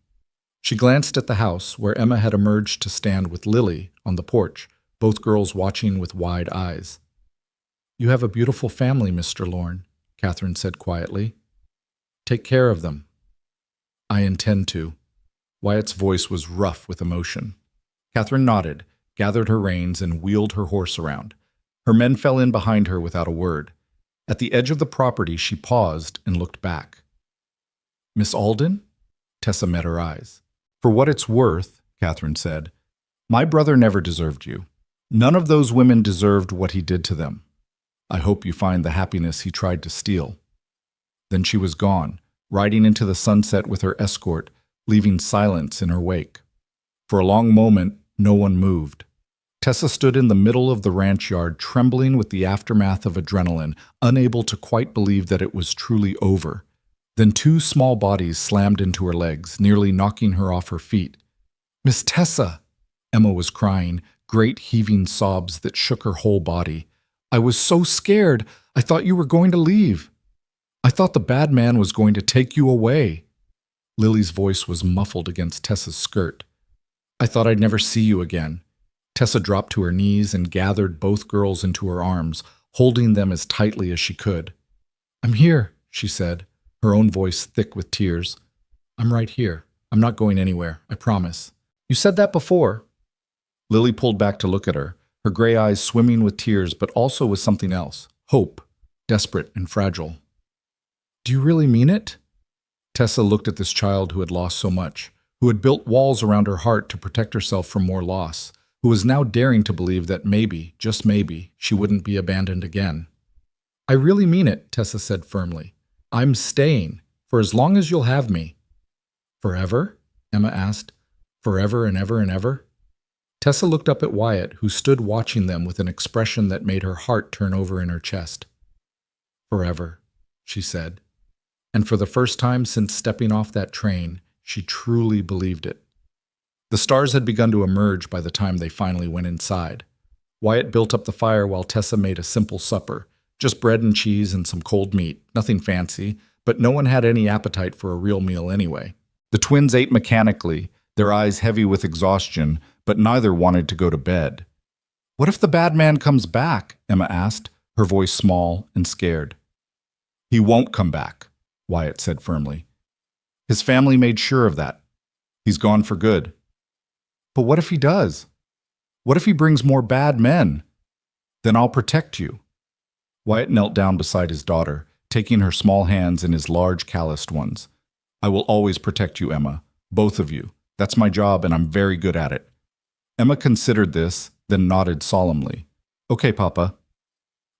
She glanced at the house, where Emma had emerged to stand with Lily on the porch, both girls watching with wide eyes. You have a beautiful family, Mr. Lorne, Catherine said quietly. Take care of them. I intend to. Wyatt's voice was rough with emotion. Catherine nodded, gathered her reins, and wheeled her horse around. Her men fell in behind her without a word. At the edge of the property, she paused and looked back. Miss Alden? Tessa met her eyes. For what it's worth, Catherine said, my brother never deserved you. None of those women deserved what he did to them. I hope you find the happiness he tried to steal. Then she was gone, riding into the sunset with her escort, leaving silence in her wake. For a long moment, no one moved. Tessa stood in the middle of the ranch yard, trembling with the aftermath of adrenaline, unable to quite believe that it was truly over. Then two small bodies slammed into her legs, nearly knocking her off her feet. Miss Tessa! Emma was crying, great heaving sobs that shook her whole body. I was so scared. I thought you were going to leave. I thought the bad man was going to take you away. Lily's voice was muffled against Tessa's skirt. I thought I'd never see you again. Tessa dropped to her knees and gathered both girls into her arms, holding them as tightly as she could. I'm here, she said, her own voice thick with tears. I'm right here. I'm not going anywhere, I promise. You said that before. Lily pulled back to look at her, her gray eyes swimming with tears, but also with something else, hope, desperate and fragile. Do you really mean it? Tessa looked at this child who had lost so much, who had built walls around her heart to protect herself from more loss, who was now daring to believe that maybe, just maybe, she wouldn't be abandoned again. I really mean it, Tessa said firmly. I'm staying, for as long as you'll have me. Forever? Emma asked. Forever and ever and ever? Tessa looked up at Wyatt, who stood watching them with an expression that made her heart turn over in her chest. Forever, she said. And for the first time since stepping off that train, she truly believed it. The stars had begun to emerge by the time they finally went inside. Wyatt built up the fire while Tessa made a simple supper, just bread and cheese and some cold meat, nothing fancy, but no one had any appetite for a real meal anyway. The twins ate mechanically, their eyes heavy with exhaustion, but neither wanted to go to bed. What if the bad man comes back? Emma asked, her voice small and scared. He won't come back, Wyatt said firmly. His family made sure of that. He's gone for good. But what if he does? What if he brings more bad men? Then I'll protect you. Wyatt knelt down beside his daughter, taking her small hands in his large calloused ones. I will always protect you, Emma. Both of you. That's my job, and I'm very good at it. Emma considered this, then nodded solemnly. Okay, Papa.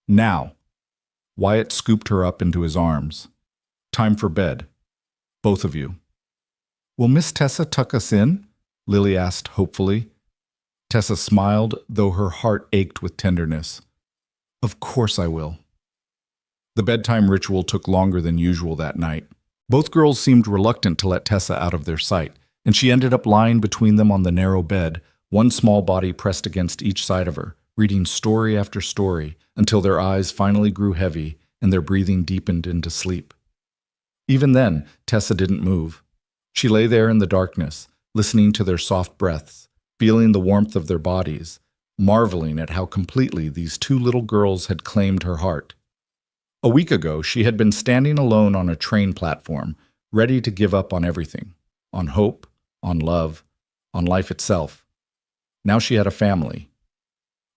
Now. Wyatt scooped her up into his arms. Time for bed. Both of you. Will Miss Tessa tuck us in? Lily asked hopefully. Tessa smiled, though her heart ached with tenderness. Of course I will. The bedtime ritual took longer than usual that night. Both girls seemed reluctant to let Tessa out of their sight, and she ended up lying between them on the narrow bed, one small body pressed against each side of her, reading story after story until their eyes finally grew heavy and their breathing deepened into sleep. Even then, Tessa didn't move. She lay there in the darkness, listening to their soft breaths, feeling the warmth of their bodies, marveling at how completely these two little girls had claimed her heart. A week ago, she had been standing alone on a train platform, ready to give up on everything, on hope, on love, on life itself. Now she had a family.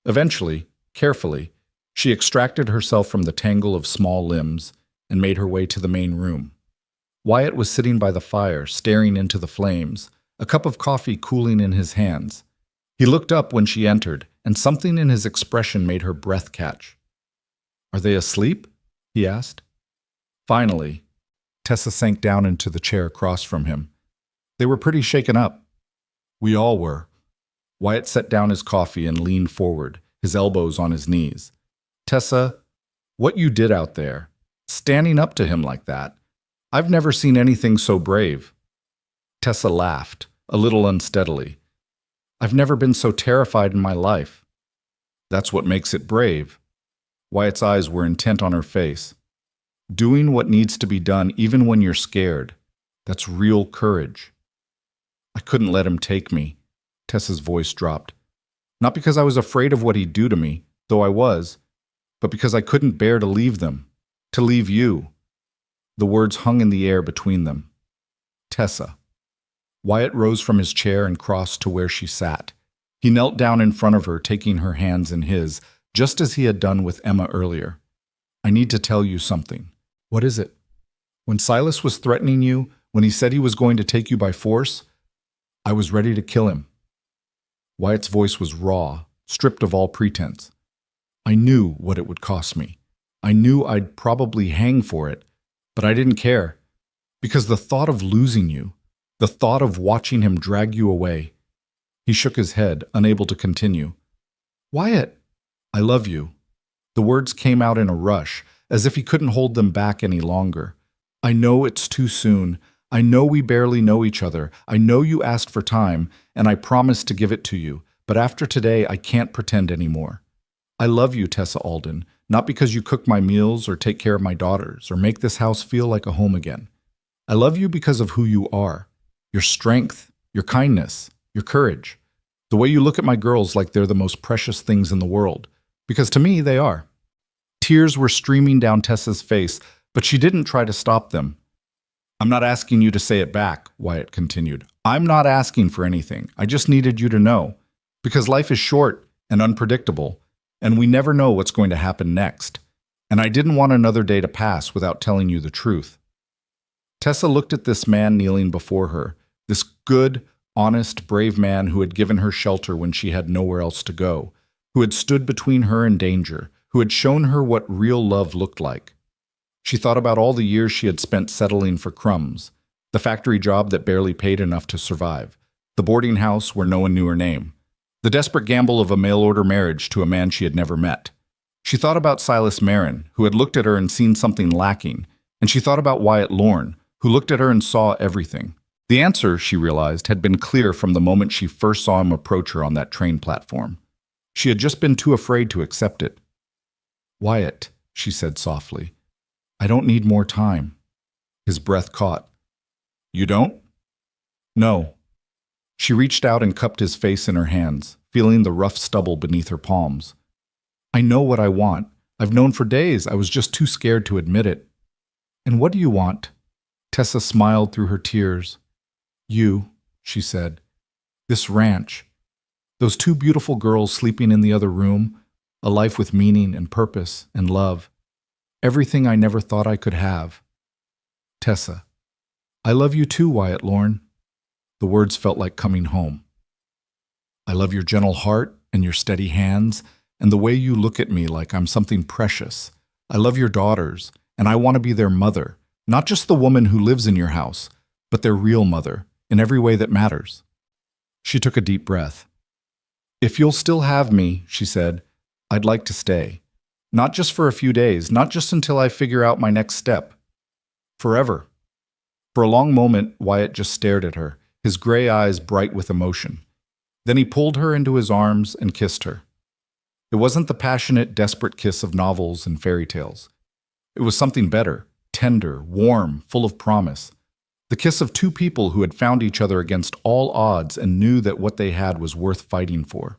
Eventually, carefully, she extracted herself from the tangle of small limbs and made her way to the main room. Wyatt was sitting by the fire, staring into the flames, a cup of coffee cooling in his hands. He looked up when she entered, and something in his expression made her breath catch. Are they asleep? He asked. Finally, Tessa sank down into the chair across from him. They were pretty shaken up. We all were. Wyatt set down his coffee and leaned forward, his elbows on his knees. Tessa, what you did out there, standing up to him like that, I've never seen anything so brave. Tessa laughed, a little unsteadily. I've never been so terrified in my life. That's what makes it brave. Wyatt's eyes were intent on her face. Doing what needs to be done even when you're scared. That's real courage. I couldn't let him take me. Tessa's voice dropped. Not because I was afraid of what he'd do to me, though I was, but because I couldn't bear to leave them, to leave you. The words hung in the air between them. Tessa. Wyatt rose from his chair and crossed to where she sat. He knelt down in front of her, taking her hands in his, just as he had done with Emma earlier. I need to tell you something. What is it? When Silas was threatening you, when he said he was going to take you by force, I was ready to kill him. Wyatt's voice was raw, stripped of all pretense. I knew what it would cost me. I knew I'd probably hang for it, but I didn't care. Because the thought of losing you, the thought of watching him drag you away. He shook his head, unable to continue. Wyatt, I love you. The words came out in a rush, as if he couldn't hold them back any longer. I know it's too soon. I know we barely know each other. I know you asked for time, and I promised to give it to you. But after today, I can't pretend anymore. I love you, Tessa Alden, not because you cook my meals or take care of my daughters or make this house feel like a home again. I love you because of who you are, your strength, your kindness, your courage, the way you look at my girls like they're the most precious things in the world, because to me, they are. Tears were streaming down Tessa's face, but she didn't try to stop them. I'm not asking you to say it back, Wyatt continued. I'm not asking for anything. I just needed you to know, because life is short and unpredictable, and we never know what's going to happen next. And I didn't want another day to pass without telling you the truth. Tessa looked at this man kneeling before her, this good, honest, brave man who had given her shelter when she had nowhere else to go, who had stood between her and danger, who had shown her what real love looked like. She thought about all the years she had spent settling for crumbs, the factory job that barely paid enough to survive, the boarding house where no one knew her name, the desperate gamble of a mail-order marriage to a man she had never met. She thought about Silas Marin, who had looked at her and seen something lacking, and she thought about Wyatt Lorne, who looked at her and saw everything. The answer, she realized, had been clear from the moment she first saw him approach her on that train platform. She had just been too afraid to accept it. Wyatt, she said softly, I don't need more time. His breath caught. You don't? No. She reached out and cupped his face in her hands, feeling the rough stubble beneath her palms. I know what I want. I've known for days. I was just too scared to admit it. And what do you want? Tessa smiled through her tears. You, she said. This ranch. Those two beautiful girls sleeping in the other room. A life with meaning and purpose and love. Everything I never thought I could have. Tessa. I love you too, Wyatt Lorne. The words felt like coming home. I love your gentle heart and your steady hands and the way you look at me like I'm something precious. I love your daughters, and I want to be their mother, not just the woman who lives in your house, but their real mother, in every way that matters. She took a deep breath. If you'll still have me, she said, I'd like to stay. Not just for a few days, not just until I figure out my next step. Forever. For a long moment, Wyatt just stared at her, his gray eyes bright with emotion. Then he pulled her into his arms and kissed her. It wasn't the passionate, desperate kiss of novels and fairy tales. It was something better, tender, warm, full of promise. The kiss of two people who had found each other against all odds and knew that what they had was worth fighting for.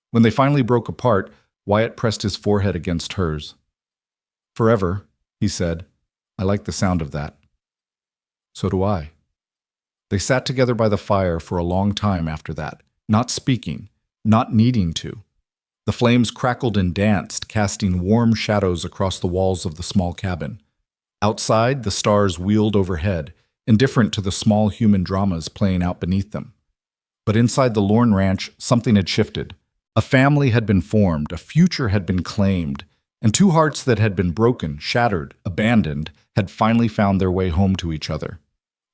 When they finally broke apart, Wyatt pressed his forehead against hers. Forever, he said. I like the sound of that. So do I. They sat together by the fire for a long time after that, not speaking, not needing to. The flames crackled and danced, casting warm shadows across the walls of the small cabin. Outside, the stars wheeled overhead, indifferent to the small human dramas playing out beneath them. But inside the Lorne ranch, something had shifted. A family had been formed, a future had been claimed, and two hearts that had been broken, shattered, abandoned, had finally found their way home to each other.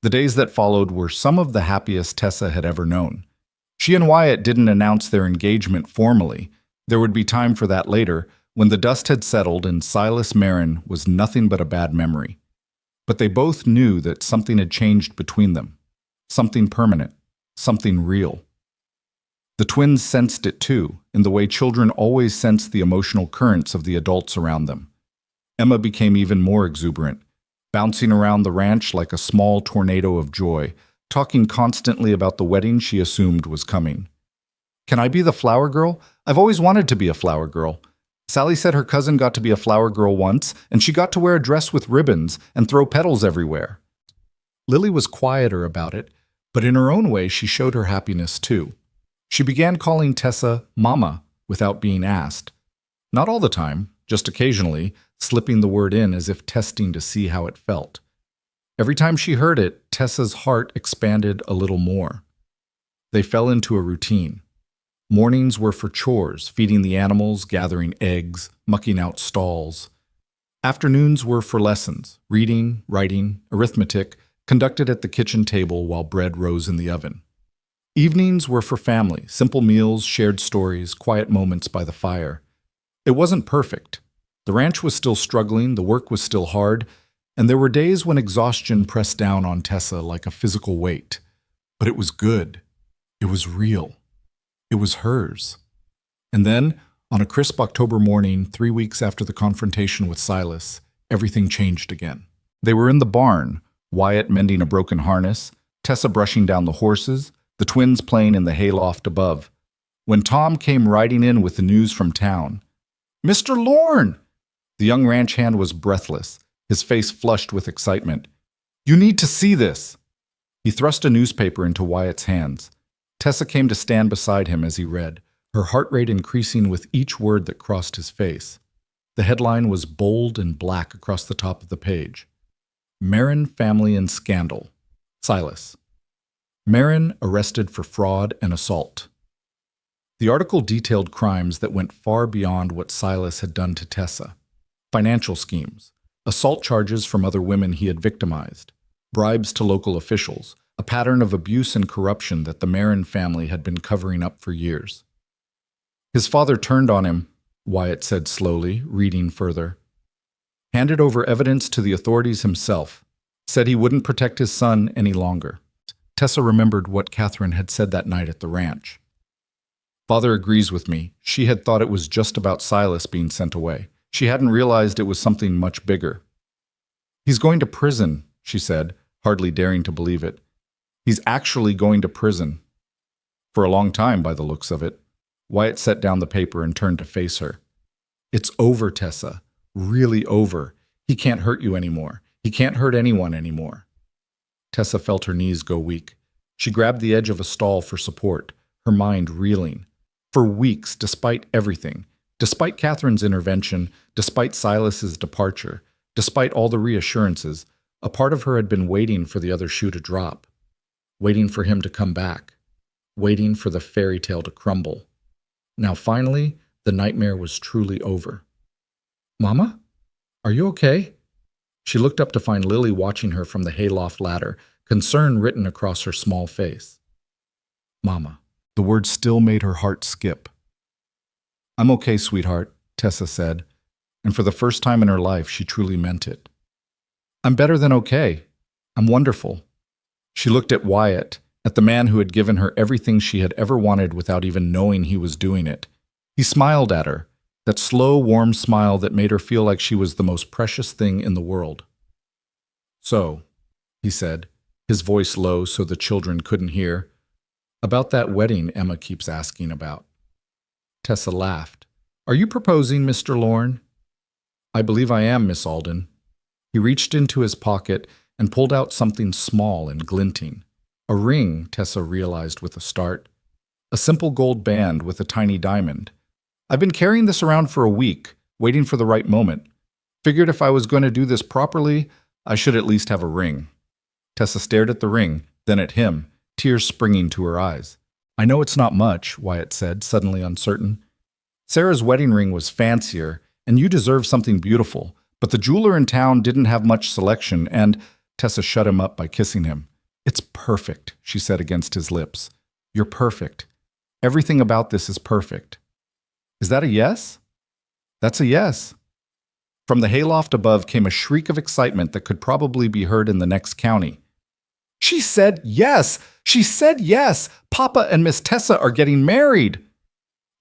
The days that followed were some of the happiest Tessa had ever known. She and Wyatt didn't announce their engagement formally. There would be time for that later, when the dust had settled and Silas Marin was nothing but a bad memory. But they both knew that something had changed between them. Something permanent. Something real. The twins sensed it too, in the way children always sense the emotional currents of the adults around them. Emma became even more exuberant, bouncing around the ranch like a small tornado of joy, talking constantly about the wedding she assumed was coming. Can I be the flower girl? I've always wanted to be a flower girl. Sally said her cousin got to be a flower girl once, and she got to wear a dress with ribbons and throw petals everywhere. Lily was quieter about it, but in her own way she showed her happiness too. She began calling Tessa Mama without being asked. Not all the time, just occasionally, slipping the word in as if testing to see how it felt. Every time she heard it, Tessa's heart expanded a little more. They fell into a routine. Mornings were for chores, feeding the animals, gathering eggs, mucking out stalls. Afternoons were for lessons, reading, writing, arithmetic, conducted at the kitchen table while bread rose in the oven. Evenings were for family, simple meals, shared stories, quiet moments by the fire. It wasn't perfect. The ranch was still struggling, the work was still hard, and there were days when exhaustion pressed down on Tessa like a physical weight. But it was good. It was real. It was hers. And then, on a crisp October morning, 3 weeks after the confrontation with Silas, everything changed again. They were in the barn, Wyatt mending a broken harness, Tessa brushing down the horses, the twins playing in the hayloft above, when Tom came riding in with the news from town. Mr. Lorne! The young ranch hand was breathless, his face flushed with excitement. You need to see this! He thrust a newspaper into Wyatt's hands. Tessa came to stand beside him as he read, her heart rate increasing with each word that crossed his face. The headline was bold and black across the top of the page. Marin family in scandal. Silas. Marin arrested for fraud and assault. The article detailed crimes that went far beyond what Silas had done to Tessa. Financial schemes, assault charges from other women he had victimized, bribes to local officials, a pattern of abuse and corruption that the Marin family had been covering up for years. His father turned on him, Wyatt said slowly, reading further. Handed over evidence to the authorities himself, said he wouldn't protect his son any longer. Tessa remembered what Catherine had said that night at the ranch. Father agrees with me. She had thought it was just about Silas being sent away. She hadn't realized it was something much bigger. He's going to prison, she said, hardly daring to believe it. He's actually going to prison. For a long time, by the looks of it. Wyatt set down the paper and turned to face her. It's over, Tessa. Really over. He can't hurt you anymore. He can't hurt anyone anymore. Tessa felt her knees go weak. She grabbed the edge of a stall for support, her mind reeling. For weeks, despite everything, despite Catherine's intervention, despite Silas's departure, despite all the reassurances, a part of her had been waiting for the other shoe to drop. waiting for him to come back, waiting for the fairy tale to crumble. Now finally, the nightmare was truly over. "Mama? Are you okay?" She looked up to find Lily watching her from the hayloft ladder, concern written across her small face. "Mama." The word still made her heart skip. "I'm okay, sweetheart," Tessa said, and for the first time in her life, she truly meant it. "I'm better than okay. I'm wonderful." She looked at Wyatt, at the man who had given her everything she had ever wanted without even knowing he was doing it. He smiled at her, that slow, warm smile that made her feel like she was the most precious thing in the world. "So," he said, his voice low so the children couldn't hear, "about that wedding Emma keeps asking about." Tessa laughed. "Are you proposing, Mr. Lorne?" "I believe I am, Miss Alden." He reached into his pocket and pulled out something small and glinting. A ring, Tessa realized with a start. A simple gold band with a tiny diamond. "I've been carrying this around for a week, waiting for the right moment. Figured if I was going to do this properly, I should at least have a ring." Tessa stared at the ring, then at him, tears springing to her eyes. "I know it's not much," Wyatt said, suddenly uncertain. "Sarah's wedding ring was fancier, and you deserve something beautiful, but the jeweler in town didn't have much selection, and—" Tessa shut him up by kissing him. "It's perfect," she said against his lips. "You're perfect. Everything about this is perfect." "Is that a yes?" "That's a yes." From the hayloft above came a shriek of excitement that could probably be heard in the next county. "She said yes! She said yes! Papa and Miss Tessa are getting married!"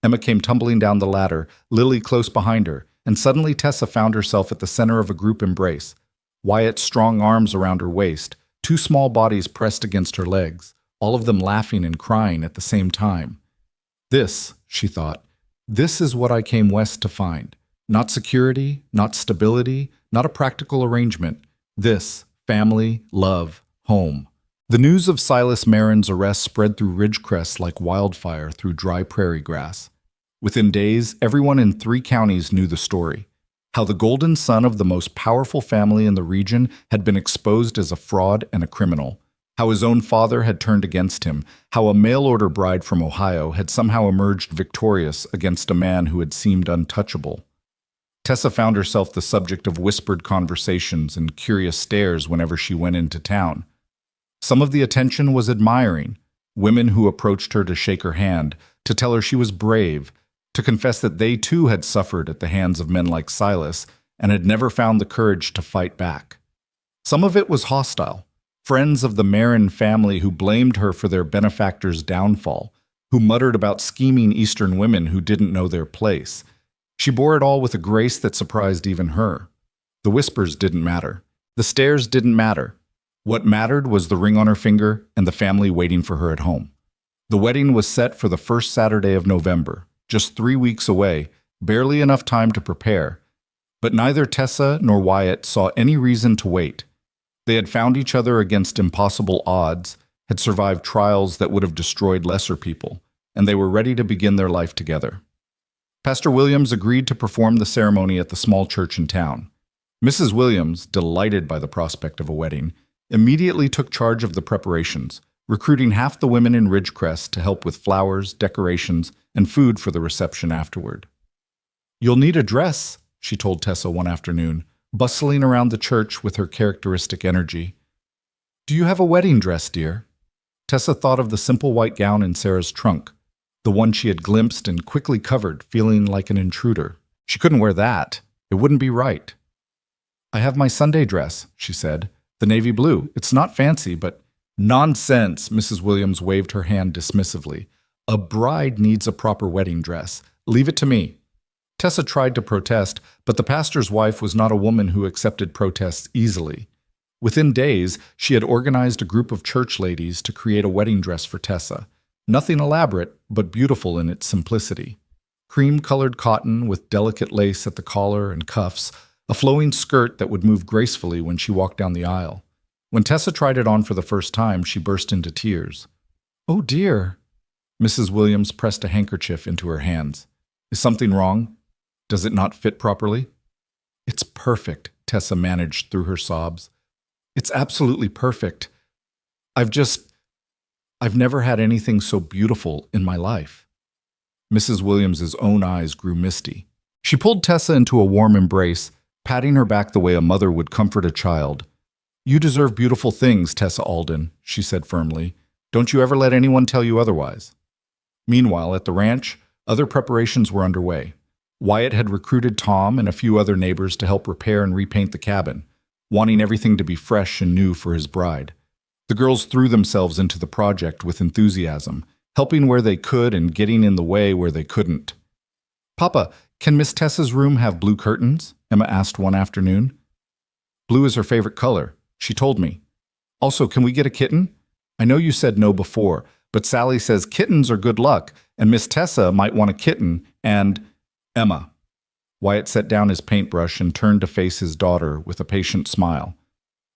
Emma came tumbling down the ladder, Lily close behind her, and suddenly Tessa found herself at the center of a group embrace. Wyatt's strong arms around her waist, two small bodies pressed against her legs, all of them laughing and crying at the same time. "This," she thought, "this is what I came west to find. Not security, not stability, not a practical arrangement. This, family, love, home." The news of Silas Marin's arrest spread through Ridgecrest like wildfire through dry prairie grass. Within days, everyone in 3 counties knew the story. How the golden son of the most powerful family in the region had been exposed as a fraud and a criminal. How his own father had turned against him. How a mail-order bride from Ohio had somehow emerged victorious against a man who had seemed untouchable. Tessa found herself the subject of whispered conversations and curious stares whenever she went into town. Some of the attention was admiring, women who approached her to shake her hand, to tell her she was brave, to confess that they too had suffered at the hands of men like Silas and had never found the courage to fight back. Some of it was hostile, friends of the Marin family who blamed her for their benefactor's downfall, who muttered about scheming Eastern women who didn't know their place. She bore it all with a grace that surprised even her. The whispers didn't matter. The stares didn't matter. What mattered was the ring on her finger and the family waiting for her at home. The wedding was set for the first Saturday of November, just 3 weeks away, barely enough time to prepare. But neither Tessa nor Wyatt saw any reason to wait. They had found each other against impossible odds, had survived trials that would have destroyed lesser people, and they were ready to begin their life together. Pastor Williams agreed to perform the ceremony at the small church in town. Mrs. Williams, delighted by the prospect of a wedding, immediately took charge of the preparations, recruiting half the women in Ridgecrest to help with flowers, decorations, and food for the reception afterward. "You'll need a dress," she told Tessa one afternoon, bustling around the church with her characteristic energy. "Do you have a wedding dress, dear?" Tessa thought of the simple white gown in Sarah's trunk, the one she had glimpsed and quickly covered, feeling like an intruder. She couldn't wear that. It wouldn't be right. "I have my Sunday dress," she said. "The navy blue. It's not fancy, but—" "Nonsense!" Mrs. Williams waved her hand dismissively. "A bride needs a proper wedding dress. Leave it to me." Tessa tried to protest, but the pastor's wife was not a woman who accepted protests easily. Within days, she had organized a group of church ladies to create a wedding dress for Tessa. Nothing elaborate, but beautiful in its simplicity. Cream-colored cotton with delicate lace at the collar and cuffs, a flowing skirt that would move gracefully when she walked down the aisle. When Tessa tried it on for the first time, she burst into tears. "Oh dear." Mrs. Williams pressed a handkerchief into her hands. "Is something wrong? Does it not fit properly?" "It's perfect," Tessa managed through her sobs. "It's absolutely perfect. I've just—" I've never had anything so beautiful in my life. Mrs. Williams's own eyes grew misty. She pulled Tessa into a warm embrace, patting her back the way a mother would comfort a child. You deserve beautiful things, Tessa Alden, she said firmly. Don't you ever let anyone tell you otherwise. Meanwhile, at the ranch, other preparations were underway. Wyatt had recruited Tom and a few other neighbors to help repair and repaint the cabin, wanting everything to be fresh and new for his bride. The girls threw themselves into the project with enthusiasm, helping where they could and getting in the way where they couldn't. Papa, can Miss Tessa's room have blue curtains? Emma asked one afternoon. Blue is her favorite color, she told me. Also, can we get a kitten? I know you said no before, but Sally says kittens are good luck, and Miss Tessa might want a kitten, and… Emma. Wyatt set down his paintbrush and turned to face his daughter with a patient smile.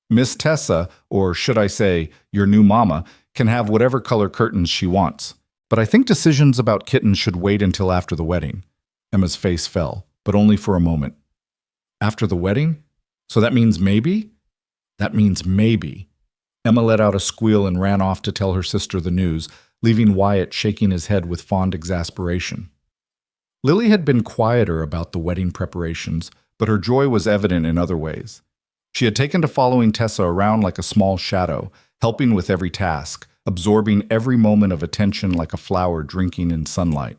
Miss Tessa, or should I say, your new mama, can have whatever color curtains she wants. But I think decisions about kittens should wait until after the wedding. Emma's face fell, but only for a moment. After the wedding? So that means maybe? That means maybe. Emma let out a squeal and ran off to tell her sister the news, leaving Wyatt shaking his head with fond exasperation. Lily had been quieter about the wedding preparations, but her joy was evident in other ways. She had taken to following Tessa around like a small shadow, helping with every task, absorbing every moment of attention like a flower drinking in sunlight.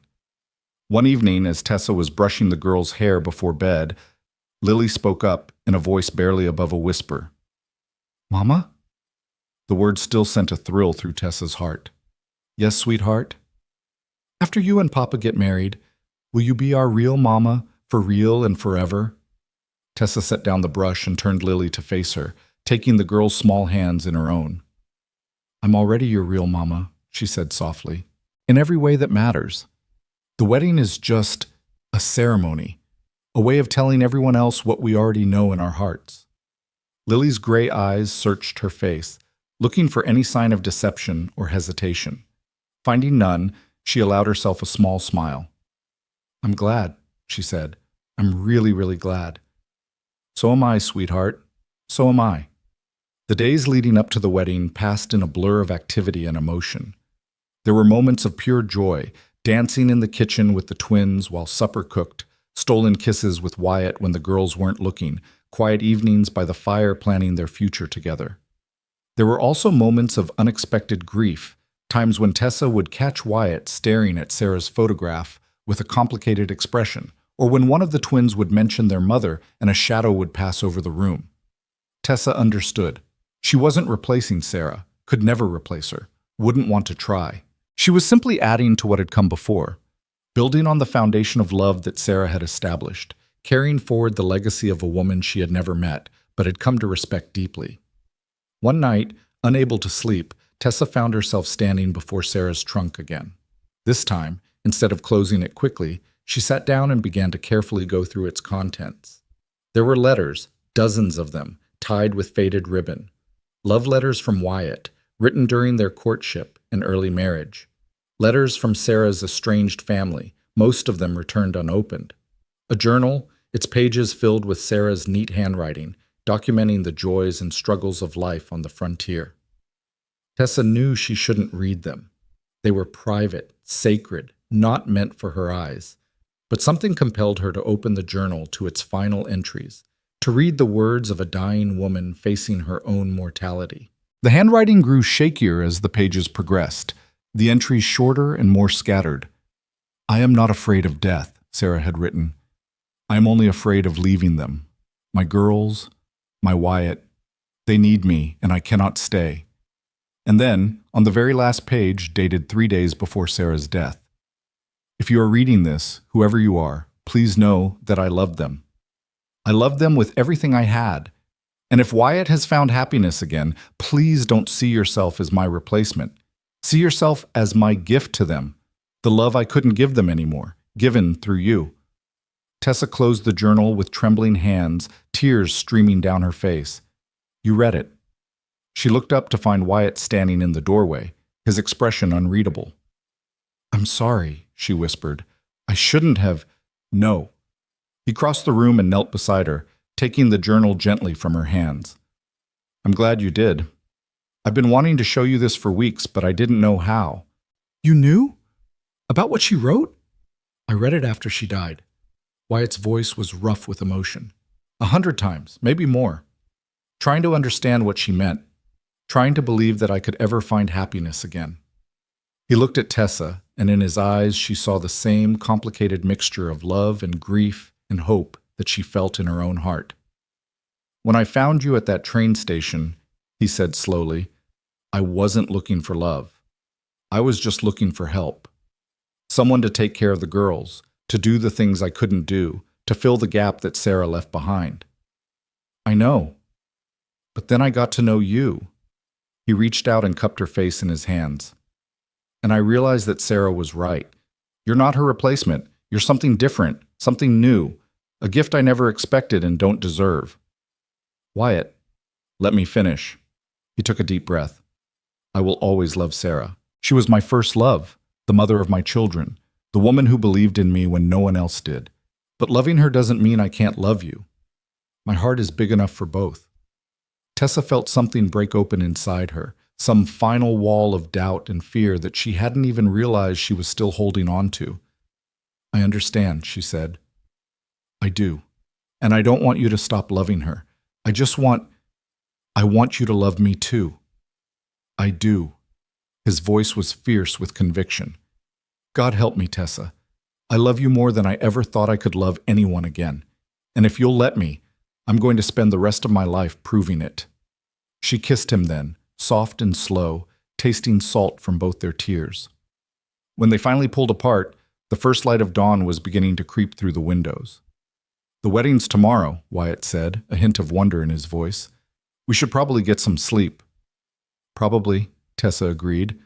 One evening, as Tessa was brushing the girl's hair before bed, Lily spoke up in a voice barely above a whisper. Mama? The word still sent a thrill through Tessa's heart. Yes, sweetheart? After you and Papa get married, will you be our real mama, for real and forever? Tessa set down the brush and turned Lily to face her, taking the girl's small hands in her own. I'm already your real mama, she said softly, in every way that matters. The wedding is just a ceremony, a way of telling everyone else what we already know in our hearts. Lily's gray eyes searched her face, looking for any sign of deception or hesitation. Finding none, she allowed herself a small smile. I'm glad, she said. I'm really, really glad. So am I, sweetheart. So am I. The days leading up to the wedding passed in a blur of activity and emotion. There were moments of pure joy, dancing in the kitchen with the twins while supper cooked, stolen kisses with Wyatt when the girls weren't looking, quiet evenings by the fire planning their future together. There were also moments of unexpected grief, times when Tessa would catch Wyatt staring at Sarah's photograph with a complicated expression, or when one of the twins would mention their mother and a shadow would pass over the room. Tessa understood. She wasn't replacing Sarah, could never replace her, wouldn't want to try. She was simply adding to what had come before, building on the foundation of love that Sarah had established, carrying forward the legacy of a woman she had never met, but had come to respect deeply. One night, unable to sleep, Tessa found herself standing before Sarah's trunk again. This time, instead of closing it quickly, she sat down and began to carefully go through its contents. There were letters, dozens of them, tied with faded ribbon. Love letters from Wyatt, written during their courtship and early marriage. Letters from Sarah's estranged family, most of them returned unopened. A journal, its pages filled with Sarah's neat handwriting, documenting the joys and struggles of life on the frontier. Tessa knew she shouldn't read them. They were private, sacred, not meant for her eyes. But something compelled her to open the journal to its final entries, to read the words of a dying woman facing her own mortality. The handwriting grew shakier as the pages progressed, the entries shorter and more scattered. I am not afraid of death, Sarah had written. I am only afraid of leaving them. My girls, my Wyatt, they need me and I cannot stay. And then, on the very last page, dated 3 days before Sarah's death. If you are reading this, whoever you are, please know that I loved them. I loved them with everything I had. And if Wyatt has found happiness again, please don't see yourself as my replacement. See yourself as my gift to them, the love I couldn't give them anymore, given through you. Tessa closed the journal with trembling hands, tears streaming down her face. You read it. She looked up to find Wyatt standing in the doorway, his expression unreadable. I'm sorry, she whispered. I shouldn't have… No. He crossed the room and knelt beside her, taking the journal gently from her hands. I'm glad you did. I've been wanting to show you this for weeks, but I didn't know how. You knew? About what she wrote? I read it after she died. Wyatt's voice was rough with emotion. 100 times, maybe more. Trying to understand what she meant. Trying to believe that I could ever find happiness again. He looked at Tessa, and in his eyes she saw the same complicated mixture of love and grief and hope that she felt in her own heart. When I found you at that train station, he said slowly, I wasn't looking for love. I was just looking for help. Someone to take care of the girls, to do the things I couldn't do, to fill the gap that Sarah left behind. I know. But then I got to know you. He reached out and cupped her face in his hands. And I realized that Sarah was right. You're not her replacement. You're something different, something new, a gift I never expected and don't deserve. Wyatt, let me finish. He took a deep breath. I will always love Sarah. She was my first love, the mother of my children, the woman who believed in me when no one else did. But loving her doesn't mean I can't love you. My heart is big enough for both. Tessa felt something break open inside her, some final wall of doubt and fear that she hadn't even realized she was still holding on to. I understand, she said. I do. And I don't want you to stop loving her. I want you to love me too. I do. His voice was fierce with conviction. God help me, Tessa. I love you more than I ever thought I could love anyone again. And if you'll let me, I'm going to spend the rest of my life proving it. She kissed him then, soft and slow, tasting salt from both their tears. When they finally pulled apart, the first light of dawn was beginning to creep through the windows. The wedding's tomorrow, Wyatt said, a hint of wonder in his voice. We should probably get some sleep. Probably, Tessa agreed,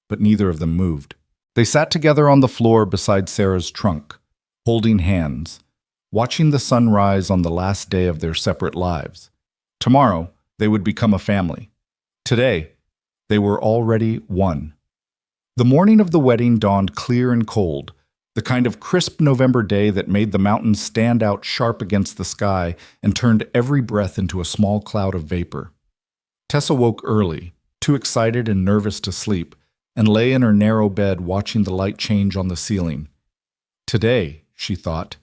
but neither of them moved. They sat together on the floor beside Sarah's trunk, holding hands, watching the sun rise on the last day of their separate lives. Tomorrow, they would become a family. Today, they were already one. The morning of the wedding dawned clear and cold, the kind of crisp November day that made the mountains stand out sharp against the sky and turned every breath into a small cloud of vapor. Tessa woke early, too excited and nervous to sleep, and lay in her narrow bed watching the light change on the ceiling. Today, she thought,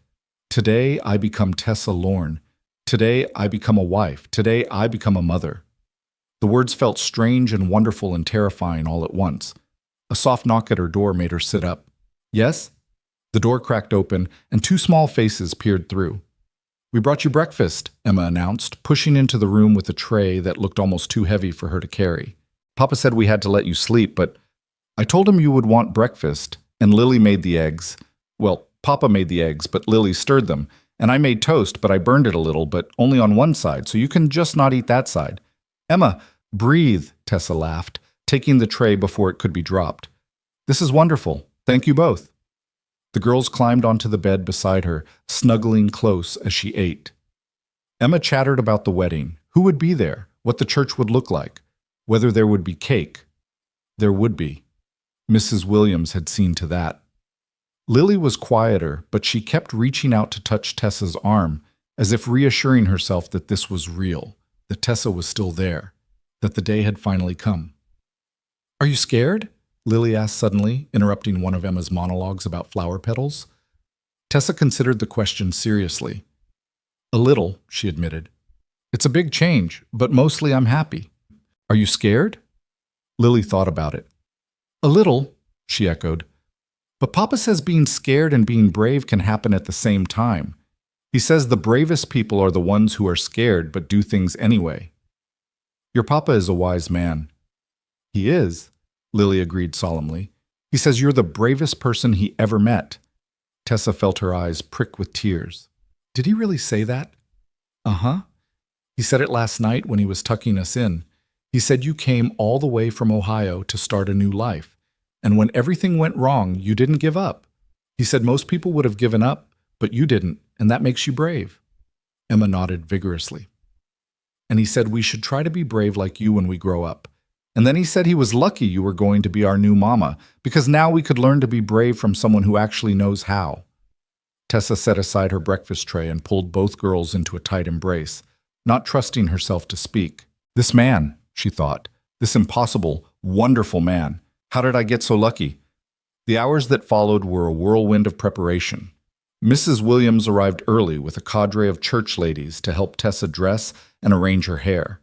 today I become Tessa Lorne. Today I become a wife. Today I become a mother. The words felt strange and wonderful and terrifying all at once. A soft knock at her door made her sit up. Yes? The door cracked open, and two small faces peered through. We brought you breakfast, Emma announced, pushing into the room with a tray that looked almost too heavy for her to carry. Papa said we had to let you sleep, but I told him you would want breakfast, and Lily made the eggs. Well, Papa made the eggs, but Lily stirred them, and I made toast, but I burned it a little, but only on one side, so you can just not eat that side. Emma, breathe, Tessa laughed, taking the tray before it could be dropped. This is wonderful. Thank you both. The girls climbed onto the bed beside her, snuggling close as she ate. Emma chattered about the wedding, who would be there, what the church would look like, whether there would be cake. There would be. Mrs. Williams had seen to that. Lily was quieter, but she kept reaching out to touch Tessa's arm, as if reassuring herself that this was real, that Tessa was still there, that the day had finally come. Are you scared? Lily asked suddenly, interrupting one of Emma's monologues about flower petals. Tessa considered the question seriously. A little, she admitted. It's a big change, but mostly I'm happy. Are you scared? Lily thought about it. A little, she echoed. But Papa says being scared and being brave can happen at the same time. He says the bravest people are the ones who are scared but do things anyway. Your Papa is a wise man. He is, Lily agreed solemnly. He says you're the bravest person he ever met. Tessa felt her eyes prick with tears. Did he really say that? Uh-huh. He said it last night when he was tucking us in. He said you came all the way from Ohio to start a new life. And when everything went wrong, you didn't give up. He said most people would have given up, but you didn't, and that makes you brave. Emma nodded vigorously. And he said we should try to be brave like you when we grow up. And then he said he was lucky you were going to be our new mama, because now we could learn to be brave from someone who actually knows how. Tessa set aside her breakfast tray and pulled both girls into a tight embrace, not trusting herself to speak. This man, she thought, This impossible, wonderful man. How did I get so lucky? The hours that followed were a whirlwind of preparation. Mrs. Williams arrived early with a cadre of church ladies to help Tessa dress and arrange her hair.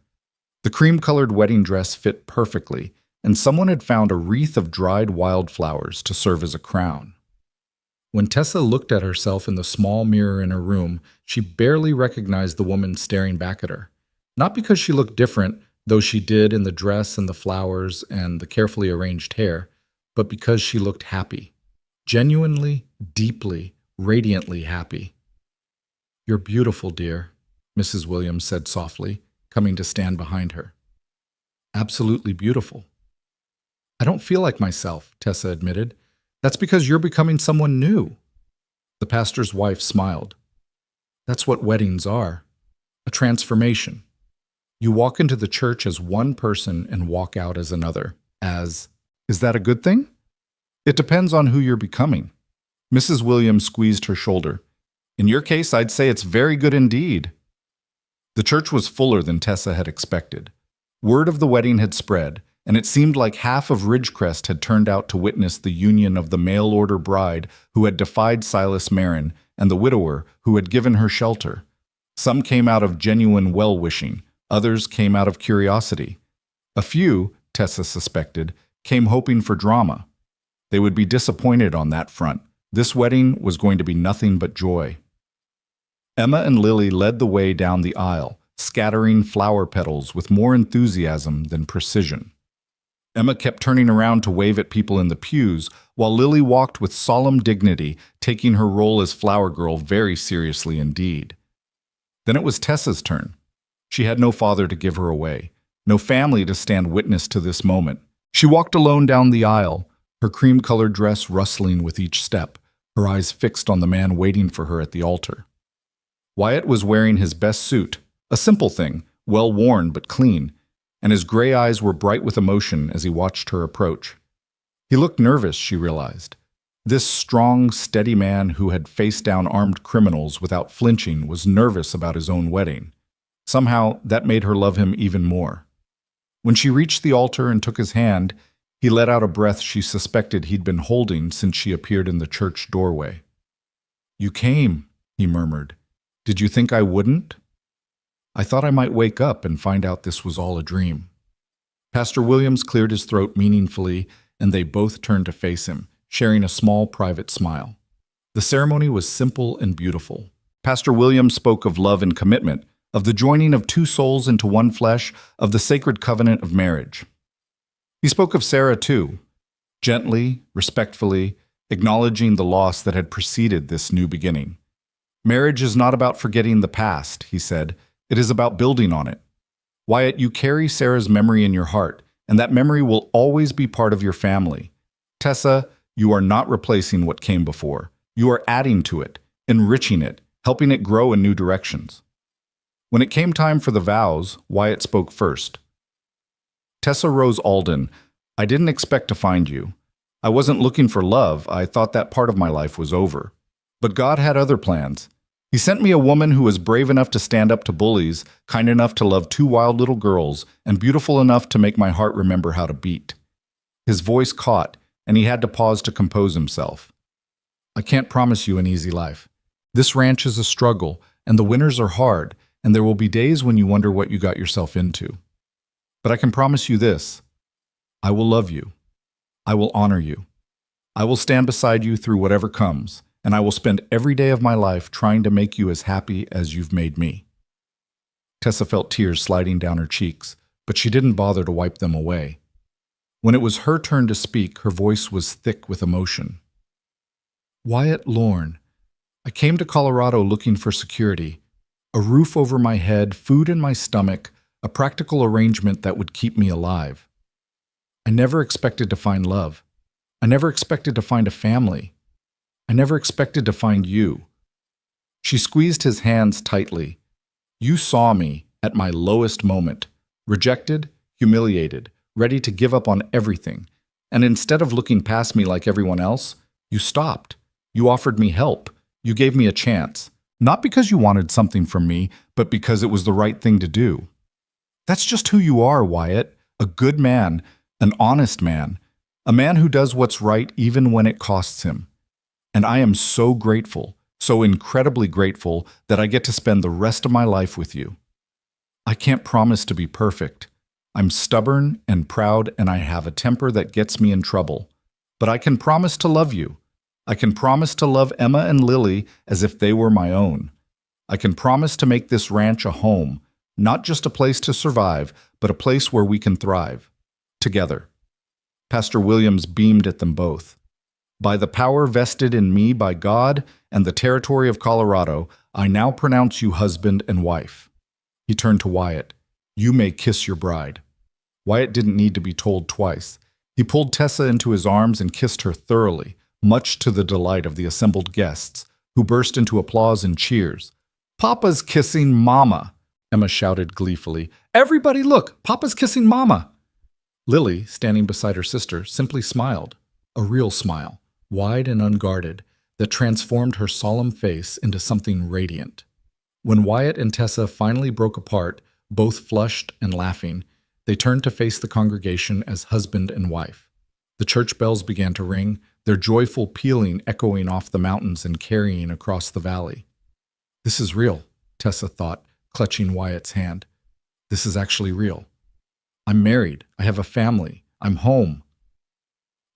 The cream-colored wedding dress fit perfectly, and someone had found a wreath of dried wildflowers to serve as a crown. When Tessa looked at herself in the small mirror in her room, she barely recognized the woman staring back at her. Not because she looked different, though she did in the dress and the flowers and the carefully arranged hair, but because she looked happy. Genuinely, deeply, radiantly happy. "You're beautiful, dear," Mrs. Williams said softly, coming to stand behind her. "Absolutely beautiful." "I don't feel like myself," Tessa admitted. "That's because you're becoming someone new." The pastor's wife smiled. "That's what weddings are. A transformation. You walk into the church as one person and walk out as another. Is that a good thing? It depends on who you're becoming." Mrs. Williams squeezed her shoulder. "In your case, I'd say it's very good indeed." The church was fuller than Tessa had expected. Word of the wedding had spread, and it seemed like half of Ridgecrest had turned out to witness the union of the mail-order bride who had defied Silas Marin and the widower who had given her shelter. Some came out of genuine well-wishing, others came out of curiosity. A few, Tessa suspected, came hoping for drama. They would be disappointed on that front. This wedding was going to be nothing but joy. Emma and Lily led the way down the aisle, scattering flower petals with more enthusiasm than precision. Emma kept turning around to wave at people in the pews, while Lily walked with solemn dignity, taking her role as flower girl very seriously indeed. Then it was Tessa's turn. She had no father to give her away, no family to stand witness to this moment. She walked alone down the aisle, her cream-colored dress rustling with each step, her eyes fixed on the man waiting for her at the altar. Wyatt was wearing his best suit, a simple thing, well-worn but clean, and his gray eyes were bright with emotion as he watched her approach. He looked nervous, she realized. This strong, steady man who had faced down armed criminals without flinching was nervous about his own wedding. Somehow, that made her love him even more. When she reached the altar and took his hand, he let out a breath she suspected he'd been holding since she appeared in the church doorway. "You came," he murmured. "Did you think I wouldn't?" "I thought I might wake up and find out this was all a dream." Pastor Williams cleared his throat meaningfully, and they both turned to face him, sharing a small private smile. The ceremony was simple and beautiful. Pastor Williams spoke of love and commitment, of the joining of two souls into one flesh, of the sacred covenant of marriage. He spoke of Sarah too, gently, respectfully, acknowledging the loss that had preceded this new beginning. "Marriage is not about forgetting the past," he said. "It is about building on it. Wyatt, you carry Sarah's memory in your heart, and that memory will always be part of your family. Tessa, you are not replacing what came before. You are adding to it, enriching it, helping it grow in new directions." When it came time for the vows, Wyatt spoke first. "Tessa Rose Alden, I didn't expect to find you. I wasn't looking for love. I thought that part of my life was over. But God had other plans. He sent me a woman who was brave enough to stand up to bullies, kind enough to love two wild little girls, and beautiful enough to make my heart remember how to beat." His voice caught, and he had to pause to compose himself. "I can't promise you an easy life. This ranch is a struggle, and the winters are hard, and there will be days when you wonder what you got yourself into. But I can promise you this. I will love you. I will honor you. I will stand beside you through whatever comes, and I will spend every day of my life trying to make you as happy as you've made me." Tessa felt tears sliding down her cheeks, but she didn't bother to wipe them away. When it was her turn to speak, her voice was thick with emotion. "Wyatt Lorne, I came to Colorado looking for security, a roof over my head, food in my stomach, a practical arrangement that would keep me alive. I never expected to find love. I never expected to find a family. I never expected to find you." She squeezed his hands tightly. "You saw me at my lowest moment, rejected, humiliated, ready to give up on everything. And instead of looking past me like everyone else, you stopped. You offered me help. You gave me a chance. Not because you wanted something from me, but because it was the right thing to do. That's just who you are, Wyatt. A good man, an honest man, a man who does what's right even when it costs him. And I am so grateful, so incredibly grateful that I get to spend the rest of my life with you. I can't promise to be perfect. I'm stubborn and proud, and I have a temper that gets me in trouble. But I can promise to love you. I can promise to love Emma and Lily as if they were my own. I can promise to make this ranch a home, not just a place to survive, but a place where we can thrive. Together. Pastor Williams beamed at them both. By the power vested in me by God and the territory of Colorado, I now pronounce you husband and wife. He turned to Wyatt. You may kiss your bride. Wyatt didn't need to be told twice. He pulled Tessa into his arms and kissed her thoroughly, much to the delight of the assembled guests, who burst into applause and cheers. Papa's kissing Mama, Emma shouted gleefully. Everybody look, Papa's kissing Mama. Lily, standing beside her sister, simply smiled, a real smile, wide and unguarded, that transformed her solemn face into something radiant. When Wyatt and Tessa finally broke apart, both flushed and laughing, they turned to face the congregation as husband and wife. The church bells began to ring, their joyful pealing echoing off the mountains and carrying across the valley. This is real, Tessa thought, clutching Wyatt's hand. This is actually real. I'm married. I have a family. I'm home.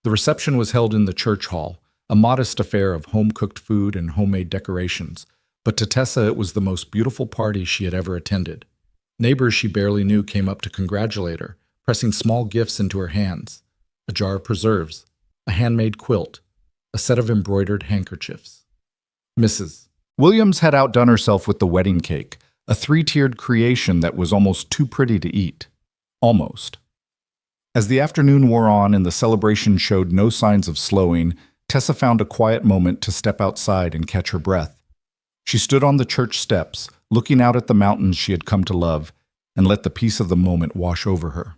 The reception was held in the church hall, a modest affair of home-cooked food and homemade decorations, but to Tessa it was the most beautiful party she had ever attended. Neighbors she barely knew came up to congratulate her, pressing small gifts into her hands: a jar of preserves, a handmade quilt, a set of embroidered handkerchiefs. Mrs. Williams had outdone herself with the wedding cake, a three-tiered creation that was almost too pretty to eat. Almost. As the afternoon wore on and the celebration showed no signs of slowing, Tessa found a quiet moment to step outside and catch her breath. She stood on the church steps, looking out at the mountains she had come to love, and let the peace of the moment wash over her.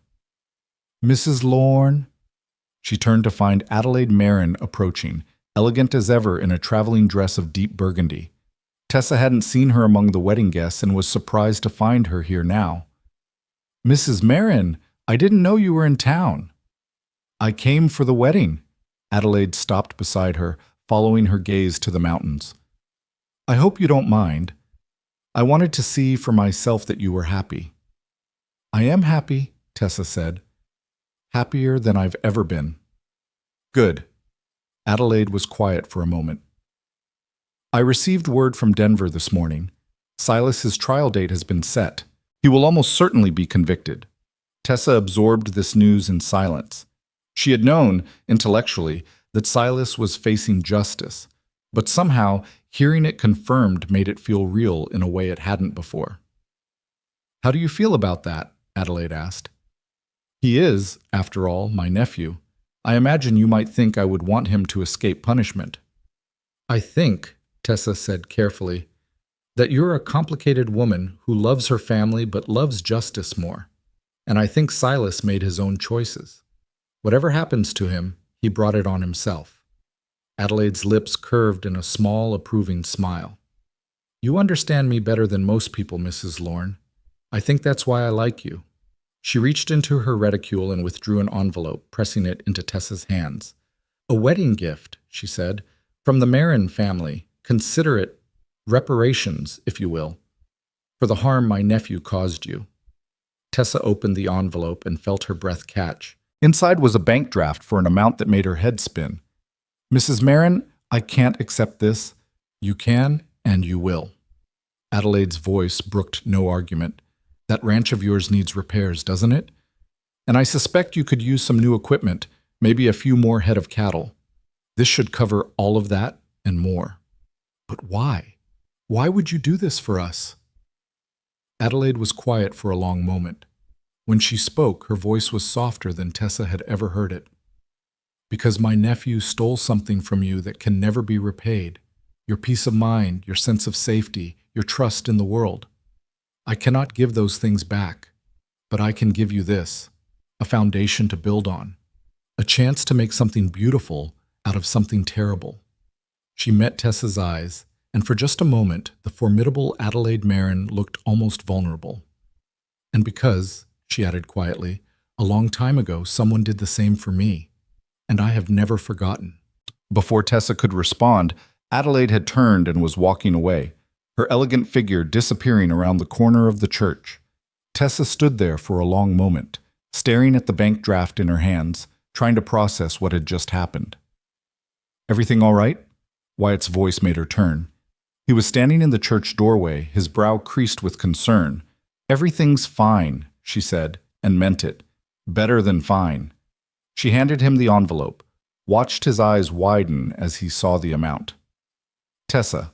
Mrs. Lorne? She turned to find Adelaide Marin approaching, elegant as ever in a traveling dress of deep burgundy. Tessa hadn't seen her among the wedding guests and was surprised to find her here now. Mrs. Marin, I didn't know you were in town. I came for the wedding. Adelaide stopped beside her, following her gaze to the mountains. I hope you don't mind. I wanted to see for myself that you were happy. I am happy, Tessa said. Happier than I've ever been. Good. Adelaide was quiet for a moment. I received word from Denver this morning. Silas's trial date has been set. He will almost certainly be convicted. Tessa absorbed this news in silence. She had known, intellectually, that Silas was facing justice, but somehow hearing it confirmed made it feel real in a way it hadn't before. How do you feel about that? Adelaide asked. He is, after all, my nephew. I imagine you might think I would want him to escape punishment. I think, Tessa said carefully, that you're a complicated woman who loves her family but loves justice more. And I think Silas made his own choices. Whatever happens to him, he brought it on himself. Adelaide's lips curved in a small, approving smile. You understand me better than most people, Mrs. Lorne. I think that's why I like you. She reached into her reticule and withdrew an envelope, pressing it into Tessa's hands. A wedding gift, she said, from the Marin family. Consider it reparations, if you will, for the harm my nephew caused you. Tessa opened the envelope and felt her breath catch. Inside was a bank draft for an amount that made her head spin. Mrs. Marin, I can't accept this. You can, and you will. Adelaide's voice brooked no argument. That ranch of yours needs repairs, doesn't it? And I suspect you could use some new equipment, maybe a few more head of cattle. This should cover all of that and more. But why? Why would you do this for us? Adelaide was quiet for a long moment. When she spoke, her voice was softer than Tessa had ever heard it. Because my nephew stole something from you that can never be repaid. Your peace of mind, your sense of safety, your trust in the world. I cannot give those things back, but I can give you this, a foundation to build on, a chance to make something beautiful out of something terrible. She met Tessa's eyes, and for just a moment, the formidable Adelaide Marin looked almost vulnerable. And because, she added quietly, A long time ago, someone did the same for me, and I have never forgotten." Before Tessa could respond, Adelaide had turned and was walking away, her elegant figure disappearing around the corner of the church. Tessa stood there for a long moment, staring at the bank draft in her hands, trying to process what had just happened. "Everything all right?" Wyatt's voice made her turn. He was standing in the church doorway, his brow creased with concern. "Everything's fine," she said, and meant it. Better than fine. She handed him the envelope, watched his eyes widen as he saw the amount. "Tessa,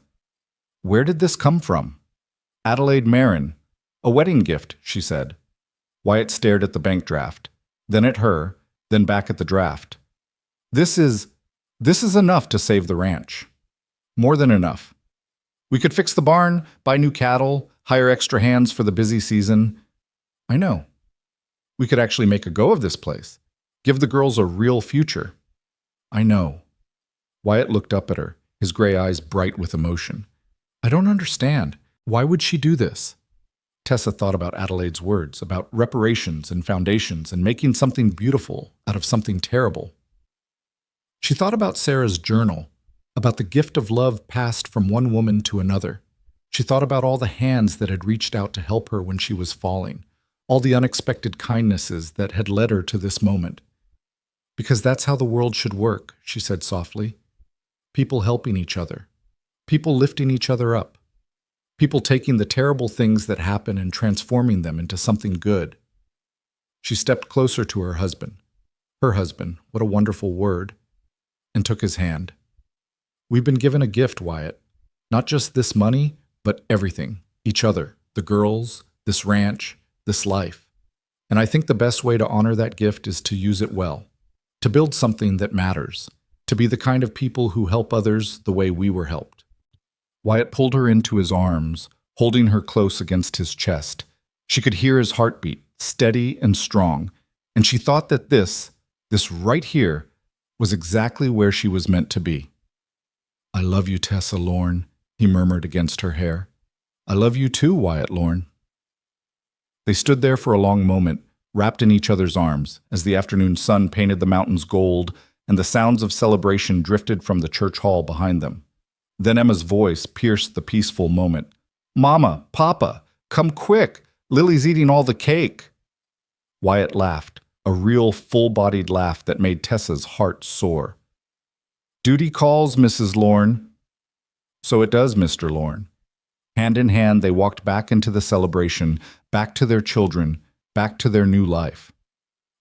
where did this come from?" "Adelaide Marin. A wedding gift," she said. Wyatt stared at the bank draft, then at her, then back at the draft. This is enough to save the ranch. More than enough. We could fix the barn, buy new cattle, hire extra hands for the busy season." "I know. We could actually make a go of this place. Give the girls a real future." "I know." Wyatt looked up at her, his gray eyes bright with emotion. "I don't understand. Why would she do this?" Tessa thought about Adelaide's words, about reparations and foundations and making something beautiful out of something terrible. She thought about Sarah's journal, about the gift of love passed from one woman to another. She thought about all the hands that had reached out to help her when she was falling, all the unexpected kindnesses that had led her to this moment. "Because that's how the world should work," she said softly. "People helping each other. People lifting each other up. People taking the terrible things that happen and transforming them into something good." She stepped closer to her husband. Her husband, what a wonderful word, and took his hand. "We've been given a gift, Wyatt. Not just this money, but everything. Each other, the girls, this ranch, this life. And I think the best way to honor that gift is to use it well, to build something that matters, to be the kind of people who help others the way we were helped." Wyatt pulled her into his arms, holding her close against his chest. She could hear his heartbeat, steady and strong, and she thought that this right here, was exactly where she was meant to be. "I love you, Tessa Lorne," he murmured against her hair. "I love you too, Wyatt Lorne." They stood there for a long moment, wrapped in each other's arms, as the afternoon sun painted the mountains gold and the sounds of celebration drifted from the church hall behind them. Then Emma's voice pierced the peaceful moment. "Mama, Papa, come quick! Lily's eating all the cake!" Wyatt laughed, a real full-bodied laugh that made Tessa's heart soar. "Duty calls, Mrs. Lorne." "So it does, Mr. Lorne." Hand in hand, they walked back into the celebration, back to their children, back to their new life.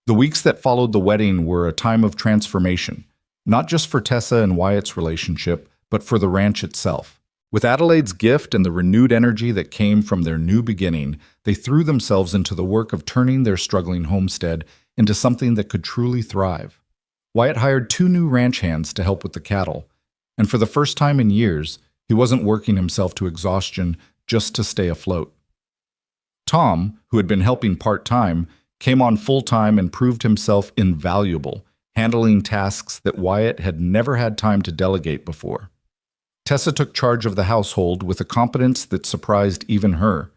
The weeks that followed the wedding were a time of transformation, not just for Tessa and Wyatt's relationship, but for the ranch itself. With Adelaide's gift and the renewed energy that came from their new beginning, they threw themselves into the work of turning their struggling homestead into something that could truly thrive. Wyatt hired 2 new ranch hands to help with the cattle, and for the first time in years, he wasn't working himself to exhaustion just to stay afloat. Tom, who had been helping part-time, came on full-time and proved himself invaluable, handling tasks that Wyatt had never had time to delegate before. Tessa took charge of the household with a competence that surprised even her.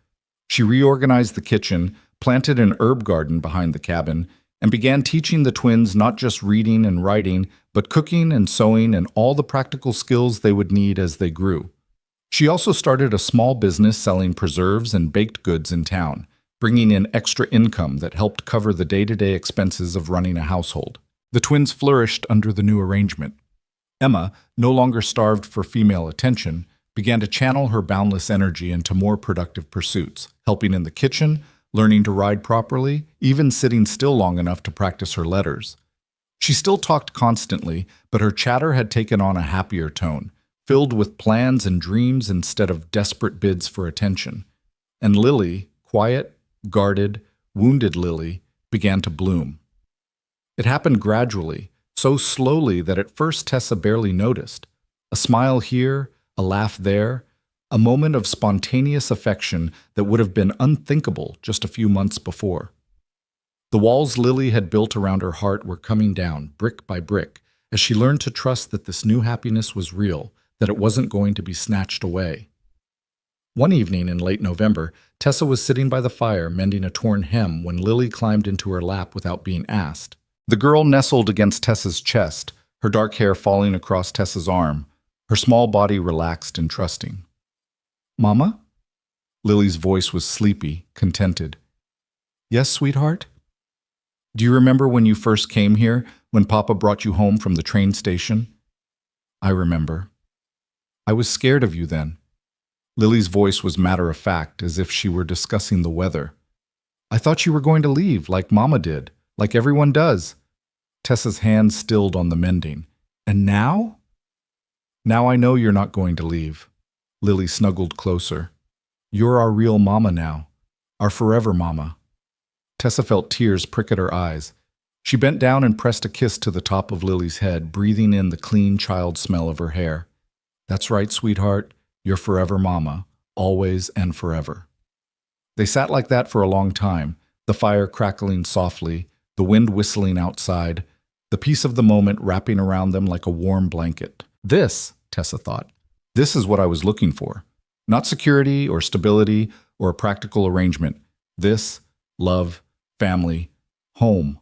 She reorganized the kitchen, planted an herb garden behind the cabin, and began teaching the twins not just reading and writing, but cooking and sewing and all the practical skills they would need as they grew. She also started a small business selling preserves and baked goods in town, bringing in extra income that helped cover the day-to-day expenses of running a household. The twins flourished under the new arrangement. Emma, no longer starved for female attention, began to channel her boundless energy into more productive pursuits, helping in the kitchen, learning to ride properly, even sitting still long enough to practice her letters. She still talked constantly, but her chatter had taken on a happier tone, filled with plans and dreams instead of desperate bids for attention. And Lily, quiet, guarded, wounded Lily, began to bloom. It happened gradually, so slowly that at first Tessa barely noticed. A smile here, a laugh there, a moment of spontaneous affection that would have been unthinkable just a few months before. The walls Lily had built around her heart were coming down, brick by brick, as she learned to trust that this new happiness was real, that it wasn't going to be snatched away. One evening in late November, Tessa was sitting by the fire mending a torn hem when Lily climbed into her lap without being asked. The girl nestled against Tessa's chest, her dark hair falling across Tessa's arm, her small body relaxed and trusting. "Mama?" Lily's voice was sleepy, contented. "Yes, sweetheart?" "Do you remember when you first came here, when Papa brought you home from the train station?" "I remember. I was scared of you then." Lily's voice was matter-of-fact, as if she were discussing the weather. "I thought you were going to leave, like Mama did, like everyone does." Tessa's hand stilled on the mending. "And now?" "Now I know you're not going to leave." Lily snuggled closer. "You're our real Mama now, our forever Mama." Tessa felt tears prick at her eyes. She bent down and pressed a kiss to the top of Lily's head, breathing in the clean child smell of her hair. "That's right, sweetheart. You're forever Mama, always and forever." They sat like that for a long time, the fire crackling softly, the wind whistling outside, the peace of the moment wrapping around them like a warm blanket. This, Tessa thought, this is what I was looking for. Not security or stability or a practical arrangement. This, love, family, home.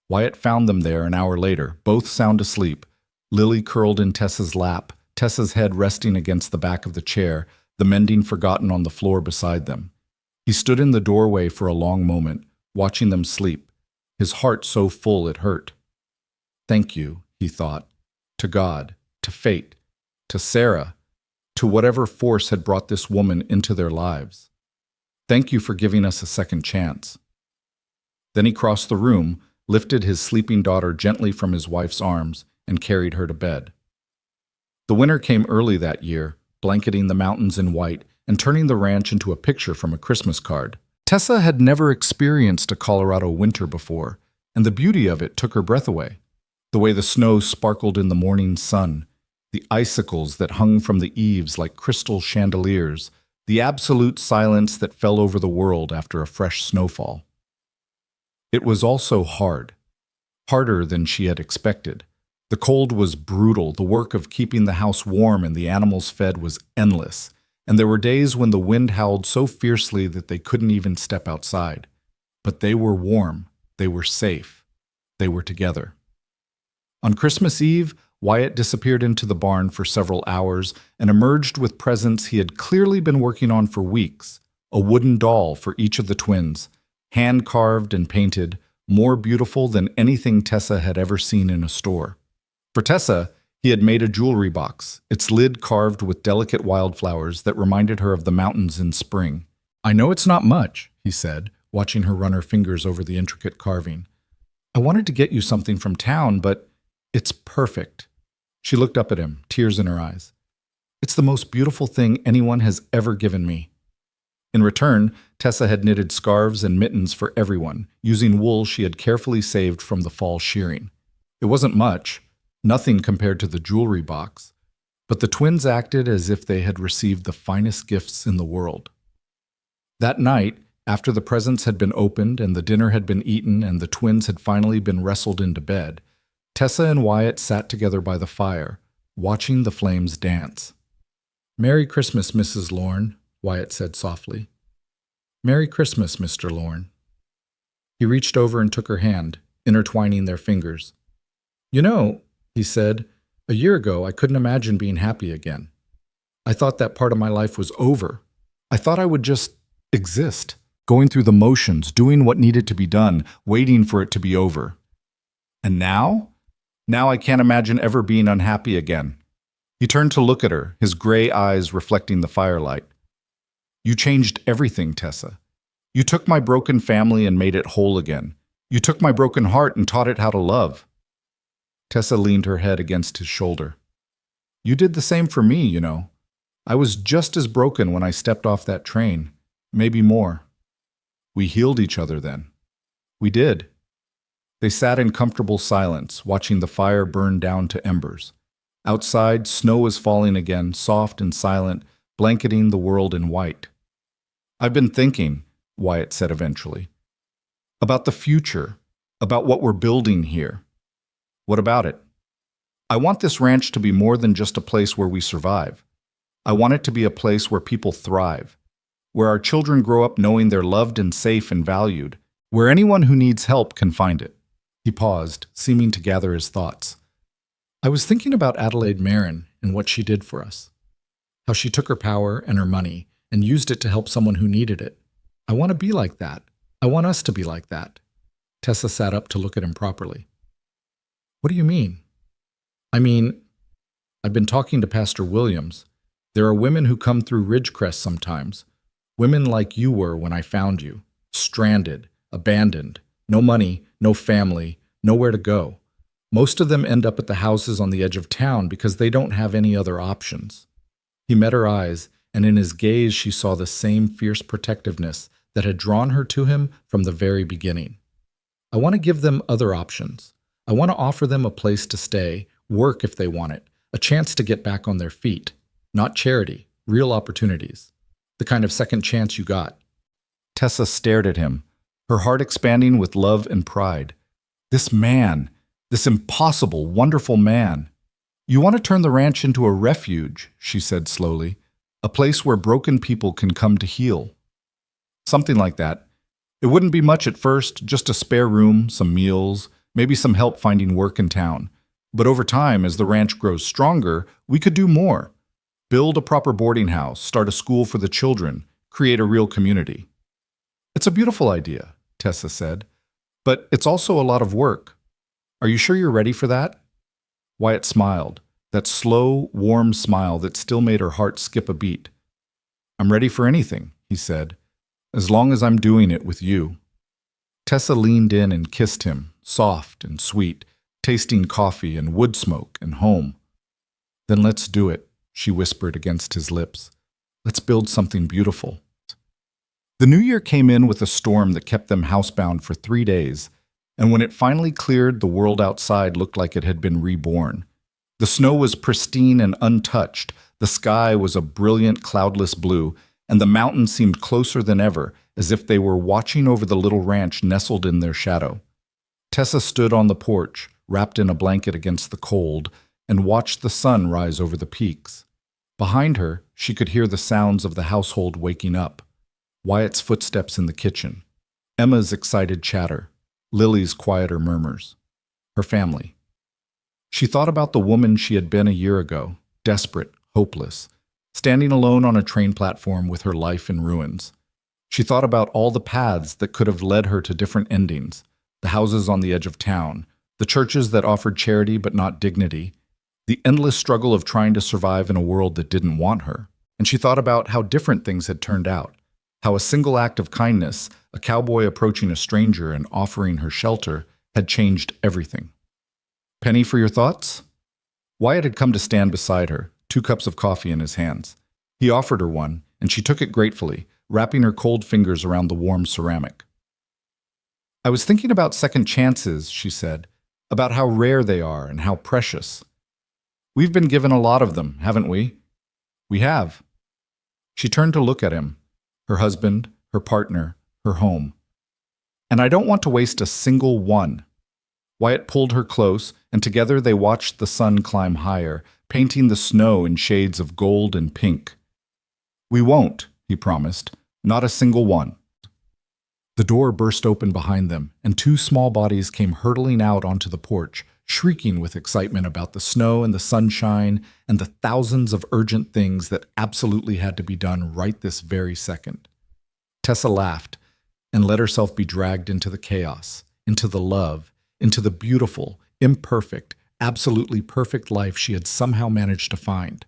Wyatt found them there an hour later, both sound asleep, Lily curled in Tessa's lap, Tessa's head resting against the back of the chair, the mending forgotten on the floor beside them. He stood in the doorway for a long moment, watching them sleep, his heart so full it hurt. Thank you, he thought, to God, to fate, to Sarah, to whatever force had brought this woman into their lives. Thank you for giving us a second chance. Then he crossed the room, lifted his sleeping daughter gently from his wife's arms, and carried her to bed. The winter came early that year, blanketing the mountains in white and turning the ranch into a picture from a Christmas card. Tessa had never experienced a Colorado winter before, and the beauty of it took her breath away. The way the snow sparkled in the morning sun, the icicles that hung from the eaves like crystal chandeliers, the absolute silence that fell over the world after a fresh snowfall. It was also hard, harder than she had expected. The cold was brutal, the work of keeping the house warm and the animals fed was endless, and there were days when the wind howled so fiercely that they couldn't even step outside. But they were warm, they were safe, they were together. On Christmas Eve, Wyatt disappeared into the barn for several hours and emerged with presents he had clearly been working on for weeks, a wooden doll for each of the twins, hand-carved and painted, more beautiful than anything Tessa had ever seen in a store. For Tessa, he had made a jewelry box, its lid carved with delicate wildflowers that reminded her of the mountains in spring. "I know it's not much," he said, watching her run her fingers over the intricate carving. "I wanted to get you something from town, but it's perfect." She looked up at him, tears in her eyes. "It's the most beautiful thing anyone has ever given me." In return, Tessa had knitted scarves and mittens for everyone, using wool she had carefully saved from the fall shearing. It wasn't much, nothing compared to the jewelry box, but the twins acted as if they had received the finest gifts in the world. That night, after the presents had been opened and the dinner had been eaten and the twins had finally been wrestled into bed, Tessa and Wyatt sat together by the fire, watching the flames dance. "Merry Christmas, Mrs. Lorne," Wyatt said softly. "Merry Christmas, Mr. Lorne." He reached over and took her hand, intertwining their fingers. "You know," he said, "a year ago I couldn't imagine being happy again. I thought that part of my life was over. I thought I would just exist, going through the motions, doing what needed to be done, waiting for it to be over. And now? Now I can't imagine ever being unhappy again." He turned to look at her, his gray eyes reflecting the firelight. "You changed everything, Tessa. You took my broken family and made it whole again. You took my broken heart and taught it how to love." Tessa leaned her head against his shoulder. "You did the same for me, you know. I was just as broken when I stepped off that train, maybe more. We healed each other then. We did." They sat in comfortable silence, watching the fire burn down to embers. Outside, snow was falling again, soft and silent, blanketing the world in white. "I've been thinking," Wyatt said eventually, "about the future, about what we're building here. What about it? I want this ranch to be more than just a place where we survive. I want it to be a place where people thrive, where our children grow up knowing they're loved and safe and valued, where anyone who needs help can find it." He paused, seeming to gather his thoughts. "I was thinking about Adelaide Marin and what she did for us. How she took her power and her money and used it to help someone who needed it. I want to be like that. I want us to be like that." Tessa sat up to look at him properly. "What do you mean?" "I mean, I've been talking to Pastor Williams. There are women who come through Ridgecrest sometimes. Women like you were when I found you. Stranded, abandoned, no money, no family, nowhere to go. Most of them end up at the houses on the edge of town because they don't have any other options." He met her eyes, and in his gaze she saw the same fierce protectiveness that had drawn her to him from the very beginning. "I want to give them other options. I want to offer them a place to stay, work if they want it, a chance to get back on their feet. Not charity, real opportunities. The kind of second chance you got." Tessa stared at him, her heart expanding with love and pride. This man, this impossible, wonderful man. "You want to turn the ranch into a refuge," she said slowly, "a place where broken people can come to heal." "Something like that. It wouldn't be much at first, just a spare room, some meals, maybe some help finding work in town. But over time, as the ranch grows stronger, we could do more. Build a proper boarding house, start a school for the children, create a real community." "It's a beautiful idea," Tessa said, "but it's also a lot of work. Are you sure you're ready for that?" Wyatt smiled, that slow, warm smile that still made her heart skip a beat. "I'm ready for anything," he said, "as long as I'm doing it with you." Tessa leaned in and kissed him, soft and sweet, tasting coffee and wood smoke and home. "Then let's do it," she whispered against his lips. "Let's build something beautiful." The new year came in with a storm that kept them housebound for 3 days, and when it finally cleared, the world outside looked like it had been reborn. The snow was pristine and untouched, the sky was a brilliant cloudless blue, and the mountains seemed closer than ever, as if they were watching over the little ranch nestled in their shadow. Tessa stood on the porch, wrapped in a blanket against the cold, and watched the sun rise over the peaks. Behind her, she could hear the sounds of the household waking up. Wyatt's footsteps in the kitchen, Emma's excited chatter, Lily's quieter murmurs. Her family. She thought about the woman she had been a year ago, desperate, hopeless, standing alone on a train platform with her life in ruins. She thought about all the paths that could have led her to different endings, the houses on the edge of town, the churches that offered charity but not dignity, the endless struggle of trying to survive in a world that didn't want her. And she thought about how different things had turned out, how a single act of kindness, a cowboy approaching a stranger and offering her shelter, had changed everything. "Penny for your thoughts?" Wyatt had come to stand beside her, 2 cups of coffee in his hands. He offered her one, and she took it gratefully, wrapping her cold fingers around the warm ceramic. "I was thinking about second chances," she said, "about how rare they are and how precious. We've been given a lot of them, haven't we?" "We have." She turned to look at him, her husband, her partner, her home. "And I don't want to waste a single one." Wyatt pulled her close, and together they watched the sun climb higher, painting the snow in shades of gold and pink. "We won't," he promised, "not a single one." The door burst open behind them, and 2 small bodies came hurtling out onto the porch, shrieking with excitement about the snow and the sunshine and the thousands of urgent things that absolutely had to be done right this very second. Tessa laughed and let herself be dragged into the chaos, into the love, into the beautiful, imperfect, absolutely perfect life she had somehow managed to find.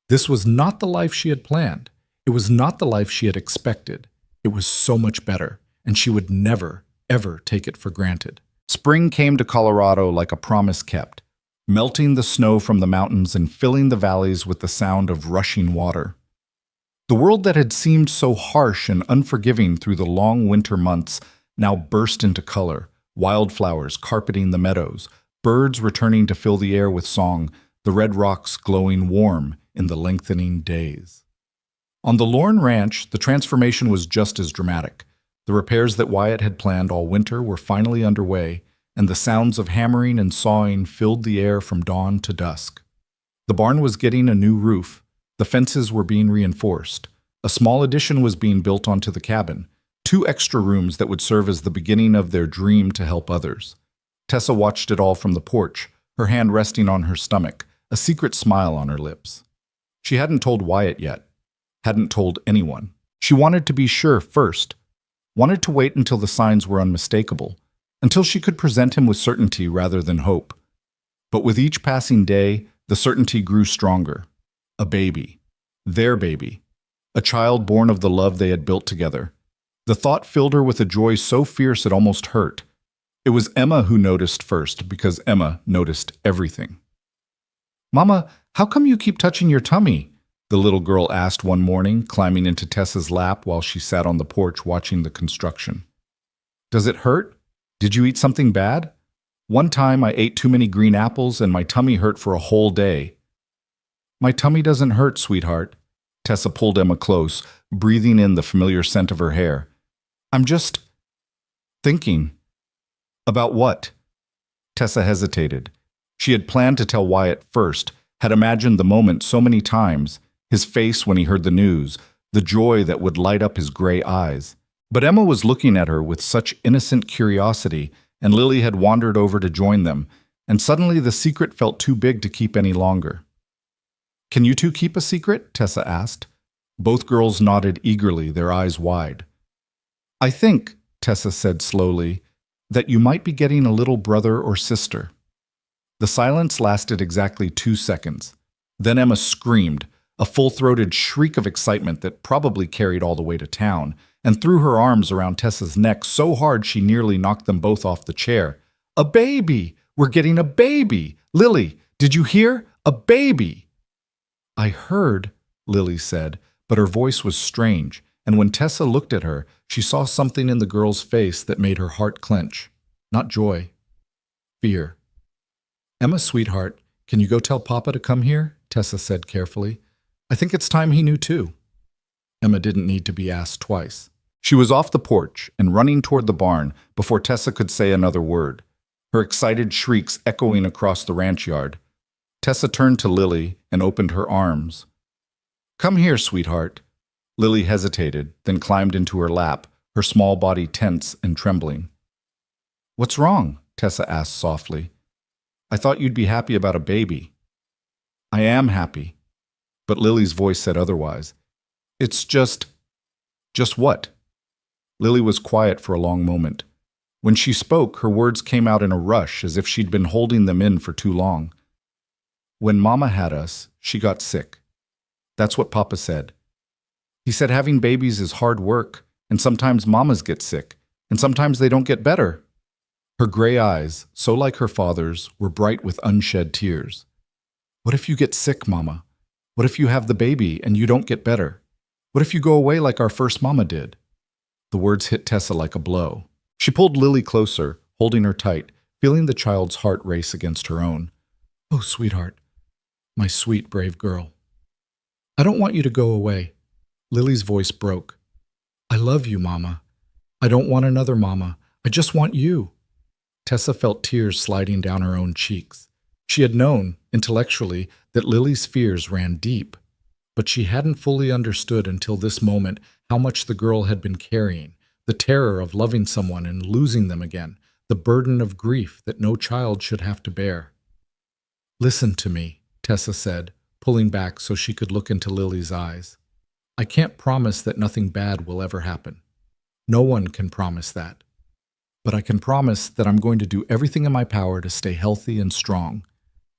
This was not the life she had planned. It was not the life she had expected. It was so much better, and she would never, ever take it for granted. Spring came to Colorado like a promise kept, melting the snow from the mountains and filling the valleys with the sound of rushing water. The world that had seemed so harsh and unforgiving through the long winter months now burst into color, wildflowers carpeting the meadows, birds returning to fill the air with song, the red rocks glowing warm in the lengthening days. On the Lorne Ranch, the transformation was just as dramatic. The repairs that Wyatt had planned all winter were finally underway, and the sounds of hammering and sawing filled the air from dawn to dusk. The barn was getting a new roof. The fences were being reinforced. A small addition was being built onto the cabin, 2 extra rooms that would serve as the beginning of their dream to help others. Tessa watched it all from the porch, her hand resting on her stomach, a secret smile on her lips. She hadn't told Wyatt yet, hadn't told anyone. She wanted to be sure first, wanted to wait until the signs were unmistakable, until she could present him with certainty rather than hope. But with each passing day, the certainty grew stronger. A baby. Their baby. A child born of the love they had built together. The thought filled her with a joy so fierce it almost hurt. It was Emma who noticed first, because Emma noticed everything. "Mama, how come you keep touching your tummy?" the little girl asked one morning, climbing into Tessa's lap while she sat on the porch watching the construction. "Does it hurt? Did you eat something bad? One time I ate too many green apples and my tummy hurt for a whole day." "My tummy doesn't hurt, sweetheart." Tessa pulled Emma close, breathing in the familiar scent of her hair. "I'm just thinking." "About what?" Tessa hesitated. She had planned to tell Wyatt first, had imagined the moment so many times, his face when he heard the news, the joy that would light up his gray eyes. But Emma was looking at her with such innocent curiosity, and Lily had wandered over to join them, and suddenly the secret felt too big to keep any longer. "Can you two keep a secret?" Tessa asked. Both girls nodded eagerly, their eyes wide. "I think," Tessa said slowly, "that you might be getting a little brother or sister." The silence lasted exactly 2 seconds. Then Emma screamed, a full-throated shriek of excitement that probably carried all the way to town, and threw her arms around Tessa's neck so hard she nearly knocked them both off the chair. "A baby! We're getting a baby! Lily, did you hear? A baby!" "I heard," Lily said, but her voice was strange, and when Tessa looked at her, she saw something in the girl's face that made her heart clench. Not joy. Fear. "Emma, sweetheart, can you go tell Papa to come here?" Tessa said carefully. "I think it's time he knew too." Emma didn't need to be asked twice. She was off the porch and running toward the barn before Tessa could say another word, her excited shrieks echoing across the ranch yard. Tessa turned to Lily and opened her arms. "Come here, sweetheart." Lily hesitated, then climbed into her lap, her small body tense and trembling. "What's wrong?" Tessa asked softly. "I thought you'd be happy about a baby." "I am happy." But Lily's voice said otherwise. "It's just what?" Lily was quiet for a long moment. When she spoke, her words came out in a rush, as if she'd been holding them in for too long. "When Mama had us, she got sick. That's what Papa said. He said having babies is hard work, and sometimes mamas get sick, and sometimes they don't get better." Her gray eyes, so like her father's, were bright with unshed tears. "What if you get sick, Mama? What if you have the baby and you don't get better? What if you go away like our first mama did?" The words hit Tessa like a blow. She pulled Lily closer, holding her tight, feeling the child's heart race against her own. "Oh, sweetheart, my sweet, brave girl. I don't want you to go away." Lily's voice broke. "I love you, Mama. I don't want another Mama. I just want you." Tessa felt tears sliding down her own cheeks. She had known, intellectually, that Lily's fears ran deep, but she hadn't fully understood until this moment how much the girl had been carrying, the terror of loving someone and losing them again, the burden of grief that no child should have to bear. "Listen to me," Tessa said, pulling back so she could look into Lily's eyes. "I can't promise that nothing bad will ever happen. No one can promise that. But I can promise that I'm going to do everything in my power to stay healthy and strong.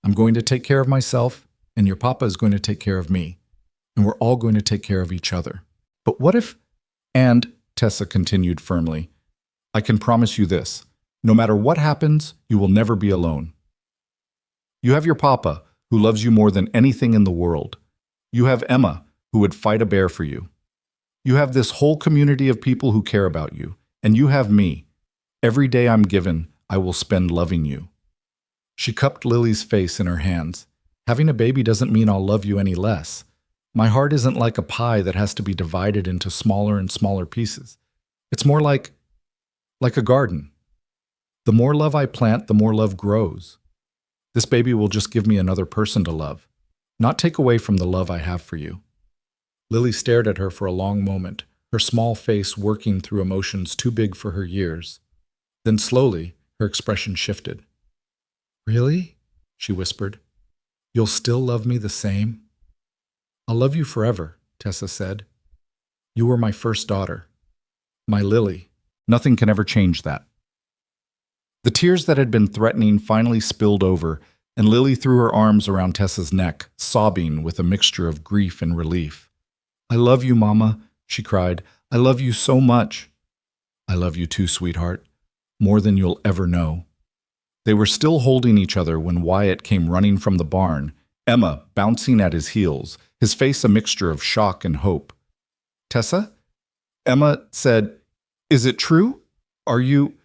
I'm going to take care of myself, and your papa is going to take care of me. And we're all going to take care of each other. But what if—" "And," Tessa continued firmly, "I can promise you this. No matter what happens, you will never be alone. You have your papa, who loves you more than anything in the world. You have Emma, who would fight a bear for you. You have this whole community of people who care about you. And you have me. Every day I'm given, I will spend loving you." She cupped Lily's face in her hands. "Having a baby doesn't mean I'll love you any less. My heart isn't like a pie that has to be divided into smaller and smaller pieces. It's more like a garden. The more love I plant, the more love grows. This baby will just give me another person to love. not take away from the love I have for you." Lily stared at her for a long moment, her small face working through emotions too big for her years. Then slowly, her expression shifted. "Really?" she whispered. "You'll still love me the same?" "I'll love you forever," Tessa said. "You were my first daughter. My Lily. Nothing can ever change that." The tears that had been threatening finally spilled over, and Lily threw her arms around Tessa's neck, sobbing with a mixture of grief and relief. "I love you, Mama," she cried. "I love you so much." "I love you too, sweetheart. More than you'll ever know." They were still holding each other when Wyatt came running from the barn, Emma bouncing at his heels, his face a mixture of shock and hope. "Tessa?" Emma said, "Is it true? Are you—"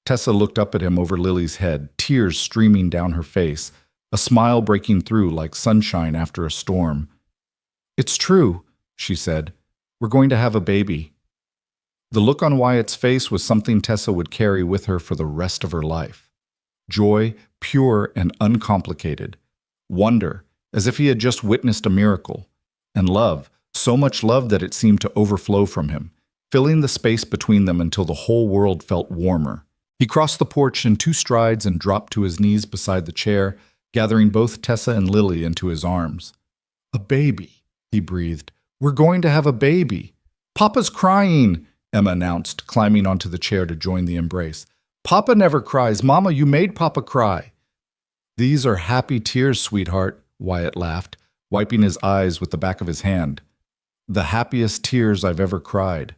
Tessa looked up at him over Lily's head, tears streaming down her face, a smile breaking through like sunshine after a storm. "It's true," she said. "We're going to have a baby." The look on Wyatt's face was something Tessa would carry with her for the rest of her life. Joy, pure and uncomplicated. Wonder, as if he had just witnessed a miracle. And love, so much love that it seemed to overflow from him, filling the space between them until the whole world felt warmer. He crossed the porch in 2 strides and dropped to his knees beside the chair, gathering both Tessa and Lily into his arms. "A baby," he breathed. "We're going to have a baby." "Papa's crying," Emma announced, climbing onto the chair to join the embrace. "Papa never cries. Mama, you made Papa cry." "These are happy tears, sweetheart," Wyatt laughed, wiping his eyes with the back of his hand. "The happiest tears I've ever cried."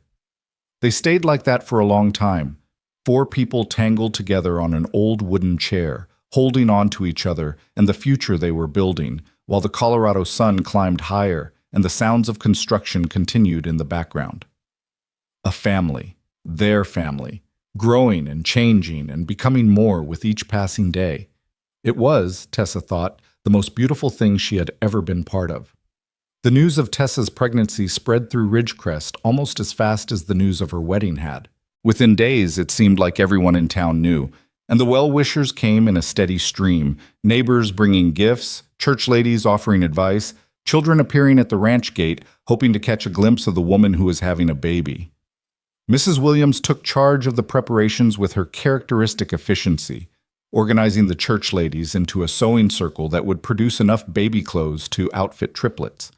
They stayed like that for a long time, 4 people tangled together on an old wooden chair, holding on to each other and the future they were building, while the Colorado sun climbed higher and the sounds of construction continued in the background. A family, their family, growing and changing and becoming more with each passing day. It was, Tessa thought, the most beautiful thing she had ever been part of. The news of Tessa's pregnancy spread through Ridgecrest almost as fast as the news of her wedding had. Within days, it seemed like everyone in town knew, and the well-wishers came in a steady stream, neighbors bringing gifts, church ladies offering advice, children appearing at the ranch gate, hoping to catch a glimpse of the woman who was having a baby. Mrs. Williams took charge of the preparations with her characteristic efficiency, organizing the church ladies into a sewing circle that would produce enough baby clothes to outfit triplets.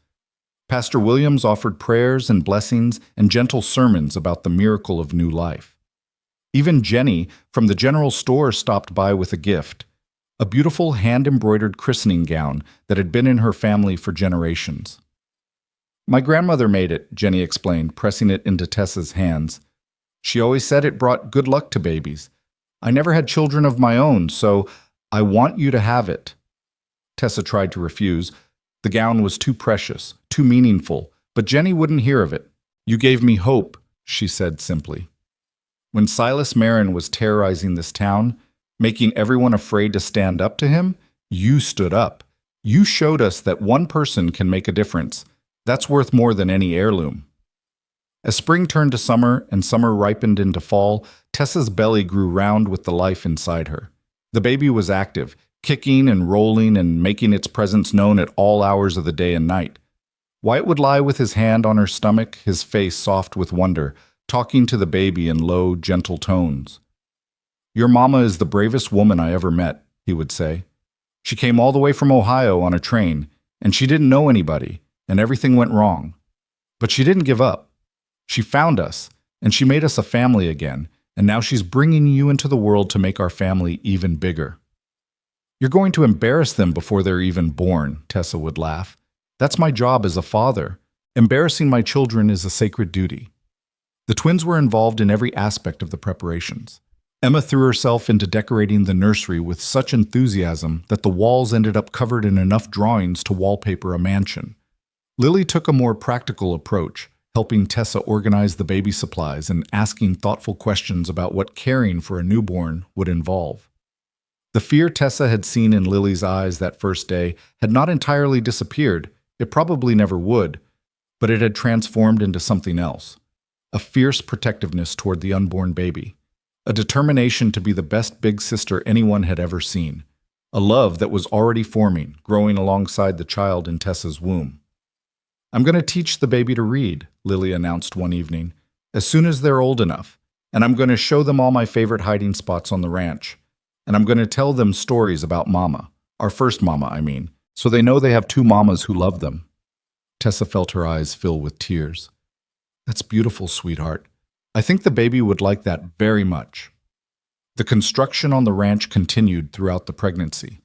Pastor Williams offered prayers and blessings and gentle sermons about the miracle of new life. Even Jenny from the general store stopped by with a gift, a beautiful hand-embroidered christening gown that had been in her family for generations. "My grandmother made it," Jenny explained, pressing it into Tessa's hands. "She always said it brought good luck to babies. I never had children of my own, so I want you to have it." Tessa tried to refuse. The gown was too precious, too meaningful, but Jenny wouldn't hear of it. "You gave me hope," she said simply. When Silas Marin was terrorizing this town, making everyone afraid to stand up to him, you stood up. You showed us that one person can make a difference. That's worth more than any heirloom. As spring turned to summer and summer ripened into fall, Tessa's belly grew round with the life inside her. The baby was active, kicking and rolling and making its presence known at all hours of the day and night. Wyatt would lie with his hand on her stomach, his face soft with wonder, talking to the baby in low, gentle tones. "Your mama is the bravest woman I ever met," he would say. "She came all the way from Ohio on a train, and she didn't know anybody, and everything went wrong. But she didn't give up. She found us, and she made us a family again, and now she's bringing you into the world to make our family even bigger." "You're going to embarrass them before they're even born," Tessa would laugh. "That's my job as a father. Embarrassing my children is a sacred duty." The twins were involved in every aspect of the preparations. Emma threw herself into decorating the nursery with such enthusiasm that the walls ended up covered in enough drawings to wallpaper a mansion. Lily took a more practical approach, helping Tessa organize the baby supplies and asking thoughtful questions about what caring for a newborn would involve. The fear Tessa had seen in Lily's eyes that first day had not entirely disappeared. It probably never would, but it had transformed into something else. A fierce protectiveness toward the unborn baby. A determination to be the best big sister anyone had ever seen. a love that was already forming, growing alongside the child in Tessa's womb. "I'm going to teach the baby to read," Lily announced one evening, "as soon as they're old enough, and I'm going to show them all my favorite hiding spots on the ranch. And I'm going to tell them stories about Mama, our first Mama, I mean, so they know they have two mamas who love them." Tessa felt her eyes fill with tears. "That's beautiful, sweetheart. I think the baby would like that very much." The construction on the ranch continued throughout the pregnancy,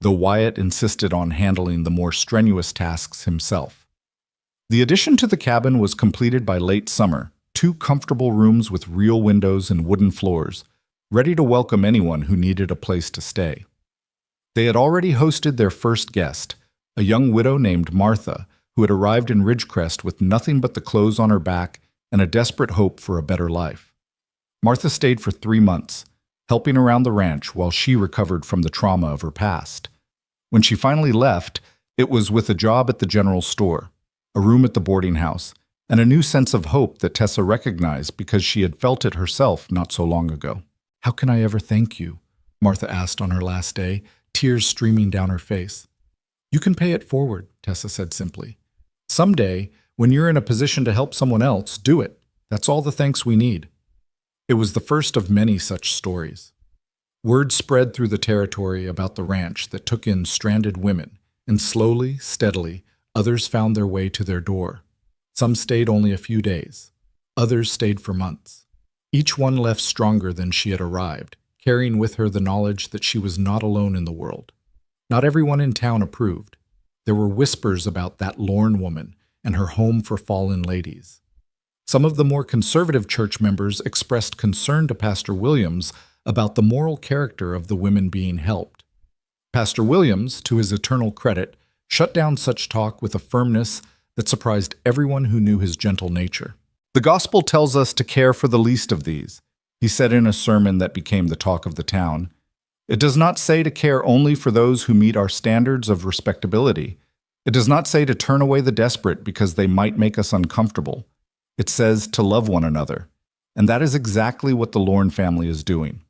though Wyatt insisted on handling the more strenuous tasks himself. The addition to the cabin was completed by late summer, 2 comfortable rooms with real windows and wooden floors, ready to welcome anyone who needed a place to stay. They had already hosted their first guest, a young widow named Martha, who had arrived in Ridgecrest with nothing but the clothes on her back and a desperate hope for a better life. Martha stayed for 3 months, helping around the ranch while she recovered from the trauma of her past. When she finally left, it was with a job at the general store, a room at the boarding house, and a new sense of hope that Tessa recognized because she had felt it herself not so long ago. "How can I ever thank you?" Martha asked on her last day, tears streaming down her face. "You can pay it forward," Tessa said simply. "Someday, when you're in a position to help someone else, do it. That's all the thanks we need." It was the first of many such stories. Word spread through the territory about the ranch that took in stranded women, and slowly, steadily, others found their way to their door. Some stayed only a few days. Others stayed for months. Each one left stronger than she had arrived, carrying with her the knowledge that she was not alone in the world. Not everyone in town approved. There were whispers about that lorn woman and her home for fallen ladies. Some of the more conservative church members expressed concern to Pastor Williams about the moral character of the women being helped. Pastor Williams, to his eternal credit, shut down such talk with a firmness that surprised everyone who knew his gentle nature. "The gospel tells us to care for the least of these," he said in a sermon that became the talk of the town. "It does not say to care only for those who meet our standards of respectability. It does not say to turn away the desperate because they might make us uncomfortable. It says to love one another. And that is exactly what the Lorne family is doing."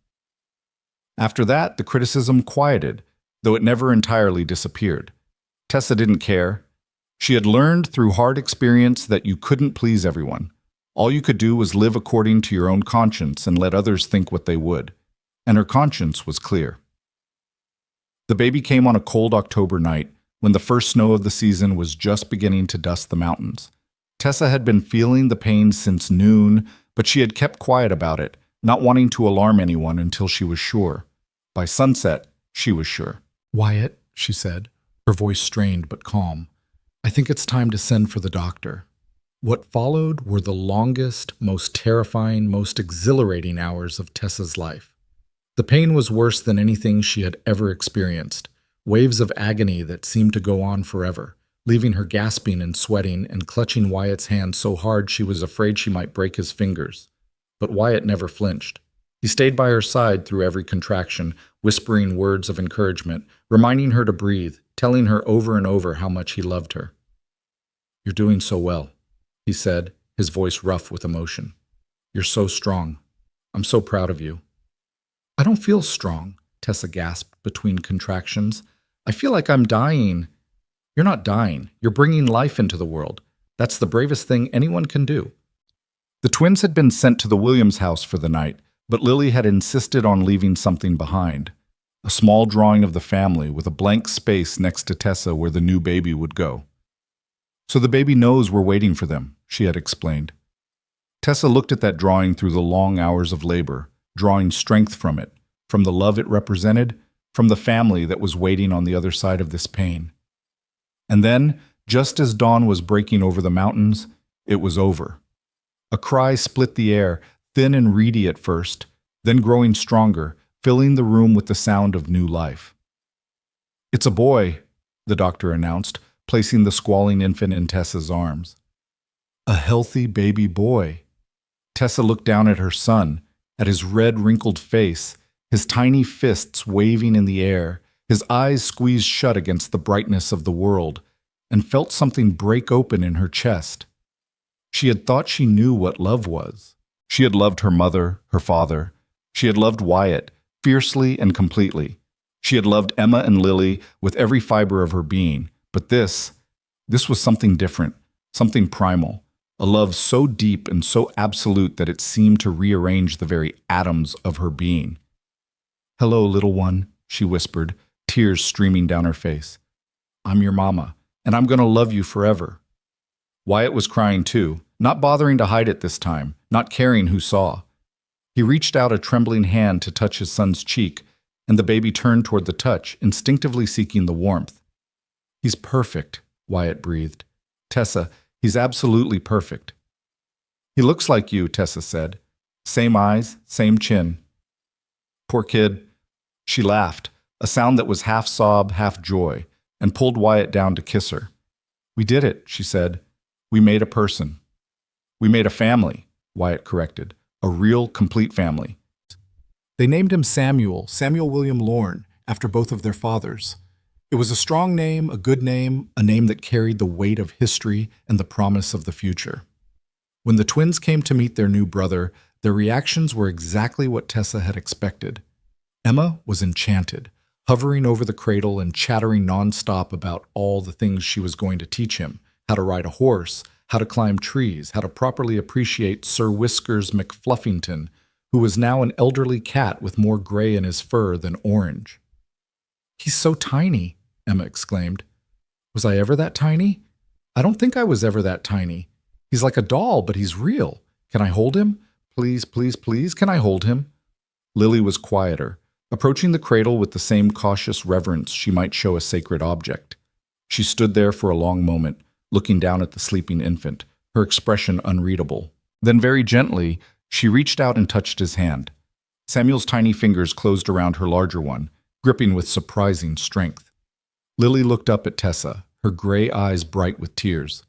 After that, the criticism quieted, though it never entirely disappeared. Tessa didn't care. She had learned through hard experience that you couldn't please everyone. All you could do was live according to your own conscience and let others think what they would. And her conscience was clear. The baby came on a cold October night, when the first snow of the season was just beginning to dust the mountains. Tessa had been feeling the pain since noon, but she had kept quiet about it, not wanting to alarm anyone until she was sure. By sunset, she was sure. "Wyatt," she said, her voice strained but calm, "I think it's time to send for the doctor." What followed were the longest, most terrifying, most exhilarating hours of Tessa's life. The pain was worse than anything she had ever experienced, waves of agony that seemed to go on forever, leaving her gasping and sweating and clutching Wyatt's hand so hard she was afraid she might break his fingers. But Wyatt never flinched. He stayed by her side through every contraction, whispering words of encouragement, reminding her to breathe, telling her over and over how much he loved her. "You're doing so well," he said, his voice rough with emotion. "You're so strong. I'm so proud of you." "I don't feel strong," Tessa gasped between contractions. "I feel like I'm dying." "You're not dying. You're bringing life into the world. That's the bravest thing anyone can do." The twins had been sent to the Williams house for the night, but Lily had insisted on leaving something behind. A small drawing of the family with a blank space next to Tessa where the new baby would go. "So the baby knows we're waiting for them," she had explained. Tessa looked at that drawing through the long hours of labor, drawing strength from it, from the love it represented, from the family that was waiting on the other side of this pain. And then, just as dawn was breaking over the mountains, it was over. A cry split the air, thin and reedy at first, then growing stronger, filling the room with the sound of new life. "It's a boy," the doctor announced, placing the squalling infant in Tessa's arms. A healthy baby boy. Tessa looked down at her son, at his red, wrinkled face, his tiny fists waving in the air, his eyes squeezed shut against the brightness of the world, and felt something break open in her chest. She had thought she knew what love was. She had loved her mother, her father. She had loved Wyatt, fiercely and completely. She had loved Emma and Lily with every fiber of her being, but this was something different, something primal, a love so deep and so absolute that it seemed to rearrange the very atoms of her being. "Hello, little one," she whispered, tears streaming down her face. "I'm your mama, and I'm going to love you forever." Wyatt was crying too, not bothering to hide it this time, not caring who saw. He reached out a trembling hand to touch his son's cheek, and the baby turned toward the touch, instinctively seeking the warmth. "He's perfect," Wyatt breathed. "Tessa, he's absolutely perfect." "He looks like you," Tessa said. "Same eyes, same chin." "Poor kid." She laughed, a sound that was half sob, half joy, and pulled Wyatt down to kiss her. "We did it," she said. "We made a person." "We made a family," Wyatt corrected. "A real, complete family." They named him Samuel William Lorne, after both of their fathers. It was a strong name, a good name, a name that carried the weight of history and the promise of the future. When the twins came to meet their new brother, their reactions were exactly what Tessa had expected. Emma was enchanted, hovering over the cradle and chattering nonstop about all the things she was going to teach him: how to ride a horse, how to climb trees, how to properly appreciate Sir Whiskers McFluffington, who was now an elderly cat with more gray in his fur than orange. "He's so tiny," Emma exclaimed. "Was I ever that tiny? I don't think I was ever that tiny. He's like a doll, but he's real. Can I hold him? Please, please, please, can I hold him?" Lily was quieter, approaching the cradle with the same cautious reverence she might show a sacred object. She stood there for a long moment, looking down at the sleeping infant, her expression unreadable. Then very gently, she reached out and touched his hand. Samuel's tiny fingers closed around her larger one, gripping with surprising strength. Lily looked up at Tessa, her gray eyes bright with tears.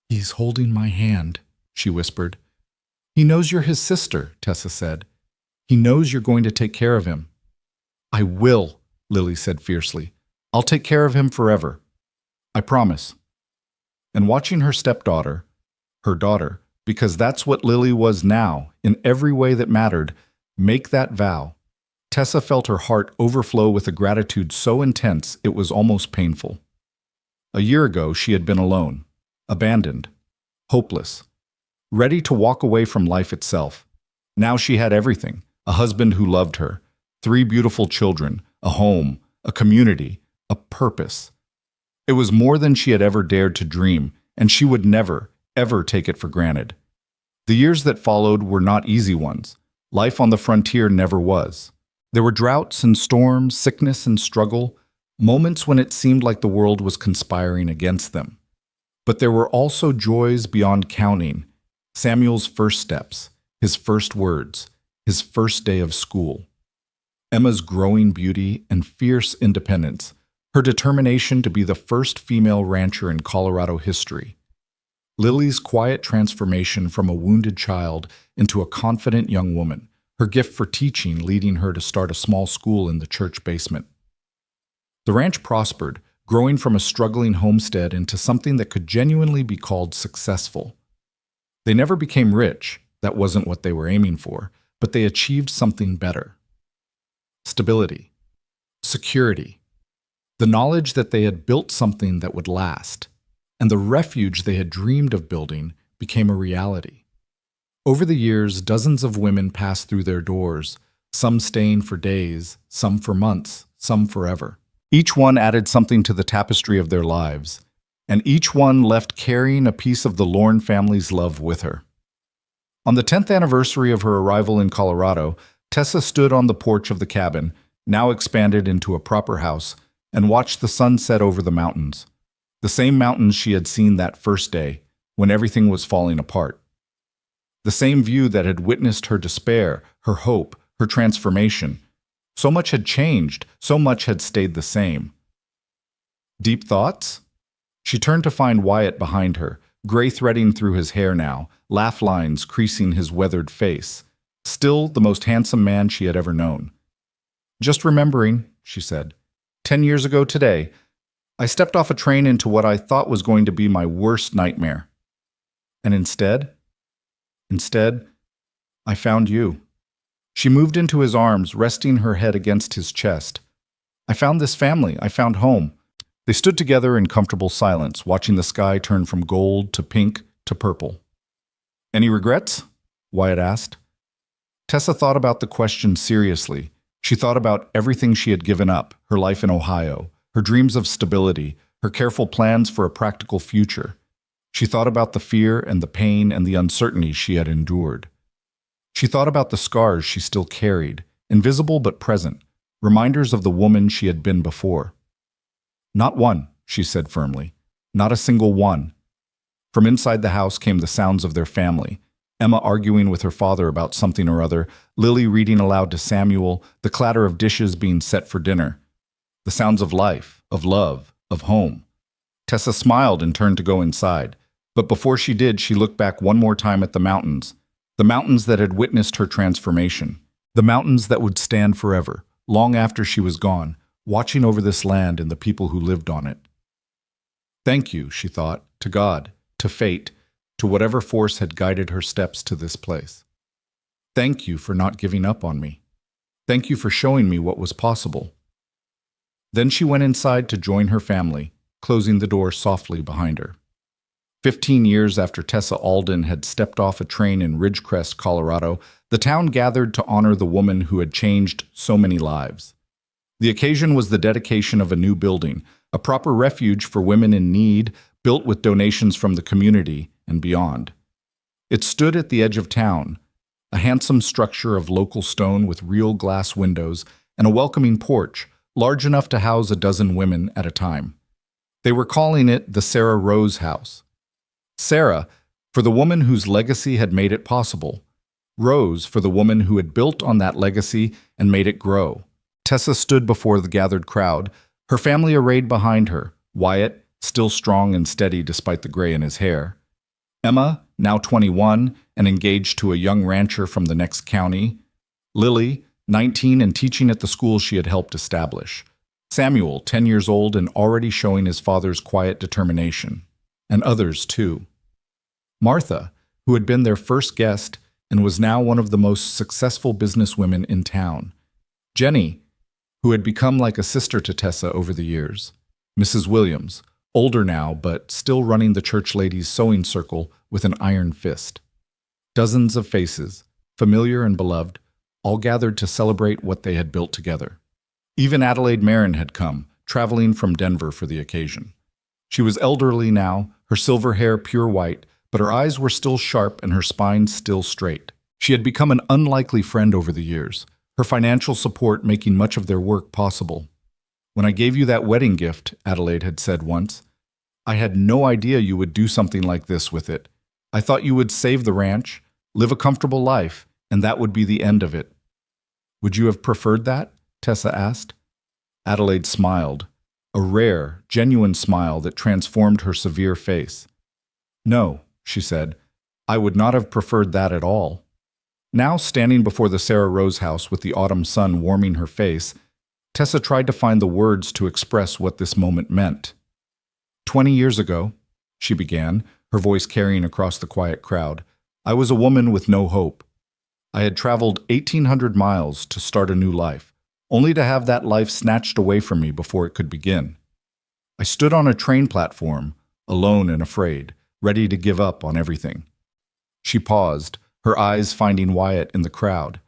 "He's holding my hand," she whispered. "He knows you're his sister," Tessa said. "He knows you're going to take care of him." "I will," Lily said fiercely. "I'll take care of him forever. I promise." And watching her stepdaughter, her daughter, because that's what Lily was now, in every way that mattered, make that vow, Tessa felt her heart overflow with a gratitude so intense it was almost painful. A year ago, she had been alone, abandoned, hopeless, ready to walk away from life itself. Now she had everything: a husband who loved her, 3 beautiful children, a home, a community, a purpose. It was more than she had ever dared to dream, and she would never, ever take it for granted. The years that followed were not easy ones. Life on the frontier never was. There were droughts and storms, sickness and struggle, moments when it seemed like the world was conspiring against them. But there were also joys beyond counting: Samuel's first steps, his first words, his first day of school. Emma's growing beauty and fierce independence, her determination to be the first female rancher in Colorado history. Lily's quiet transformation from a wounded child into a confident young woman, her gift for teaching leading her to start a small school in the church basement. The ranch prospered, growing from a struggling homestead into something that could genuinely be called successful. They never became rich, that wasn't what they were aiming for, but they achieved something better. Stability, security, the knowledge that they had built something that would last, and the refuge they had dreamed of building became a reality. Over the years, dozens of women passed through their doors, some staying for days, some for months, some forever. Each one added something to the tapestry of their lives, and each one left carrying a piece of the Lorne family's love with her. On the 10th anniversary of her arrival in Colorado, Tessa stood on the porch of the cabin, now expanded into a proper house, and watched the sun set over the mountains. The same mountains she had seen that first day, when everything was falling apart. The same view that had witnessed her despair, her hope, her transformation. So much had changed, so much had stayed the same. Deep thoughts? She turned to find Wyatt behind her, gray threading through his hair now, laugh lines creasing his weathered face. Still the most handsome man she had ever known. "Just remembering," she said. 10 years ago today, I stepped off a train into what I thought was going to be my worst nightmare. And instead, I found you." She moved into his arms, resting her head against his chest. I found this family. I found home. They stood together in comfortable silence, watching the sky turn from gold to pink to purple. Any regrets? Wyatt asked. Tessa thought about the question seriously. She thought about everything she had given up, her life in Ohio, her dreams of stability, her careful plans for a practical future. She thought about the fear and the pain and the uncertainty she had endured. She thought about the scars she still carried, invisible but present, reminders of the woman she had been before. Not one, she said firmly. Not a single one. From inside the house came the sounds of their family. Emma arguing with her father about something or other, Lily reading aloud to Samuel, the clatter of dishes being set for dinner. The sounds of life, of love, of home. Tessa smiled and turned to go inside. But before she did, she looked back one more time at the mountains that had witnessed her transformation, the mountains that would stand forever, long after she was gone, watching over this land and the people who lived on it. Thank you, she thought, to God, to fate, to whatever force had guided her steps to this place. Thank you for not giving up on me. Thank you for showing me what was possible. Then she went inside to join her family, closing the door softly behind her. 15 years after Tessa Alden had stepped off a train in Ridgecrest, Colorado, the town gathered to honor the woman who had changed so many lives. The occasion was the dedication of a new building, a proper refuge for women in need, built with donations from the community and beyond. It stood at the edge of town, a handsome structure of local stone with real glass windows and a welcoming porch, large enough to house a dozen women at a time. They were calling it the Sarah Rose House. Sarah, for the woman whose legacy had made it possible. Rose, for the woman who had built on that legacy and made it grow. Tessa stood before the gathered crowd, her family arrayed behind her, Wyatt, still strong and steady despite the gray in his hair. Emma, now 21 and engaged to a young rancher from the next county. Lily, 19 and teaching at the school she had helped establish. Samuel, 10 years old and already showing his father's quiet determination. And others, too. Martha, who had been their first guest and was now one of the most successful businesswomen in town. Jenny, who had become like a sister to Tessa over the years. Mrs. Williams, older now but still running the church ladies' sewing circle with an iron fist. Dozens of faces, familiar and beloved, all gathered to celebrate what they had built together. Even Adelaide Marin had come, traveling from Denver for the occasion. She was elderly now, her silver hair pure white, but her eyes were still sharp and her spine still straight. She had become an unlikely friend over the years, her financial support making much of their work possible. When I gave you that wedding gift, Adelaide had said once, I had no idea you would do something like this with it. I thought you would save the ranch, live a comfortable life, and that would be the end of it. Would you have preferred that? Tessa asked. Adelaide smiled, a rare, genuine smile that transformed her severe face. No, she said, I would not have preferred that at all. Now standing before the Sarah Rose house with the autumn sun warming her face, Tessa tried to find the words to express what this moment meant. 20 years ago, she began, her voice carrying across the quiet crowd, I was a woman with no hope. I had traveled 1,800 miles to start a new life, only to have that life snatched away from me before it could begin. I stood on a train platform, alone and afraid, ready to give up on everything. She paused, her eyes finding Wyatt in the crowd.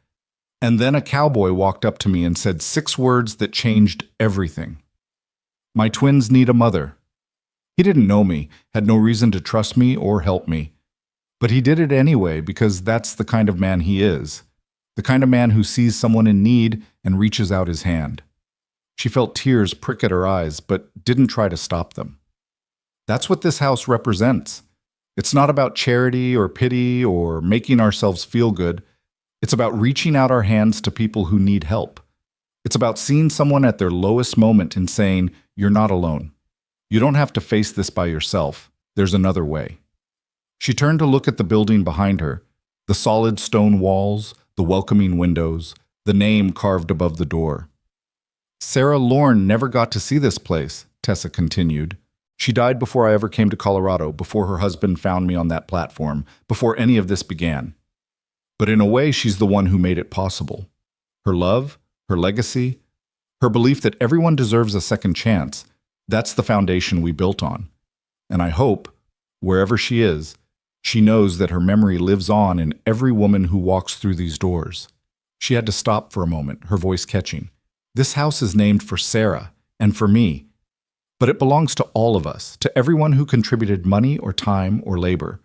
And then a cowboy walked up to me and said 6 words that changed everything. My twins need a mother. He didn't know me, had no reason to trust me or help me. But he did it anyway because that's the kind of man he is. The kind of man who sees someone in need and reaches out his hand. She felt tears prick at her eyes, but didn't try to stop them. That's what this house represents. It's not about charity or pity or making ourselves feel good. It's about reaching out our hands to people who need help. It's about seeing someone at their lowest moment and saying, you're not alone. You don't have to face this by yourself. There's another way. She turned to look at the building behind her, the solid stone walls, the welcoming windows, the name carved above the door. Sarah Lorne never got to see this place, Tessa continued. She died before I ever came to Colorado, before her husband found me on that platform, before any of this began. But in a way, she's the one who made it possible. Her love, her legacy, Her belief that everyone deserves a second chance, that's the foundation we built on. And I hope, wherever she is, she knows that her memory lives on in every woman who walks through these doors. She had to stop for a moment, her voice catching. This house is named for Sarah and for me, but it belongs to all of us, to everyone who contributed money or time or labor,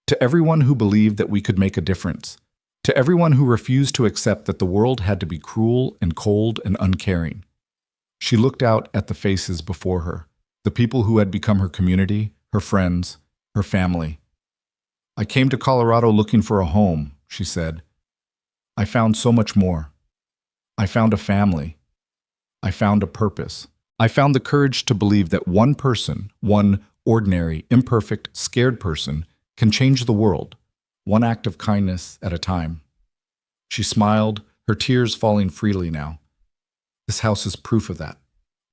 to everyone who believed that we could make a difference, to everyone who refused to accept that the world had to be cruel and cold and uncaring. She looked out at the faces before her, the people who had become her community, her friends, her family. I came to Colorado looking for a home, she said. I found so much more. I found a family. I found a purpose. I found the courage to believe that one person, one ordinary, imperfect, scared person, can change the world, one act of kindness at a time. She smiled, her tears falling freely now. This house is proof of that.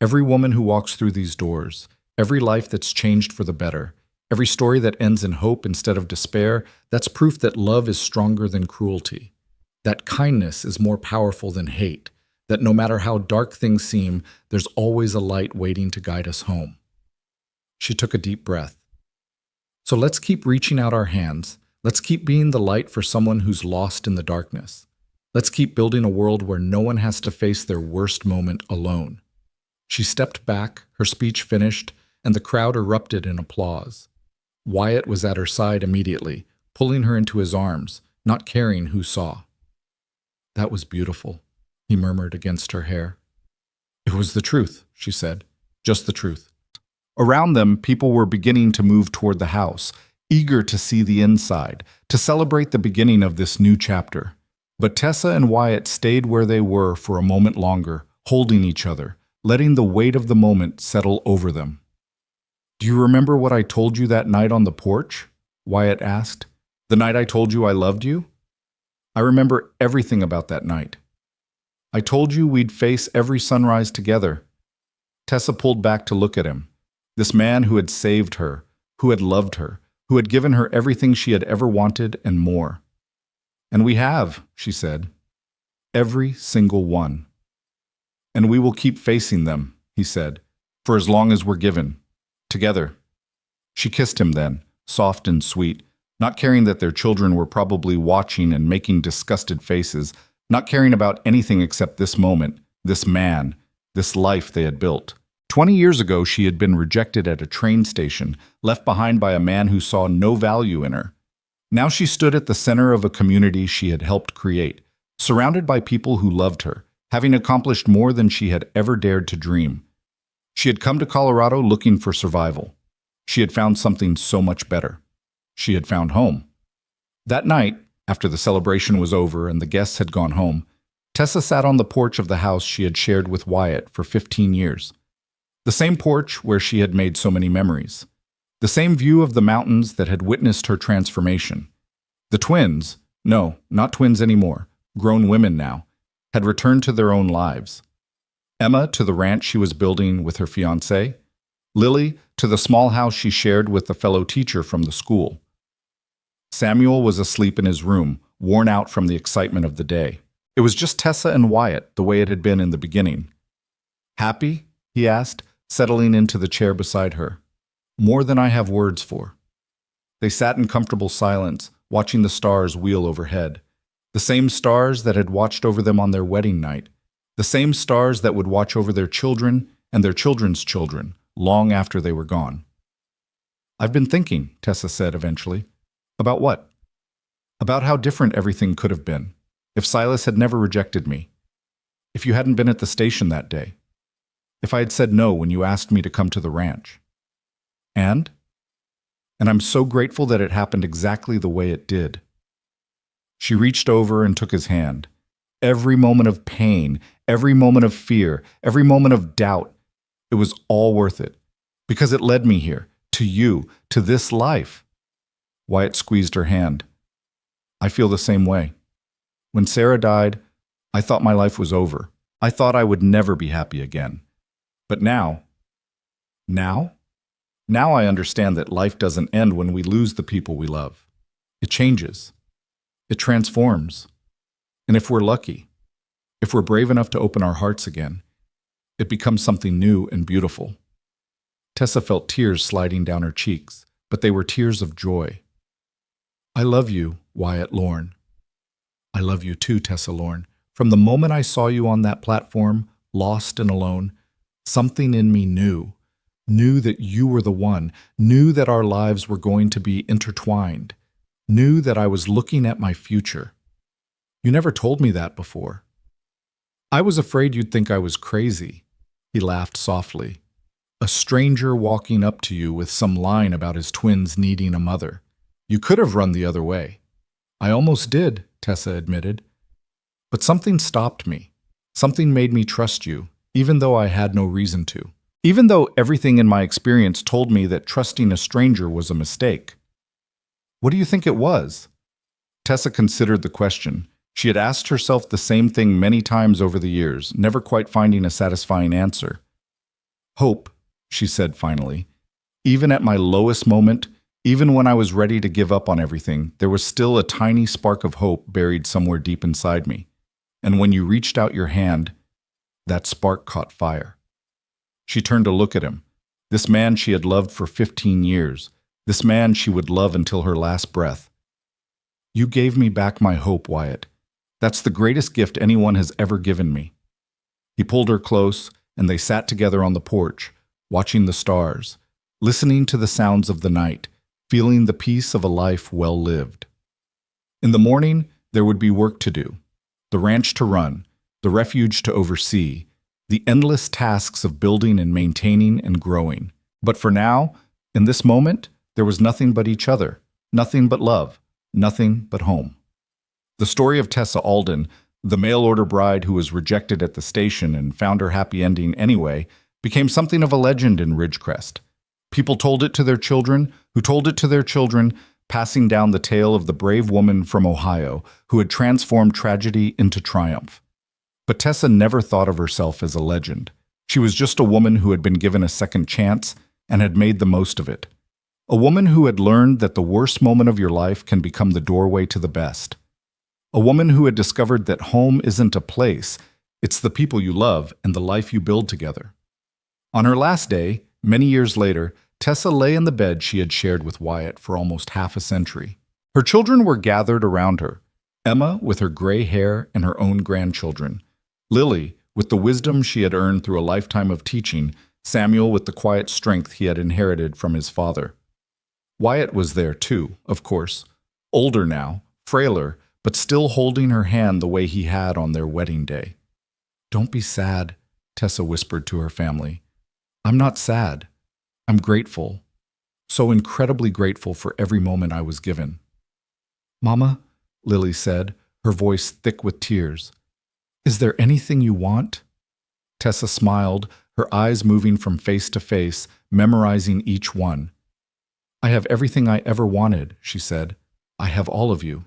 Every woman who walks through these doors, every life that's changed for the better, every story that ends in hope instead of despair, that's proof that love is stronger than cruelty, that kindness is more powerful than hate, that no matter how dark things seem, there's always a light waiting to guide us home. She took a deep breath. So let's keep reaching out our hands. Let's keep being the light for someone who's lost in the darkness. Let's keep building a world where no one has to face their worst moment alone. She stepped back, her speech finished, and the crowd erupted in applause. Wyatt was at her side immediately, pulling her into his arms, not caring who saw. That was beautiful, he murmured against her hair. It was the truth, she said, just the truth. Around them, people were beginning to move toward the house, eager to see the inside, to celebrate the beginning of this new chapter. But Tessa and Wyatt stayed where they were for a moment longer, holding each other, letting the weight of the moment settle over them. Do you remember what I told you that night on the porch? Wyatt asked. The night I told you I loved you? I remember everything about that night. I told you we'd face every sunrise together. Tessa pulled back to look at him. This man who had saved her, who had loved her, who had given her everything she had ever wanted and more. And we have, she said. Every single one. And we will keep facing them, he said, for as long as we're given. Together. She kissed him then, soft and sweet, not caring that their children were probably watching and making disgusted faces, not caring about anything except this moment, this man, this life they had built. 20 years ago, she had been rejected at a train station, left behind by a man who saw no value in her. Now she stood at the center of a community she had helped create, surrounded by people who loved her, having accomplished more than she had ever dared to dream. She had come to Colorado looking for survival. She had found something so much better. She had found home. That night, after the celebration was over and the guests had gone home, Tessa sat on the porch of the house she had shared with Wyatt for 15 years. The same porch where she had made so many memories. The same view of the mountains that had witnessed her transformation. The twins, no, not twins anymore, grown women now, had returned to their own lives. Emma to the ranch she was building with her fiancé, Lily to the small house she shared with a fellow teacher from the school. Samuel was asleep in his room, worn out from the excitement of the day. It was just Tessa and Wyatt, the way it had been in the beginning. Happy? He asked, settling into the chair beside her. More than I have words for. They sat in comfortable silence, watching the stars wheel overhead. The same stars that had watched over them on their wedding night. The same stars that would watch over their children and their children's children, long after they were gone. I've been thinking, Tessa said eventually. About what? About how different everything could have been, if Silas had never rejected me, if you hadn't been at the station that day, if I had said no when you asked me to come to the ranch. And I'm so grateful that it happened exactly the way it did. She reached over and took his hand. Every moment of pain, every moment of fear, every moment of doubt, it was all worth it, because it led me here, to you, to this life. Wyatt squeezed her hand. I feel the same way. When Sarah died, I thought my life was over. I thought I would never be happy again. But now I understand that life doesn't end when we lose the people we love. It changes. It transforms. And if we're lucky, if we're brave enough to open our hearts again, It becomes something new and beautiful. Tessa felt tears sliding down her cheeks, but they were tears of joy. I love you, Wyatt Lorne. I love you too, Tessa Lorne. From the moment I saw you on that platform, lost and alone, something in me knew that you were the one, knew that our lives were going to be intertwined, knew that I was looking at my future. You never told me that before. I was afraid you'd think I was crazy. He laughed softly. A stranger walking up to you with some line about his twins needing a mother. You could have run the other way. I almost did, Tessa admitted. But something stopped me. Something made me trust you, even though I had no reason to. Even though everything in my experience told me that trusting a stranger was a mistake. What do you think it was? Tessa considered the question. She had asked herself the same thing many times over the years, never quite finding a satisfying answer. Hope, she said finally. Even at my lowest moment, even when I was ready to give up on everything, there was still a tiny spark of hope buried somewhere deep inside me. And when you reached out your hand, that spark caught fire. She turned to look at him. This man she had loved for 15 years. This man she would love until her last breath. You gave me back my hope, Wyatt. That's the greatest gift anyone has ever given me. He pulled her close, and they sat together on the porch, watching the stars, listening to the sounds of the night, feeling the peace of a life well lived. In the morning, there would be work to do, the ranch to run, the refuge to oversee, the endless tasks of building and maintaining and growing. But for now, in this moment, there was nothing but each other, nothing but love, nothing but home. The story of Tessa Alden, the mail-order bride who was rejected at the station and found her happy ending anyway, became something of a legend in Ridgecrest. People told it to their children, who told it to their children, passing down the tale of the brave woman from Ohio who had transformed tragedy into triumph. But Tessa never thought of herself as a legend. She was just a woman who had been given a second chance and had made the most of it. A woman who had learned that the worst moment of your life can become the doorway to the best. A woman who had discovered that home isn't a place, it's the people you love and the life you build together. On her last day, many years later, Tessa lay in the bed she had shared with Wyatt for almost half a century. Her children were gathered around her. Emma with her gray hair and her own grandchildren. Lily with the wisdom she had earned through a lifetime of teaching. Samuel with the quiet strength he had inherited from his father. Wyatt was there too, of course. Older now, frailer, but still holding her hand the way he had on their wedding day. Don't be sad, Tessa whispered to her family. I'm not sad. I'm grateful. So incredibly grateful for every moment I was given. Mama, Lily said, her voice thick with tears. Is there anything you want? Tessa smiled, her eyes moving from face to face, memorizing each one. I have everything I ever wanted, she said. I have all of you.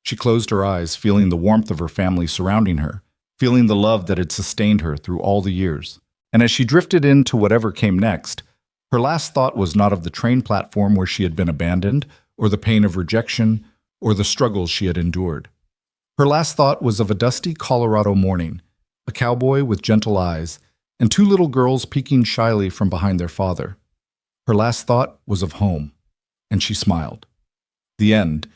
She closed her eyes, feeling the warmth of her family surrounding her, feeling the love that had sustained her through all the years. And as she drifted into whatever came next, her last thought was not of the train platform where she had been abandoned, or the pain of rejection, or the struggles she had endured. Her last thought was of a dusty Colorado morning, a cowboy with gentle eyes, and two little girls peeking shyly from behind their father. Her last thought was of home, and she smiled. The end,